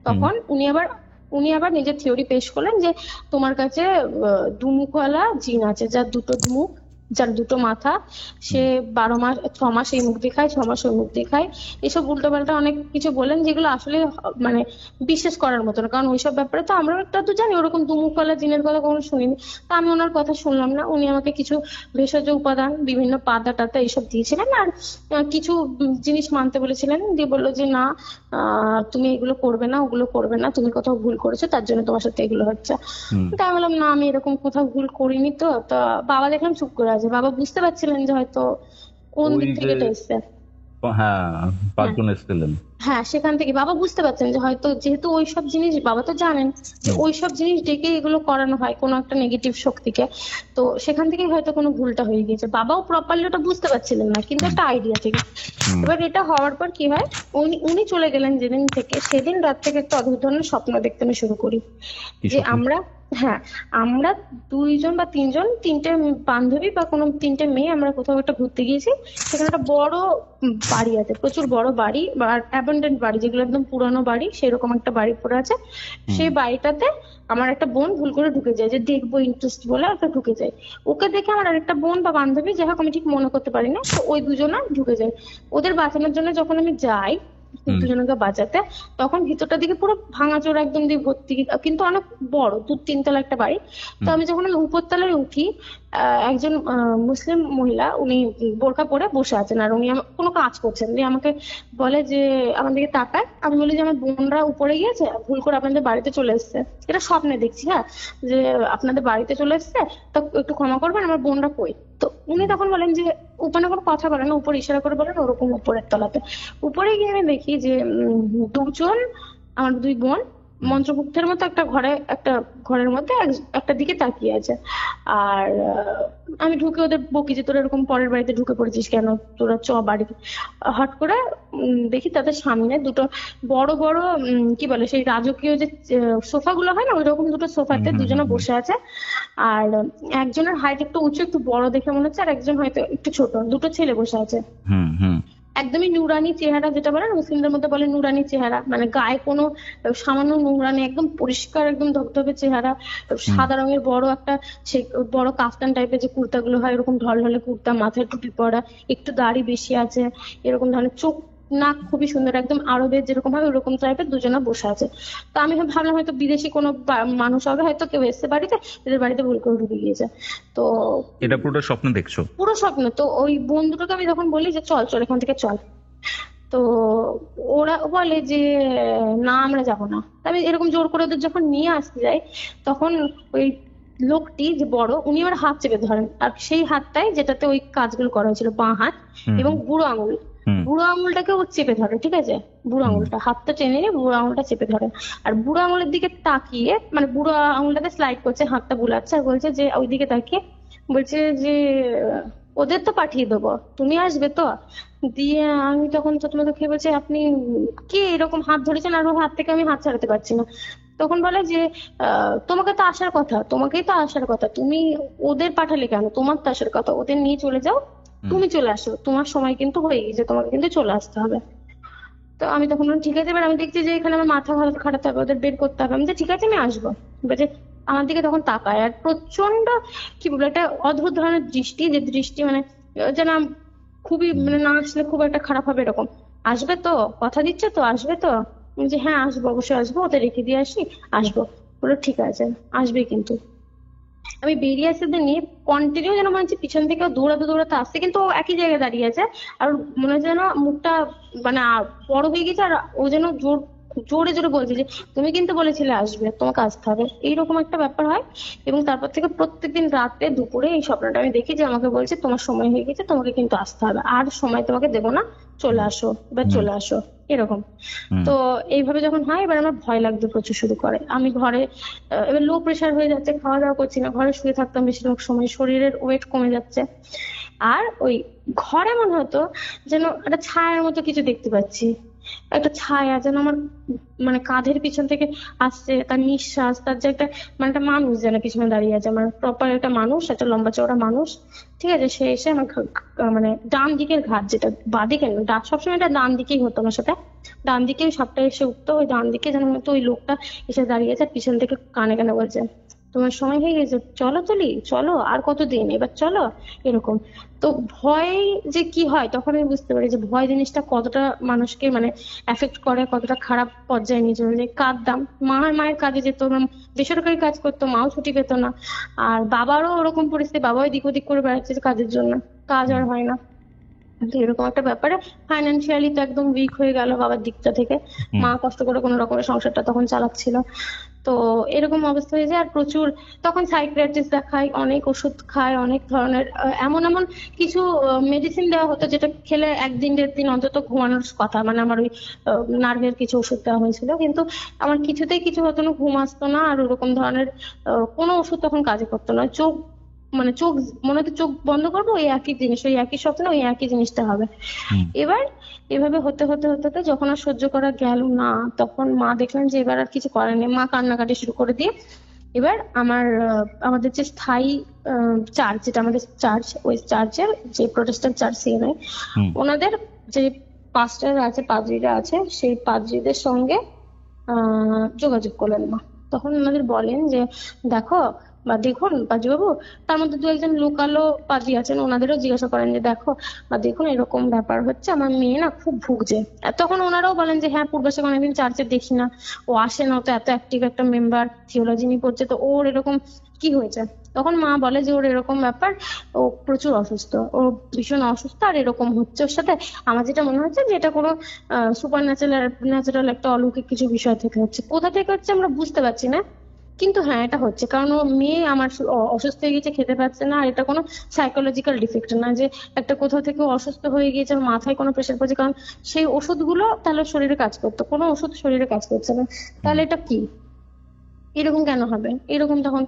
তখন উনি আবার নিজের থিওরি পেশ করলেন যে তোমার কাছে দুমুখওয়ালা জিন আছে, যার 2টো মুখ, যার 2টো মাথা, সে 12 মাস 6 মাস এই মুখ দেখায়, 6 মাস ওই মুখ দেখায়, এসব উল্টোপাল্টা অনেক কিছু বলেন যেগুলো আসলে মানে বিশ্বাস করার মতো না, কারণ ওইসব ব্যাপারে তো আমরা একটা তো জানি, ওরকম দুমুখওয়ালা জিনের কথা কখনো শুনিনি। তা আমি ওনার কথা শুনলাম না, উনি আমাকে কিছু ভেষজ উপাদান, বিভিন্ন পাতা টাতা এইসব দিয়েছিলেন, আর কিছু জিনিস মানতে বলেছিলেন, দিয়ে বললো যে না তুমি এগুলো করবে না, ওগুলো করবে না, তুমি কোথাও ভুল করেছো তার জন্য তোমার সাথে এগুলো হচ্ছে। তাই বললাম না আমি এরকম কোথাও ভুল করিনি। তো বাবা দেখলাম চুপ করে আছে, বাবা বুঝতে পারছিলেন যে হয়তো কোন দিক থেকে এটা এসছে। হ্যাঁ 5 জন এসেছিলেন, হ্যাঁ সেখান থেকে বাবা বুঝতে পারছেন যে হয়তো যেহেতু ওইসব জিনিস, বাবা তো জানেন যে ওইসব জিনিস ডেকে এগুলো করানো হয় কোনো একটা নেগেটিভ শক্তিকে, তো সেখান থেকেই হয়তো কোনো ভুলটা হয়ে গিয়েছে। বাবাও প্রপারলি ওটা বুঝতে পারছিলেন না, কিন্তু একটা আইডিয়া থেকে। এবার এটা হওয়ার পর কি হয়, উনি চলে গেলেন যেদিন থেকে, সেদিন রাত থেকে একটা অদ্ভুত ধরনের স্বপ্ন দেখতে আমি শুরু করি, যে আমরা 2 জন বা 3 জন, 3টে বান্ধবী বা কোনো 3টে মেয়ে, আমরা কোথাও একটা ঘুরতে গিয়েছি, সেখানে একটা বড় বাড়ি আছে, প্রচুর বড় বাড়ি, বা অ্যাবান্ডেন্ট বাড়ি, যেগুলো একদম পুরানো বাড়ি, সেরকম একটা বাড়ি পড়ে আছে। সেই বাড়িটাতে আমার একটা বোন ভুল করে ঢুকে যায়, যে দেখবো ইন্টারেস্ট বলে একটা ঢুকে যায়। ওকে দেখে আমার আরেকটা বোন বা বান্ধবী, যাই হোক আমি ঠিক মনে করতে পারি না, তো ওই দুজনা ঢুকে যায়। ওদের বাঁচানোর জন্য যখন আমি যাই দুজনকে বাঁচাতে, তখন ভিতরটার দিকে পুরো ভাঙাচোরা একদম দিয়ে ভর্তি, কিন্তু অনেক বড় 2-3 তলা একটা বাড়ি। তো আমি যখন আমি উপরতলায় উঠি, একজন মুসলিম মহিলা, উনি বোরকা পরে বসে আছেন, আর উনি কোনো কাজ করছেন, দিয়ে আমাকে বলে যে, আমার দিকে তাকায়, আমি বলি যে আমার বোনরা উপরে গিয়েছে, ভুল করে আপনাদের বাড়িতে চলে এসছে, এটা স্বপ্নে দেখছি, হ্যাঁ, যে আপনাদের বাড়িতে চলে এসছে, তো একটু ক্ষমা করবেন, আমার বোনরা কই। তো উনি তখন বলেন যে, উপরে কোনো কথা বলেন না, উপরে ইশারা করে বলেন ওরকম উপরের তলাতে। উপরে গিয়ে আমি দেখি যে দুজন, আমার 2 বোন মন্ত্রমুগ্ধের মতো একটা ঘরের মধ্যে একটা দিকে তাকিয়ে আছে। আর আমি ঢুকে ওদের বকি যে, তোরা এরকম পরের বাড়িতে ঢুকে পড়েছিস কেন, তোরা চ বাড়ি। হট করে দেখি তাদের সামনে দুটো বড় বড় কি বলে সেই রাজকীয় যে সোফা গুলো হয় না, ওই রকম দুটো সোফাতে দুজনে বসে আছে। আর একজনের হাইট একটু উঁচু, একটু বড় দেখে মনে হচ্ছে, আর একজন হয়তো একটু ছোট, দুটো ছেলে বসে আছে। একদমই নুরানি চেহারা, যেটা বলে না মুসলিমদের মধ্যে বলে নুরানি চেহারা, মানে গায়ে কোনো সামান্য নোংরা নেই, একদম পরিষ্কার, একদম ধবধবে চেহারা, সাদা রঙের বড় একটা সেই বড় কাফতান টাইপের যে কুর্তাগুলো হয়, এরকম ঢলঢলে কুর্তা, মাথায় টুপি পরা, একটু দাড়ি বেশি আছে, এরকম ধরনের চোখ নাক খুবই সুন্দর, একদম আরবের যেরকম হয় ওরকম টাইপের দুজনা বসে আছে। তো আমি ভাবলাম হয়তো বিদেশি কোনো মানুষ হবে, হয়তো কেউ এসছে বাড়িতে, এদের বাড়িতে ভুল করে ঢুকে গিয়েছে। তো এটা পুরোটা স্বপ্ন দেখছো? পুরো স্বপ্ন। তো ওই বন্ধুটাকে আমি যখন বলি যে চল চল এখান থেকে চল, তো ওরা বলে যে না আমরা যাবো না। আমি এরকম জোর করে ওদের যখন নিয়ে আসতে যাই, তখন ওই লোকটি যে বড়, উনি আমার হাত চেপে ধরেন, আর সেই হাতটাই যেটাতে ওই কাজগুলো করা হয়েছিল, বাঁ হাত এবং বুড়ো আঙুল, বুড়ো আঙুলটাকে ও চেপে ধরে, ঠিক আছে, বুড়ো আঙুলটা, হাতটা টেনে নিয়ে বুড়ো আঙুলটা চেপে ধরে। আর বুড়ো আঙুলের দিকে তাকিয়ে, মানে বুড়ো আঙুলটাকে স্লাইড করছে, হাতটা বুলাচ্ছে, আর বলছে যে, ওই দিকে তাকিয়ে বলছে যে, ওদের তো পাঠিয়ে দেবো, তুমি আসবে তো। দিয়ে আমি তখন তো তোমাকে খেয়ে বলছি, আপনি কে এরকম হাত ধরেছেন, আর ওর হাত থেকে আমি হাত ছাড়াতে পারছি না। তখন বলে যে, তোমাকে তো আসার কথা, তোমাকেই তো আসার কথা, তুমি ওদের পাঠালে কেন, তোমার তো আসার কথা, ওদের নিয়ে চলে যাও, তুমি চলে আসো, তোমার সময় কিন্তু হয়ে গেছে, তোমাকে কিন্তু চলে আসতে হবে। তো আমি তখন বললাম, ঠিক আছে। এবার আমি দেখছি যে এখানে আমার মাথা খাটাতে হবে, ওদের বের করতে হবে। আমি ঠিক আছে আমি আসবো। যে আমার দিকে তখন তাকায়, আর প্রচন্ড কি বলবো, একটা অদ্ভুত ধরনের দৃষ্টি, যে দৃষ্টি মানে যেন খুবই, মানে না আসলে খুব একটা খারাপ হবে এরকম। আসবে তো, কথা দিচ্ছে তো, আসবে তো। আমি যে হ্যাঁ আসবো, অবশ্যই আসবো, ওদের রেখে দিয়ে আসি, আসবো। বললো ঠিক আছে, আসবে কিন্তু। আমি বেরিয়ে আসতে নিয়ে কন্টিনিউ যেন মনে হচ্ছে পিছন থেকে দৌড়াতে দৌড়াতে আসছে, কিন্তু ও একই জায়গায় দাঁড়িয়ে আছে, আর মনে হচ্ছে যেন মুখটা মানে বড় হয়ে গেছে, আর ও যেন জোরে জোরে বলছে যে, তুমি কিন্তু বলেছিলে আসবে, তোমাকে আসতে হবে, এইরকম একটা ব্যাপার হয়। এবং তারপর থেকে প্রত্যেকদিন রাতে দুপুরে এই স্বপ্নটা আমি দেখি, যে আমাকে বলছে তোমার সময় হয়ে গেছে, তোমাকে কিন্তু আসতে হবে, আর সময় তোমাকে দেবো না, চলে আসো, এবার চলে আসো, এরকম। তো এইভাবে যখন হয়, এবার আমার ভয় লাগতে প্রচুর শুরু করে। আমি ঘরে এবার লো প্রেশার হয়ে যাচ্ছে, খাওয়া দাওয়া করছি না, ঘরে শুয়ে থাকতাম বেশিরভাগ সময়, শরীরের ওয়েট কমে যাচ্ছে। আর ওই ঘরে মনে হতো যেন একটা ছায়ার মতো কিছু দেখতে পাচ্ছি, একটা ছায়া যেন আমার মানে কাঁধের পিছন থেকে আসছে, তার নিঃশ্বাস, তার যে একটা মানে একটা মানুষ যেন পিছনে দাঁড়িয়ে আছে, আমার প্রপার একটা মানুষ, একটা লম্বা চওড়া মানুষ, ঠিক আছে। সে এসে আমার মানে ডান দিকের ঘাট, যেটা বাঁদিকে সবসময় এটা ডান দিকেই হতো আমার সাথে, ডান দিকেই সবটা এসে উঠতো, ওই ডান দিকে যেন হয়তো ওই লোকটা এসে দাঁড়িয়ে আছে, পিছন থেকে কানে কানে বলছে, তোমার সময় হয়ে গেছে, চলো চলি, চলো, আর কতদিন, এবার চলো, এরকম। তো ভয় যে কি হয়, তখন আমি বুঝতে পারি যে ভয় জিনিসটা কতটা মানুষকে মানে এফেক্ট করে, কতটা খারাপ পর্যায়ে নিয়ে চলে যায়। কাঁদতাম, মায়ের কাজে যেত, বেসরকারি কাজ করতো, মাও ছুটি পেত না। আর বাবারও ওরকম পরিস্থিতি, বাবাও এদিক ওদিক করে বেড়াচ্ছে কাজের জন্য, কাজ আর হয় না। তো এরকম একটা ব্যাপারে ফাইন্যান্সিয়ালি তো একদম উইক হয়ে গেল বাবার দিকটা থেকে। মা কষ্ট করে কোনো রকমের সংসারটা তখন চালাচ্ছিল। তো এরকম অবস্থা হয়ে যায়। আর প্রচুর তখন সাইকিয়াট্রিস্ট দেখাই, অনেক ওষুধ খাই, অনেক ধরনের এমন এমন কিছু মেডিসিন দেওয়া হতো, যেটা খেলে 1-1.5 দিন অন্তত ঘুমানোর কথা, মানে আমার ওই নার্ভের কিছু ওষুধ দেওয়া হয়েছিল, কিন্তু আমার কিছুতেই কিছু হতো না, ঘুম আসতো না। আর ওরকম ধরনের কোনো ওষুধ তখন কাজে করতো না। চোখ মানে চোখ মনে হতো চোখ বন্ধ করবো, ওই একই জিনিস, ওই একই স্বপ্ন, ওই একই জিনিসটা হবে। এবার এভাবে হতে হতে হতে হতে যখন আর সহ্য করা গেল না, তখন মা দেখলেন যে এবার আর কিছু করার নেই, মা কান্নাকাটি শুরু করে দিয়ে এবার আমাদের যে স্থায়ী চার্চ, যেটা আমাদের চার্চ, ওই চার্চের যে প্রোটেস্ট্যান্ট চার্চ সিএনআই, ওনাদের যে পাস্টার আছে, পাদ্রীরা আছে, সেই পাদ্রীদের সঙ্গে যোগাযোগ করলেন মা। তখন ওনাদের বলেন যে দেখো বা দেখুন পাজিবাবু, তার মধ্যে দু একজন লোকালও পাজি আছেন, ওনাদেরও জিজ্ঞাসা করেন যে দেখো বা দেখুন এরকম ব্যাপার হচ্ছে, আমার মেয়ে না খুব ভুগছে। আর তখন ওনারাও বলেন যে হ্যাঁ, পূর্বাশে অনেকদিন চার্চে দেখি না, ও আসে না, ও তো এত অ্যাক্টিভ একটা মেম্বার, থিওলজি নিয়ে পড়ছে, তো ওর এরকম কি হয়েছে? তখন মা বলে যে ওর এরকম ব্যাপার, ও প্রচুর অসুস্থ, ও ভীষণ অসুস্থ, আর এরকম হচ্ছে ওর সাথে। আমার যেটা মনে হচ্ছে যে এটা কোনো সুপার ন্যাচারাল একটা অলৌকিক কিছু বিষয় থেকে হচ্ছে। কোথা থেকে হচ্ছে আমরা বুঝতে পারছি না, কিন্তু হ্যাঁ এটা হচ্ছে, কারণ ও মেয়ে আমার অসুস্থ হয়ে গেছে, খেতে পাচ্ছে না। আর এটা কোনো সাইকোলজিক্যাল ডিফেক্ট না যে একটা কোথাও থেকে ও অসুস্থ হয়ে গিয়েছে, ওর মাথায় কোনো প্রেশার পড়ছে, কারণ সেই ওষুধগুলো তাহলে শরীরে কাজ করতো, কোনো ওষুধ শরীরে কাজ করছে না, তাহলে এটা কি, এরকম কেন হবে, এরকম তখন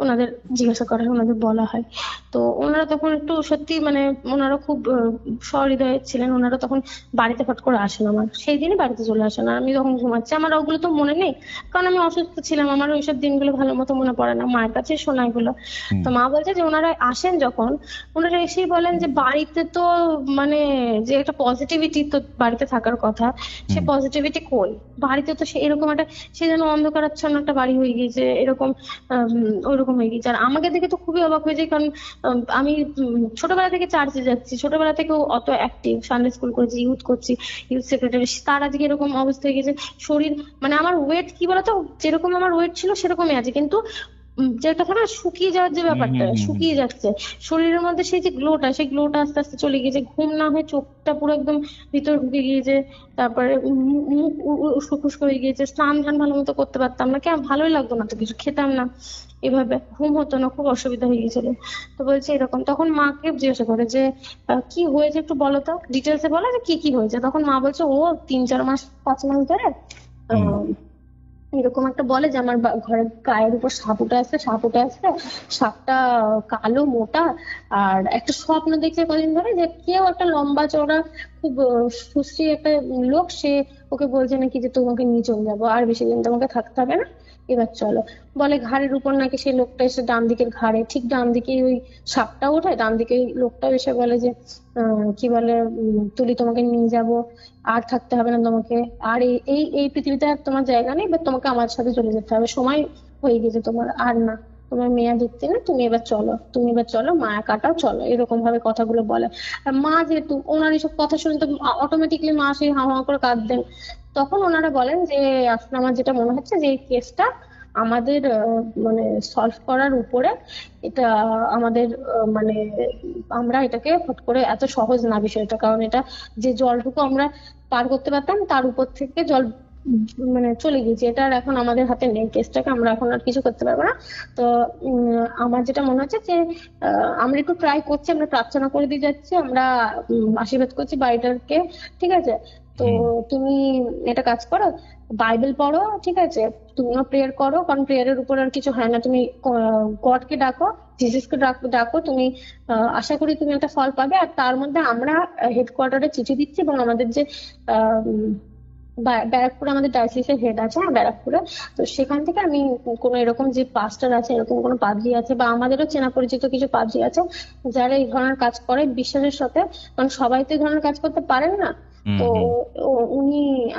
ওনাদের জিজ্ঞাসা করা হয়, ওনাদের বলা হয়। তো ওনারা তখন একটু সত্যি মানে ওনারা খুব সহৃদয় ছিলেন। ওনারা তখন বাড়িতে ফট করে আসেন, আমার সেই দিনই বাড়িতে চলে আসেন। আর আমি তখন ঘুমাচ্ছি, আমার ওগুলো তো মনে নেই, কারণ আমি অসুস্থ ছিলাম, আমার ওইসব দিনগুলো ভালো মতো মনে পড়ে না, মায়ের কাছে শোনা এগুলো। তো মা বলছে যে ওনারা আসেন যখন, ওনারা এসেই বলেন যে বাড়িতে তো মানে যে একটা পজিটিভিটি তো বাড়িতে থাকার কথা, সে পজিটিভিটি কই, বাড়িতে তো সে এরকম একটা, সে যেন অন্ধকারাচ্ছন্ন একটা বাড়ি হয়ে গিয়েছে, এরকম ওইরকম হয়ে গিয়েছে। আর আমাকে দেখে তো খুবই অবাক হয়ে যায়, কারণ আমি ছোটবেলা থেকে চার্চে যাচ্ছি, ছোটবেলা থেকেও অত অ্যাক্টিভ, সানডে স্কুল করেছি, ইউথ করছি, ইউথ সেক্রেটারি, তার আজকে এরকম অবস্থা হয়ে গেছে। শরীর মানে আমার ওয়েট কি বলতো, যেরকম আমার ওয়েট ছিল সেরকমই আছে, কিন্তু যেটা থাকে না শুকিয়ে যাওয়ার যে ব্যাপারটা, শুকিয়ে যাচ্ছে শরীরের মধ্যে, সেই যে গ্লোটা, সেই গ্লোটা আস্তে আস্তে চলে গিয়েছে, ঘুম না হয়ে চোখটা পুরো একদম ভিতর ঢুকে গিয়েছে, তারপরে মুখ উস্কো হয়ে গিয়েছে, স্নান ধান ভালো মতো করতে পারতাম না, কেমন ভালোই লাগতো না, তো কিছু খেতাম না, এভাবে ঘুম হতো না, খুব অসুবিধা হয়ে গেছিল। তো বলছে এরকম, তখন মাকে জিজ্ঞাসা করে যে কি হয়েছে একটু বলো তো, ডিটেলসে বলো যে কি কি হয়েছে। তখন মা বলছে ও 3-4 মাস 5 মাস ধরে এরকম একটা বলে যে আমার ঘরের গায়ের উপর সাপ উঠে আসছে, সাপ উঠে আসছে, সাপটা কালো মোটা, আর একটা স্বপ্ন দেখছে কদিন ধরে যে কেউ একটা লম্বা চওড়া খুব সুশ্রী একটা লোক, সে ওকে বলছে নাকি যে তোমাকে নিয়ে চলে যাবো, আর বেশি দিন তোমাকে থাকতে হবে না, এবার চলো। বলে ঘাড়ের উপর নাকি সেই লোকটা এসে ডান দিকের ঘাড়ে, ঠিক ডান দিকে ওই সাপটা ওঠে, ডান দিকে লোকটা এসে বলে যে কি বলে তুলি তোমাকে নিয়ে যাব, আর থাকতে হবে না তোমাকে, আর এই এই এই পৃথিবীতে আর তোমার জায়গা নেই, এবার তোমাকে আমার সাথে চলে যেতে হবে, সময় হয়ে গেছে তোমার, আর না তোমার মেয়া দেখতে না, তুমি এবার চলো, তুমি এবার চলো, মায়া কাটাও, চলো, এরকম ভাবে কথাগুলো বলে। আর মা যেহেতু ওনার এইসব কথা শুনে তো অটোমেটিকলি মা সেই হাওয়া করে কাঁদতেন। তখন ওনারা বলেন যে আসলে আমার যেটা মনে হচ্ছে যে এই কেসটা আমাদের মানে সলভ করার উপরে, এটা আমাদের মানে আমরা এটাকে হট করে এত সহজ না বিষয়টা, কারণ এটা যে জলটুকু আমরা পার করতে পারতাম তার উপর থেকে জল মানে চলে গেছে, এটা আর এখন আমাদের হাতে নেই, কেসটাকে আমরা এখন আর কিছু করতে পারবো না। তো আমার যেটা মনে হচ্ছে যে আমরা একটু ট্রাই করছি, আমরা প্রার্থনা করে দিয়ে যাচ্ছি, আমরা আশীর্বাদ করছি বাড়িটাকে, ঠিক আছে? তো তুমি এটা কাজ করো, বাইবেল পড়ো, ঠিক আছে, তুমিও প্রেয়ার করো, কারণ প্রেয়ারের উপর আর কিছু হয় না, তুমি গডকে ডাকো, জিসাসকে ডাকো, তুমি আশা করি তুমি একটা ফল পাবে। আর তার মধ্যে আমরা হেডকোয়ার্টারে চিঠি দিচ্ছি, এবং আমাদের যে ব্যারাকপুরে আমাদের ডায়াসিসের হেড আছে, ব্যারাকপুরে, তো সেখান থেকে আমি কোনো এরকম যে পাস্টার আছে, এরকম কোনো পাদ্রী আছে, বা আমাদেরও চেনা পরিচিত কিছু পাদ্রী আছে যারা এই ধরনের কাজ করে বিশ্বাসের সাথে, কারণ সবাই তো এই ধরনের কাজ করতে পারেন না, তো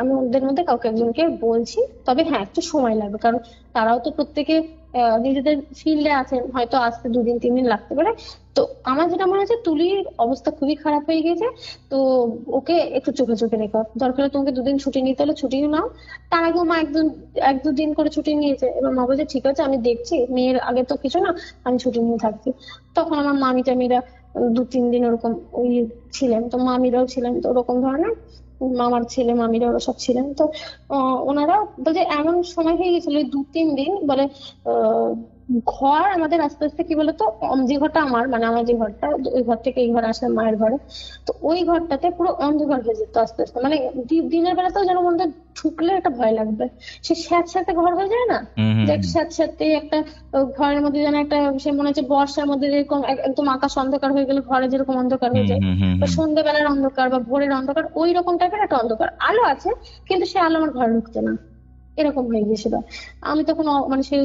আমি ওদের মধ্যে কাউকে একজনকে বলছি। তবে হ্যাঁ একটু সময় লাগবে, কারণ তারাও তো প্রত্যেকে নিজেদের ফিল্ডে আছেন, হয়তো আসতে 2-3 দিন লাগতে পারে। তো আমার যেটা মনে হচ্ছে তুলির অবস্থা খুবই খারাপ হয়ে গেছে, তো ওকে একটু চোখে চোখে রেখো, দরকার হলে তোমাকে 2 দিন ছুটি নিতে হলে ছুটিও নাও। তার আগেও মা 1-2 দিন করে ছুটি নিয়েছে, এবার মা বলছে ঠিক আছে আমি দেখছি, মেয়ের আগে তো কিছু না, আমি ছুটি নিয়ে থাকছি। তখন আমার মামি টামিরা 2-3 দিন ওরকম ওই ছিলেন, তো মামিরাও ছিলেন, তো ওরকম ধরনের মামার ছেলে মামিরা ওরা সব ছিলেন। তো ওনারা বলছে এমন সময় হয়ে গেছিল 2-3 দিন, বলে ঘর আমাদের আস্তে আস্তে কি বলতো, যে ঘরটা আমার মানে আমার যে ঘরটা, ওই ঘর থেকে এই ঘর আসলে মায়ের ঘরে, তো ওই ঘরটাতে পুরো অন্ধকার হয়ে যেত আস্তে আস্তে, মানে দিনের বেলাতেও যেন মধ্যে ঢুকলে একটা ভয় লাগবে, সে স্যাঁতস্যাঁতে ঘর হয়ে যায় না, যে স্যাঁতস্যাঁতে একটা ঘরের মধ্যে যেন একটা, সে মনে হচ্ছে বর্ষার মধ্যে যেরকম একদম আকাশ অন্ধকার হয়ে গেলে ঘরে যেরকম অন্ধকার হয়ে যায়, বা সন্ধ্যেবেলার অন্ধকার বা ভোরের অন্ধকার, ওই রকম টাইপের একটা অন্ধকার, আলো আছে কিন্তু সে আলো আমার ঘরে ঢুকছে না, এরকম হয়ে গিয়েছিল। আমি তখন মানে সেই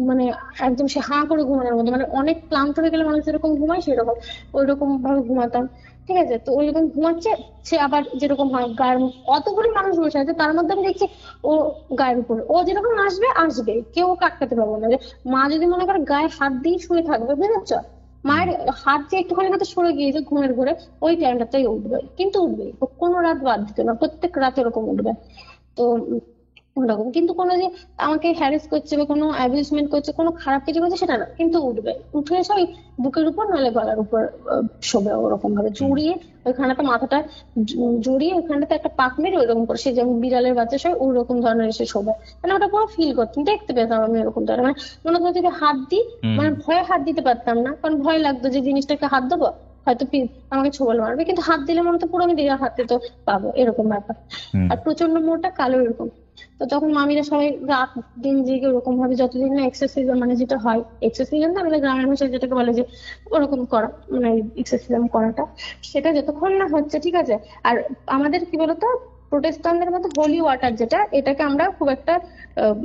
মানে একদম সে হাঁ করে ঘুমানোর মতো, মানে অনেক ক্লান্ত হয়ে গেলে মানুষ যেরকম ঘুমায় সেরকম ওই রকম ভাবে ঘুমাতাম। ঠিক আছে, তো ওই রকম ঘুমাচ্ছে, সে আবার যেরকম হয় গায়ের অতগুলি মানুষ বসে আছে তার মধ্যে আমি দেখছি ও গায়ের উপরে, ও যেরকম আসবে আসবে, কেউ ওকে আটকাতে পারবো না। যে মা যদি মনে করে গায়ে হাত দিয়ে শুয়ে থাকবে, বুঝেছ, মায়ের হাত যে একটুখানি হয়তো সরে গিয়েছে ঘুমের ঘরে, ওই টাইমটাতেই উঠবে, কিন্তু উঠবে, ও কোনো রাত বাদ দিত না, প্রত্যেক রাতে ওরকম উঠবে। তো ওরকম কিন্তু কোনো যে আমাকে হ্যারেস করছে বা কোনো অ্যাবিউজমেন্ট করছে, কোনো খারাপ কিছু করছে সেটা না, কিন্তু উঠবে, উঠে এসে ওই বুকের উপর নাহলে গলার উপর শোবে, ওরকম ভাবে জড়িয়ে ওইখানটা মাথাটা জড়িয়ে ওইখানটাতে একটা পাক মেরে ওইরকম করে, সে যেমন বিড়ালের বাচ্চা সবাই ওই রকম ধরনের এসে শোবে। মানে ওটা পুরো ফিল করতাম, দেখতে পেতাম আমি ওরকম ধরনের, মানে মনে করো যদি হাত দিই, মানে ভয়ে হাত দিতে পারতাম না, কারণ ভয় লাগতো যে জিনিসটাকে হাত দেবো হয়তো আমাকে ছোবল মারবে, কিন্তু হাত দিলে মনে তো পুরো আমি নিজের হাতে তো পাবো, এরকম ব্যাপার। আর প্রচন্ড মোটা কালো এরকম। তো তখন মামিরা সবাই রাত দিন জেগে ওরকম ভাবে যতদিন না এক্সারসাইজ, মানে যেটা হয় এক্সারসাইজ না, আমাদের গ্রামের ভাষায় যেটাকে বলে যে ওরকম করা, মানে এক্সারসাইজ করাটা, সেটা যতক্ষণ না হচ্ছে, ঠিক আছে। আর আমাদের কি বলতো, প্রোটেস্টান্টদের মধ্যে হোলি ওয়াটার যেটা, এটাকে আমরা খুব একটা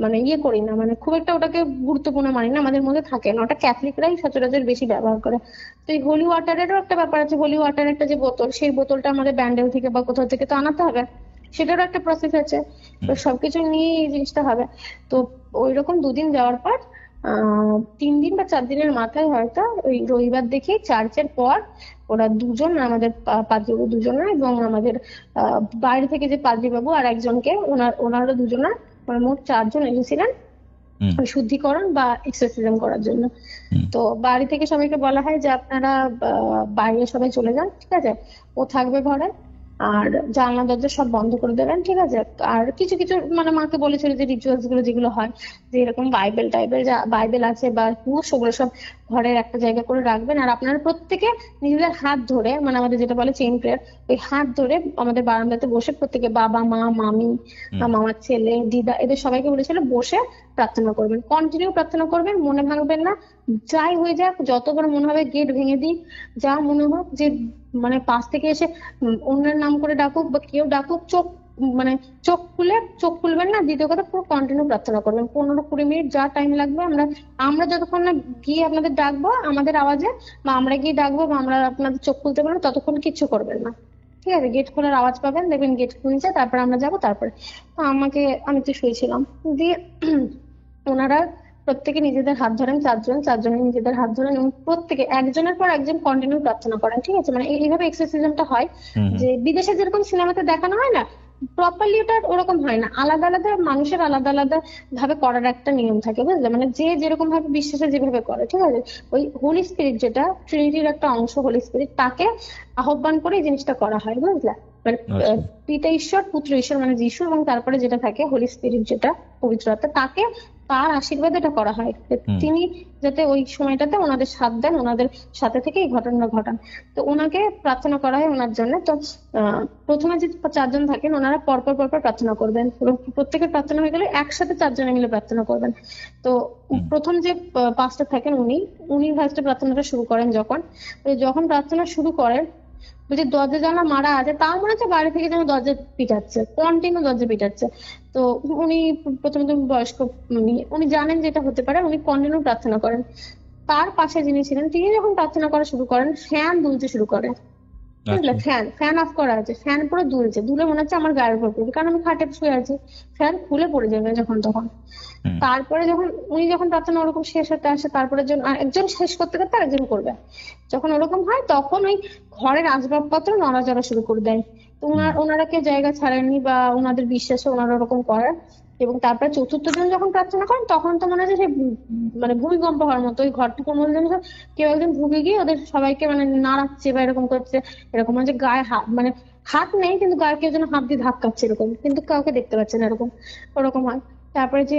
মানে ইয়ে করি না, মানে খুব একটা ওটাকে গুরুত্বপূর্ণ মানি না, আমাদের মধ্যে থাকে না, ওটা ক্যাথলিকরাই সচরাচর বেশি ব্যবহার করে। তো এই হোলি ওয়াটারেরও একটা ব্যাপার আছে, হোলি ওয়াটার একটা যে বোতল, সেই বোতলটা আমাদের ব্যান্ডেল থেকে বা কোথাও থেকে তো আনাতে হবে, সেটারও একটা প্রসেস আছে। তো সবকিছু নিয়ে এই জিনিসটা হবে। তো ওই রকম দুদিন যাওয়ার পর 3 দিন বা 4 দিনের মাথায় হয়তো ওই রবিবার দেখে চার্চের পর ওরা দুজন, আমাদের পাদ্রীবাবু দুজনা এবং আমাদের বাইরে থেকে যে পাদ্রীবাবু আর একজনকে, ওনারা দুজনা, মানে মোট 4 জন এসেছিলেন ওই শুদ্ধিকরণ বা এক্সারসাইজ করার জন্য। তো বাড়ি থেকে সবাইকে বলা হয় যে আপনারা বাইরে সবাই চলে যান, ঠিক আছে, ও থাকবে ঘরে, আর জানলা দরজা সব বন্ধ করে দেবেন, ঠিক আছে। আর কিছু কিছু মানে মাকে বলেছিল যে রিচুয়ালস গুলো যেগুলো হয়, যে এরকম বাইবেল টাইপের যা বাইবেল আছে বা কুশ, ওগুলো সব ঘরের একটা জায়গা করে রাখবেন। আর আপনারা প্রত্যেকে নিজেদের হাত ধরে, মানে আমাদের যেটা বলে চেইন প্রেয়ার, ওই হাত ধরে আমাদের বারান্দাতে বসে প্রত্যেকে, বাবা মা মামি মামার ছেলে দিদা, এদের সবাইকে বলেছিল বসে প্রার্থনা করবেন, কন্টিনিউ প্রার্থনা করবেন, মনে ভাঙবেন না। যাই হয়ে যাক, যতবার মনে হবে গেট ভেঙে দিই, যা মনে হোক, যে মানে পাশ থেকে এসে অন্যের নাম করে ডাকুক বা কেউ ডাকুক, মানে চোখ খুলবেন না। দ্বিতীয় কথা, পুরো কন্টিনিউ প্রার্থনা করবেন, 15-20 মিনিট যা টাইম লাগবে। আমরা যতক্ষণ না গিয়ে আপনাদের ডাকবো আমাদের আওয়াজে, বা আমরা গিয়ে ডাকবো বা আমরা আপনাদের চোখ খুলতে পারবো, ততক্ষণ কিচ্ছু করবেন না, ঠিক আছে। গেট খোলার আওয়াজ পাবেন, দেখবেন গেট খুলছে, তারপর আমরা যাবো। তারপরে তো আমি তো শুয়েছিলাম, দিয়ে ওনারা প্রত্যেকে নিজেদের হাত ধরেন, 4জনে নিজেদের হাত ধরেন এবং প্রত্যেকে একজনের পর একজন কন্টিনিউ প্রার্থনা করেন, ঠিক আছে। মানে এইভাবে এক্সারসাইজটা হয়, যে বিদেশে যেরকম সিনেমাতে দেখানো হয় না, প্রপারলি ওটা ওরকম হয় না, আলাদা আলাদা মানুষের আলাদা আলাদা ভাবে করার একটা নিয়ম থাকে, বুঝলে, মানে যে যেরকম ভাবে বিশ্বাসে যেভাবে করে, ঠিক আছে। ওই হোলি স্পিরিট, যেটা ট্রিনিটির একটা অংশ হোলি স্পিরিট, তাকে আহ্বান করে এই জিনিসটা করা হয়, বুঝলে। মানে পিতা ঈশ্বর, পুত্র ঈশ্বর মানে যিশু, এবং তারপরে যেটা থাকে হোলি স্পিরিট, যেটা পবিত্র আত্মা, তাকে তার আশীর্বাদ এটা করা হয়, তিনি যাতে ওই সময়টাতে ওনাদের সাথ দেন, ওনাদের সাথে থেকে এই ঘটনা ঘটান। তো ওনাকে প্রার্থনা করা হয় ওনার জন্য। তো প্রথমে যে 4জন থাকেন, ওনারা পরপর প্রার্থনা করবেন, প্রত্যেকের প্রার্থনা হয়ে গেলে একসাথে 4জনে মিলে প্রার্থনা করবেন। তো প্রথম যে পাস্টার থাকেন উনি ফার্স্টে প্রার্থনাটা শুরু করেন। যখন প্রার্থনা শুরু করেন, বলছে দরজা জানলা মারা আছে, তার মনে হচ্ছে বাইরে থেকে যেন দরজা পিটাচ্ছে, কন্টিনিউ দরজা পিটাচ্ছে। তো উনি প্রথমে বয়স্ক, উনি জানেন যেটা হতে পারে, উনি কন্টিনিউ প্রার্থনা করেন। তার পাশে যিনি ছিলেন, তিনি যখন প্রার্থনা করা শুরু করেন, ফ্যান দুলতে শুরু করে, বুঝলে। ফ্যান অফ করা আছে, ফ্যান পুরো দুলে মনে হচ্ছে আমার গায়ের উপর পড়বে, কারণ আমি খাটে শুয়ে আছি, ফ্যান খুলে পড়ে যাবে যখন তখন। তারপরে উনি যখন প্রার্থনা ওরকম শেষ হতে আসে, তারপরে একজন শেষ করতে করতে আরেকজন করবে, যখন ওরকম হয় তখন ওই ঘরের আসবাবপত্র নড়াচড়া শুরু করে দেয়। তো ওনারা কেউ জায়গা ছাড়েননি, বা ওনাদের বিশ্বাসে ওনারা ওরকম করেন। এবং তারপরে 4র্থ জন যখন প্রার্থনা করেন, তখন তো মনে হচ্ছে মানে ভূমিকম্প হওয়ার মতো, ওই ঘরটুকুর মধ্যে কেউ একজন ঢুকে গিয়ে ওদের সবাইকে মানে নাড়াচ্ছে বা এরকম করছে, এরকম মানে গায়ে হাত নেই, কিন্তু গায়ে কেউ যেন হাত দিয়ে ধাক্কাচ্ছে এরকম, কিন্তু কাউকে দেখতে পাচ্ছে না, এরকম ওরকম হয়। তারপরে যে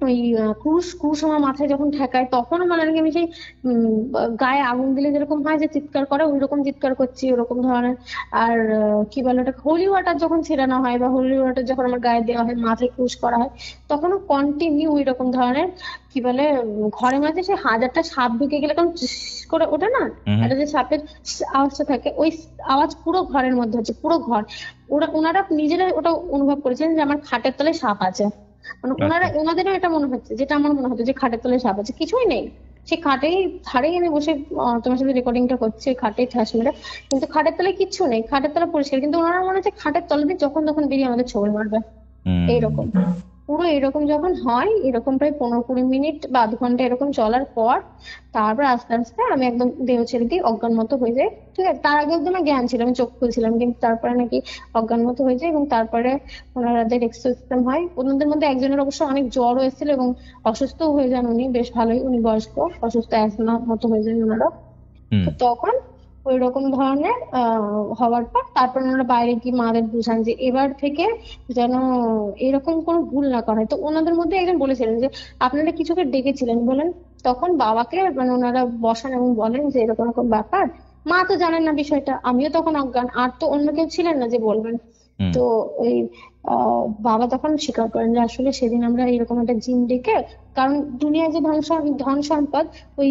ওই ক্রুশ আমার মাথায় যখন ঠেকায়, তখনও মানে আমি সেই গায়ে আগুন দিলে যেরকম হয় যে চিৎকার করে, ওই রকম চিৎকার করছি, ওরকম ধরনের। আর কি বলে ওটা, হোলি ওয়াটার যখন ছেড়ানো হয় বা হোলি ওয়াটার যখন আমার গায়ে দেওয়া হয়, মাথায় ক্রুশ করা হয়, তখনও কন্টিনিউ ওই রকম ধরনের কি বলে, ঘরের মাঝে সে 1000টা সাপ ঢুকে গেলে কেমন করে ওঠে না, একটা যে সাপের আওয়াজটা থাকে, ওই আওয়াজ পুরো ঘরের মধ্যে হচ্ছে, পুরো ঘর। ওনারা নিজেরা ওটা অনুভব করেছেন যে আমার খাটের তলায় সাপ আছে, মানে ওনাদেরও এটা মনে হচ্ছে, যেটা আমার মনে হতো যে খাটের তলায় সাপ আছে, কিছুই নেই। সে খাটেই ধারেই আমি বসে তোমার সাথে রেকর্ডিংটা করছি, খাটেই ঠাস মেরে, কিন্তু খাটের তলায় কিচ্ছু নেই, খাটের তলা পরিষ্কার, কিন্তু ওনারা মনে হচ্ছে খাটের তলা দিয়ে যখন তখন বেরিয়ে আমাদের ছবি মারবে এইরকম। পুরো এরকম যখন হয়, এরকম প্রায় 15-20 মিনিট বা আধ ঘন্টা এরকম চলার পর তারপর আস্তে আস্তে আমি একদম দেহ ছেড়ে দিই, অজ্ঞান মতো হয়ে যাই। ঠিক আছে, তার আগে অব্দি আমার জ্ঞান ছিল, আমি চোখ খুলছিলাম, কিন্তু তারপরে নাকি অজ্ঞান মতো হয়ে যায়। এবং তারপরে ওনাদের এক্সরে সিস্টেম হয়, ওনাদের মধ্যে একজনের অবশ্য অনেক জ্বর হয়েছিল এবং অসুস্থ হয়ে যান উনি, বেশ ভালোই, উনি বয়স্ক, অসুস্থ, অ্যাজমা মতো হয়ে যায় ওনারা। তো তখন ওই রকম ধরনের হওয়ার পর তারপর ওনারা বাইরে গিয়ে মাদের বুঝান যে এবার থেকে যেন এরকম কোনো ভুল না করা হয়। তো ওনাদের মধ্যে একজন বলেছিলেন যে আপনারা কিছুকে ডেকেছিলেন বলেন, তখন বাবাকে মানে ওনারা বসান এবং বলেন যে এরকম এরকম ব্যাপার। মা তো জানেন না বিষয়টা, আমিও তখন অজ্ঞান, আর তো অন্য কেউ ছিলেন না যে বলবেন। তো ওই বাবা তখন স্বীকার করেন যে আসলে সেদিন আমরা এরকম একটা জিন ডেকে, কারণ দুনিয়ায় যে ধন সম্পদ, ওই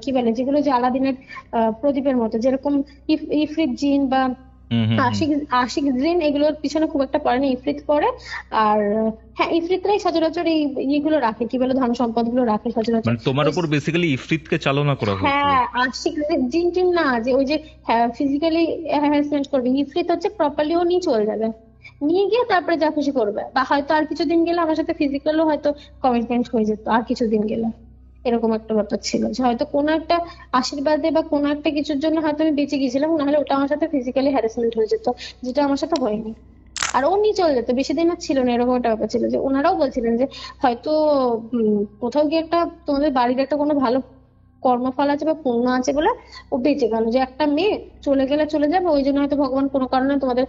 কি বলে যেগুলো যে আলাদিনের প্রদীপের মতো, যেরকম ইফরিত জিন বা আশিক জিন, এগুলোর পিছনে খুব একটা পড়ে না, ইফরিত পড়ে। আর হ্যাঁ, ইফরিতরাই সচরাচর এই ইয়েগুলো রাখে, কি বলে ধন সম্পদ গুলো রাখে সচরাচর। মানে তোমার উপর বেসিক্যালি ইফরিতকে চালনা করা হয়েছে। হ্যাঁ, আশিক জিন টিন না, যে ওই যে ফিজিক্যালি হ্যারাসমেন্ট করবে, ইফরিত হচ্ছে প্রপারলি ও নিয়ে চলে যাবে, নিয়ে গিয়ে তারপরে যা খুশি করবে, বা হয়তো আর কিছুদিন গেলে আমার সাথে ফিজিক্যালও হয়তো কমিটমেন্ট হয়ে যেত আর কিছুদিন গেলে। এরকম একটা ব্যাপার ছিল যে হয়তো কোনো একটা আশীর্বাদে বা কোনো একটা কিছুর জন্য হয়তো আমি বেঁচে গেছিলাম, নাহলে ওটা আমার সাথে ফিজিক্যালি হ্যারাসমেন্ট হয়ে যেত, যেটা আমার সাথে হয়নি। আর ও নিয়ে চলে যেত, বেশি দিন আর ছিল না, এরকম একটা ব্যাপার ছিল যে ওনারাও বলছিলেন যে হয়তো কোথাও গিয়ে একটা তোমাদের বাড়ির একটা কোনো ভালো কর্মফল আছে বা পুণ্য আছে বলে ও বেঁচে গেল, যে একটা মেয়ে চলে গেলে চলে যাবে, ওই জন্য হয়তো ভগবান কোনো কারণে তোমাদের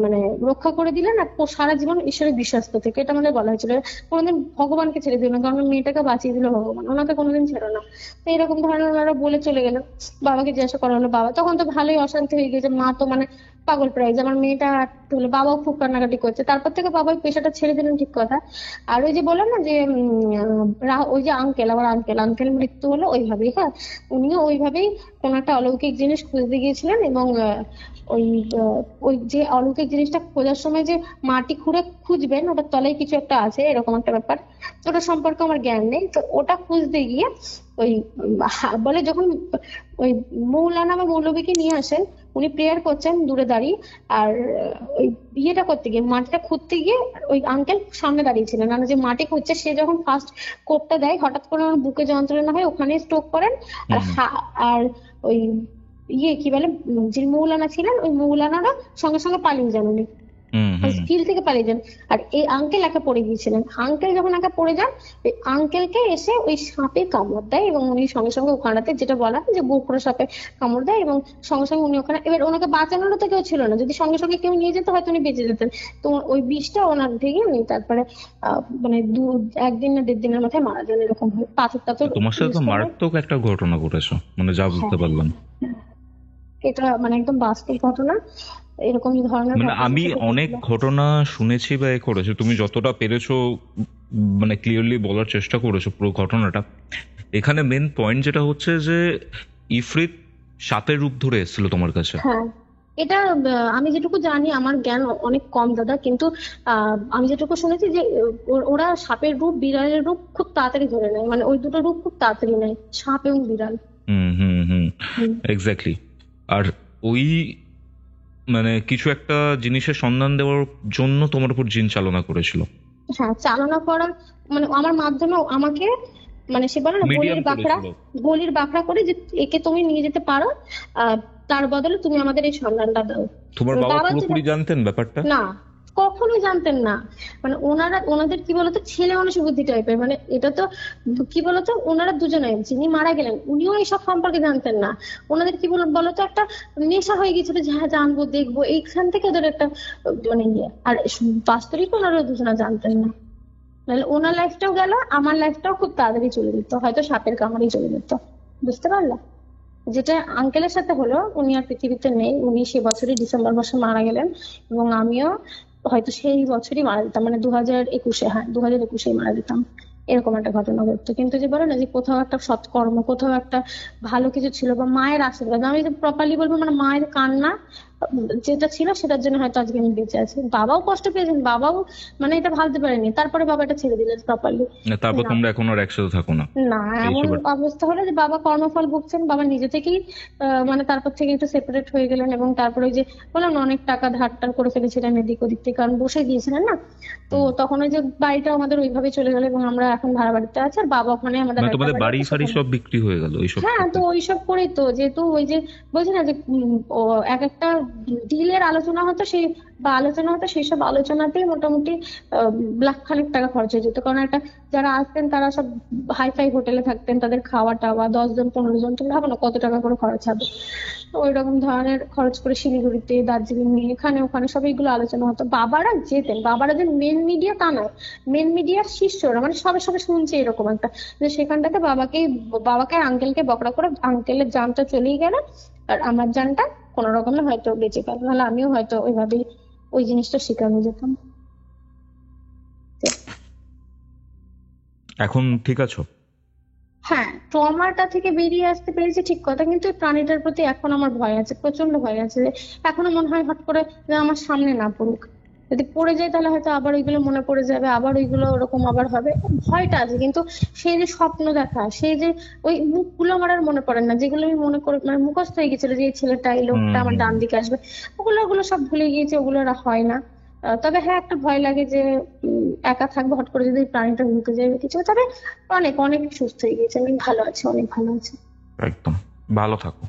মানে রক্ষা করে দিলেন, আর সারা জীবন ঈশ্বরের বিশ্বস্ত থেকে, এটা আমাদের বলা হয়েছিল। কোনোদিন ভগবানকে ছেড়ে দিল না, কারণ মেয়েটাকে বাঁচিয়ে দিল ভগবান, ওনাকে কোনোদিন ছেড়ে না। তো এরকম ধরনের ওনারা বলে চলে গেলেন। বাবাকে জিজ্ঞাসা করা হলো, বাবা তখন তো ভালোই অশান্তি হয়ে গেছে, মা তো মানে পাগল প্রায় যে আমার মেয়েটা হলো, বাবাও খুব কান্নাকাটি করছে। তারপর থেকে বাবা ওই পেশাটা ছেড়ে দিলেন, ঠিক কথা। আর ওই যে বললাম না যে ওই যে আমার আঙ্কেল মৃত্যু হলো ওইভাবেই, হ্যাঁ, উনিও ওইভাবেই কোন একটা অলৌকিক জিনিস খুঁজতে গিয়েছিলেন, এবং ওই ওই যে অলৌকিক জিনিসটা খোঁজার সময় যে মাটি খুঁড়ে খুঁজবেন, ওটার তলায় কিছু একটা আছে, এরকম একটা ব্যাপার। ওটা সম্পর্কে আমার জ্ঞান নেই। তো ওটা খুঁজতে গিয়ে ওই বলে যখন ওই মৌলানা বা মৌলবীকে নিয়ে আসেন, উনি প্রেয়ার করছেন দূরে দাঁড়িয়ে, আর ওই বিয়েটা করতে গিয়ে মাটিটা খুঁড়তে গিয়ে ওই আঙ্কেল সামনে দাঁড়িয়েছিলেন, আর যে মাটি খুঁজছে সে যখন ফার্স্ট কোপটা দেয়, হঠাৎ করে ওর বুকে যন্ত্রণা হয়, ওখানে স্ট্রোক করেন। আর আর ওই কি বলে, যে মৌলানা ছিলেন ওই মৌলানারা সঙ্গে সঙ্গে পালিয়ে যান, উনি ফিল্ড থেকে পালিয়ে যান। আর এই আঙ্কেল একা পড়ে গিয়েছিলেন, আঙ্কেল যখন একা পড়ে যান, ওই আঙ্কেলকে এসে ওই সাপে কামড় দেয়, এবং উনি সঙ্গে সঙ্গে ওখানটাতে, যেটা বলা হয় যে গোখরো সাপে কামড় দেয়, এবং সঙ্গে সঙ্গে উনি ওখানে, এবার ওনাকে বাঁচানোরও তো কেউ ছিল না, যদি সঙ্গে সঙ্গে কেউ নিয়ে যেত হয়তো উনি বেঁচে যেতেন। তো ওই বিষটা ওনার থেকে উনি তারপরে মানে 1 দিন না 1.5 দিনের মাথায় মারা যান, এরকম হয়। পাথর টাথর। তোমার সাথে তো মারাত্মক একটা ঘটনা ঘটেছো, মানে যা বুঝতে পারলাম। এটা মানে একদম বাস্তব ঘটনা, এরকম ধরনের মানে আমি অনেক ঘটনা শুনেছি বা এ করেছো, তুমি যতটা পেরেছো মানে ক্লিয়ারলি বলার চেষ্টা করেছো পুরো ঘটনাটা। এখানে মেন পয়েন্ট যেটা হচ্ছে যে ইফরিত সাপের রূপ ধরে এসেছিল তোমার কাছে। হ্যাঁ, এটা আমি যেটুকু জানি, আমার জ্ঞান অনেক কম দাদা, কিন্তু আমি যেটুকু শুনেছি যে ওরা সাপের রূপ, বিড়ালের রূপ খুব তাড়াতাড়ি ধরে নেয়, মানে ওই দুটো রূপ খুব তাড়াতাড়ি নেয়, সাপ এবং বিড়াল। এক্স্যাক্টলি। আর ওই মানে কিছু একটা জিনিসের সন্ধান দেওয়ার জন্য তোমার উপর জিন চালনা করেছিল। হ্যাঁ, চালনা করার মানে আমার মাধ্যমে আমাকে, মানে সে বলে না বলির বাখড়া করে যে একে তুমি নিয়ে যেতে পারো, তার বদলে তুমি আমাদের এই সন্ধানটা দাও। তোমার বাবা পুরোপুরি জানতেন ব্যাপারটা? না, কখনোই জানতেন না। মানে ওনাদের কি বলতো, ছেলে মানুষ বুদ্ধি টাইপের, মানে এটা তো কি বলতো, ওনারা দুজনে, যিনি মারা গেলেন উনিও এইসব সম্পর্কে জানতেন না। ওনাদের কি বলতো, একটা নেশা হয়ে গেছিল যে হ্যাঁ জানবো দেখবো, এইখান থেকে ওদের একটা মানে আর বাস্তবিক ওনারা দুজনে জানতেন না। নাহলে ওনার লাইফটাও গেল, আমার লাইফটাও খুব তাড়াতাড়ি চলে যেত, হয়তো সাপের কামড়েই চলে যেত। বুঝতে পারলা? যেটা আঙ্কেলের সাথে হলো, উনি আর পৃথিবীতে নেই, উনি সে বছরই ডিসেম্বর মাসে মারা গেলেন, এবং আমিও হয়তো সেই বছরই মারা যেতাম, মানে 2021-এ, হ্যাঁ 2021-এই মারা যেতাম। এরকম একটা ঘটনা ঘটতো। কিন্তু যে বলে না যে কোথাও একটা সৎকর্ম, কোথাও একটা ভালো কিছু ছিল, বা মায়ের আশীর্বাদ, আমি প্রপারলি বলবো মানে মায়ের কান্না, যেটা ছিল সেটার জন্য হয়তো আজকে আমি বেঁচে আছি। বাবাও কষ্ট পেয়েছেন, বাবাও মানে এটা ভাবতে পারেনি, তারপরে বাবা এটা ছেড়ে দিলেন প্রপারলি। তারপর তোমরা এখন আর একসাথে থাকো না? না, এমন অবস্থা হলো যে বাবা কর্মফল ভুগছেন, বাবা নিজে থেকেই মানে তারপর থেকে একটু সেপারেট হয়ে গেলেন। এবং তারপরে ওই যে বললাম না, অনেক টাকা ধার টার করে ফেলেছিলেন এদিক ওদিক থেকে, কারণ বসে গিয়েছিলেন না। তো তখন ওই যে বাড়িটা আমাদের ওইভাবে চলে গেল, এবং আমরা এখন ভাড়া বাড়িতে আছি, আর বাবা ওখানে আমাদের মানে তোমাদের একটা বাড়ি ফাড়ি সব বিক্রি হয়ে গেল এইসব? হ্যাঁ, তো ওইসব করেই তো, যেহেতু ওই যে বলছি না যে ও এক একটা ডিলের আলোচনা হতো, সেই বা আলোচনা হতো, সেই সব আলোচনাতেই মোটামুটি লাখ খানেক টাকা খরচ হয়ে যেত। কারণ একটা যারা আসতেন তারা সব হাই ফাই হোটেলে থাকতেন, তাদের খাওয়া টাওয়া 10 জন 15 জন, তুমি ভাবো না কত টাকা করে খরচ হবে। তো ওই রকম ধরনের খরচ করে শিলিগুড়িতে, দার্জিলিং নিয়ে এখানে ওখানে সব এইগুলো আলোচনা হতো। বাবারা যেতেন, বাবারা যে মেন মিডিয়া তা নয়, মেন মিডিয়ার শিষ্যরা, মানে সবে সবে শুনছে এরকম একটা, যে সেখানটাতে বাবাকে আঙ্কেলকে বকরা করে আঙ্কেলের জানটা চলেই গেল, আর আমার জানটা কোনো রকমে হয়তো বেঁচে গেল, নাহলে আমিও হয়তো ওইভাবেই ওই জিনিসটা শিকার হয়ে যেতাম। এখন ঠিক আছো? হ্যাঁ, ট্রমাটা থেকে বেরিয়ে আসতে পেরেছি ঠিক কথা, কিন্তু এই প্রাণীটার প্রতি এখন আমার ভয় আছে, প্রচন্ড ভয় আছে। যে এখনো মনে হয় হট করে যে আমার সামনে না পড়ুক, যদি পড়ে যায় তাহলে হয়তো আবার ওইগুলো মনে পড়ে যাবে, আবার ওইগুলো ওরকম আবার হবে, ভয়টা আছে। কিন্তু সেই যে স্বপ্ন দেখা, সেই যে ওই মুখগুলো আমার আর মনে পড়ে না, যেগুলো আমি মনে করে মানে মুখস্থ হয়ে গেছিল যে এই ছেলেটা, এই লোকটা আমার ডান দিকে আসবে, ওগুলো সব ভুলে গিয়েছে, ওগুলো আর হয় না। তবে হ্যাঁ, একটা ভয় লাগে যে একা থাকবো, হট করে যদি এই প্রাণীটা ঢুকে যাবে কিছু। তবে অনেক অনেক সুস্থ হয়ে গেছে, আমি ভালো আছি, অনেক ভালো আছি। একদম ভালো থাকো।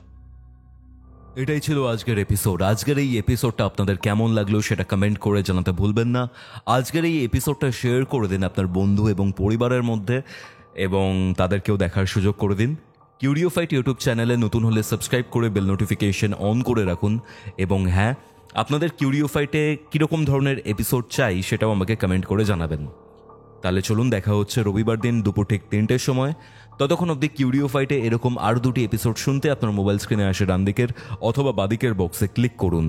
এটাই ছিল আজকের এপিসোড। আজকের এই এপিসোডটা আপনাদের কেমন লাগলো সেটা কমেন্ট করে জানাতে ভুলবেন না। আজকের এই এপিসোডটা শেয়ার করে দিন আপনার বন্ধু এবং পরিবারের মধ্যে, এবং তাদেরকেও দেখার সুযোগ করে দিন। কিউরিওফাইট ইউটিউব চ্যানেলে নতুন হলে সাবস্ক্রাইব করে বেল নোটিফিকেশন অন করে রাখুন। এবং হ্যাঁ, আপনাদের কিউরিওফাইটে কীরকম ধরনের এপিসোড চাই সেটাও আমাকে কমেন্ট করে জানাবেন। তাহলে চলুন, দেখা হচ্ছে রবিবার দিন দুপুর ঠিক 3টের সময়। ততক্ষণ অবধি কিউরিওফাইটে এরকম আরও 2টি এপিসোড শুনতে আপনার মোবাইল স্ক্রিনে আসে ডান দিকের অথবা বাদিকের বক্সে ক্লিক করুন।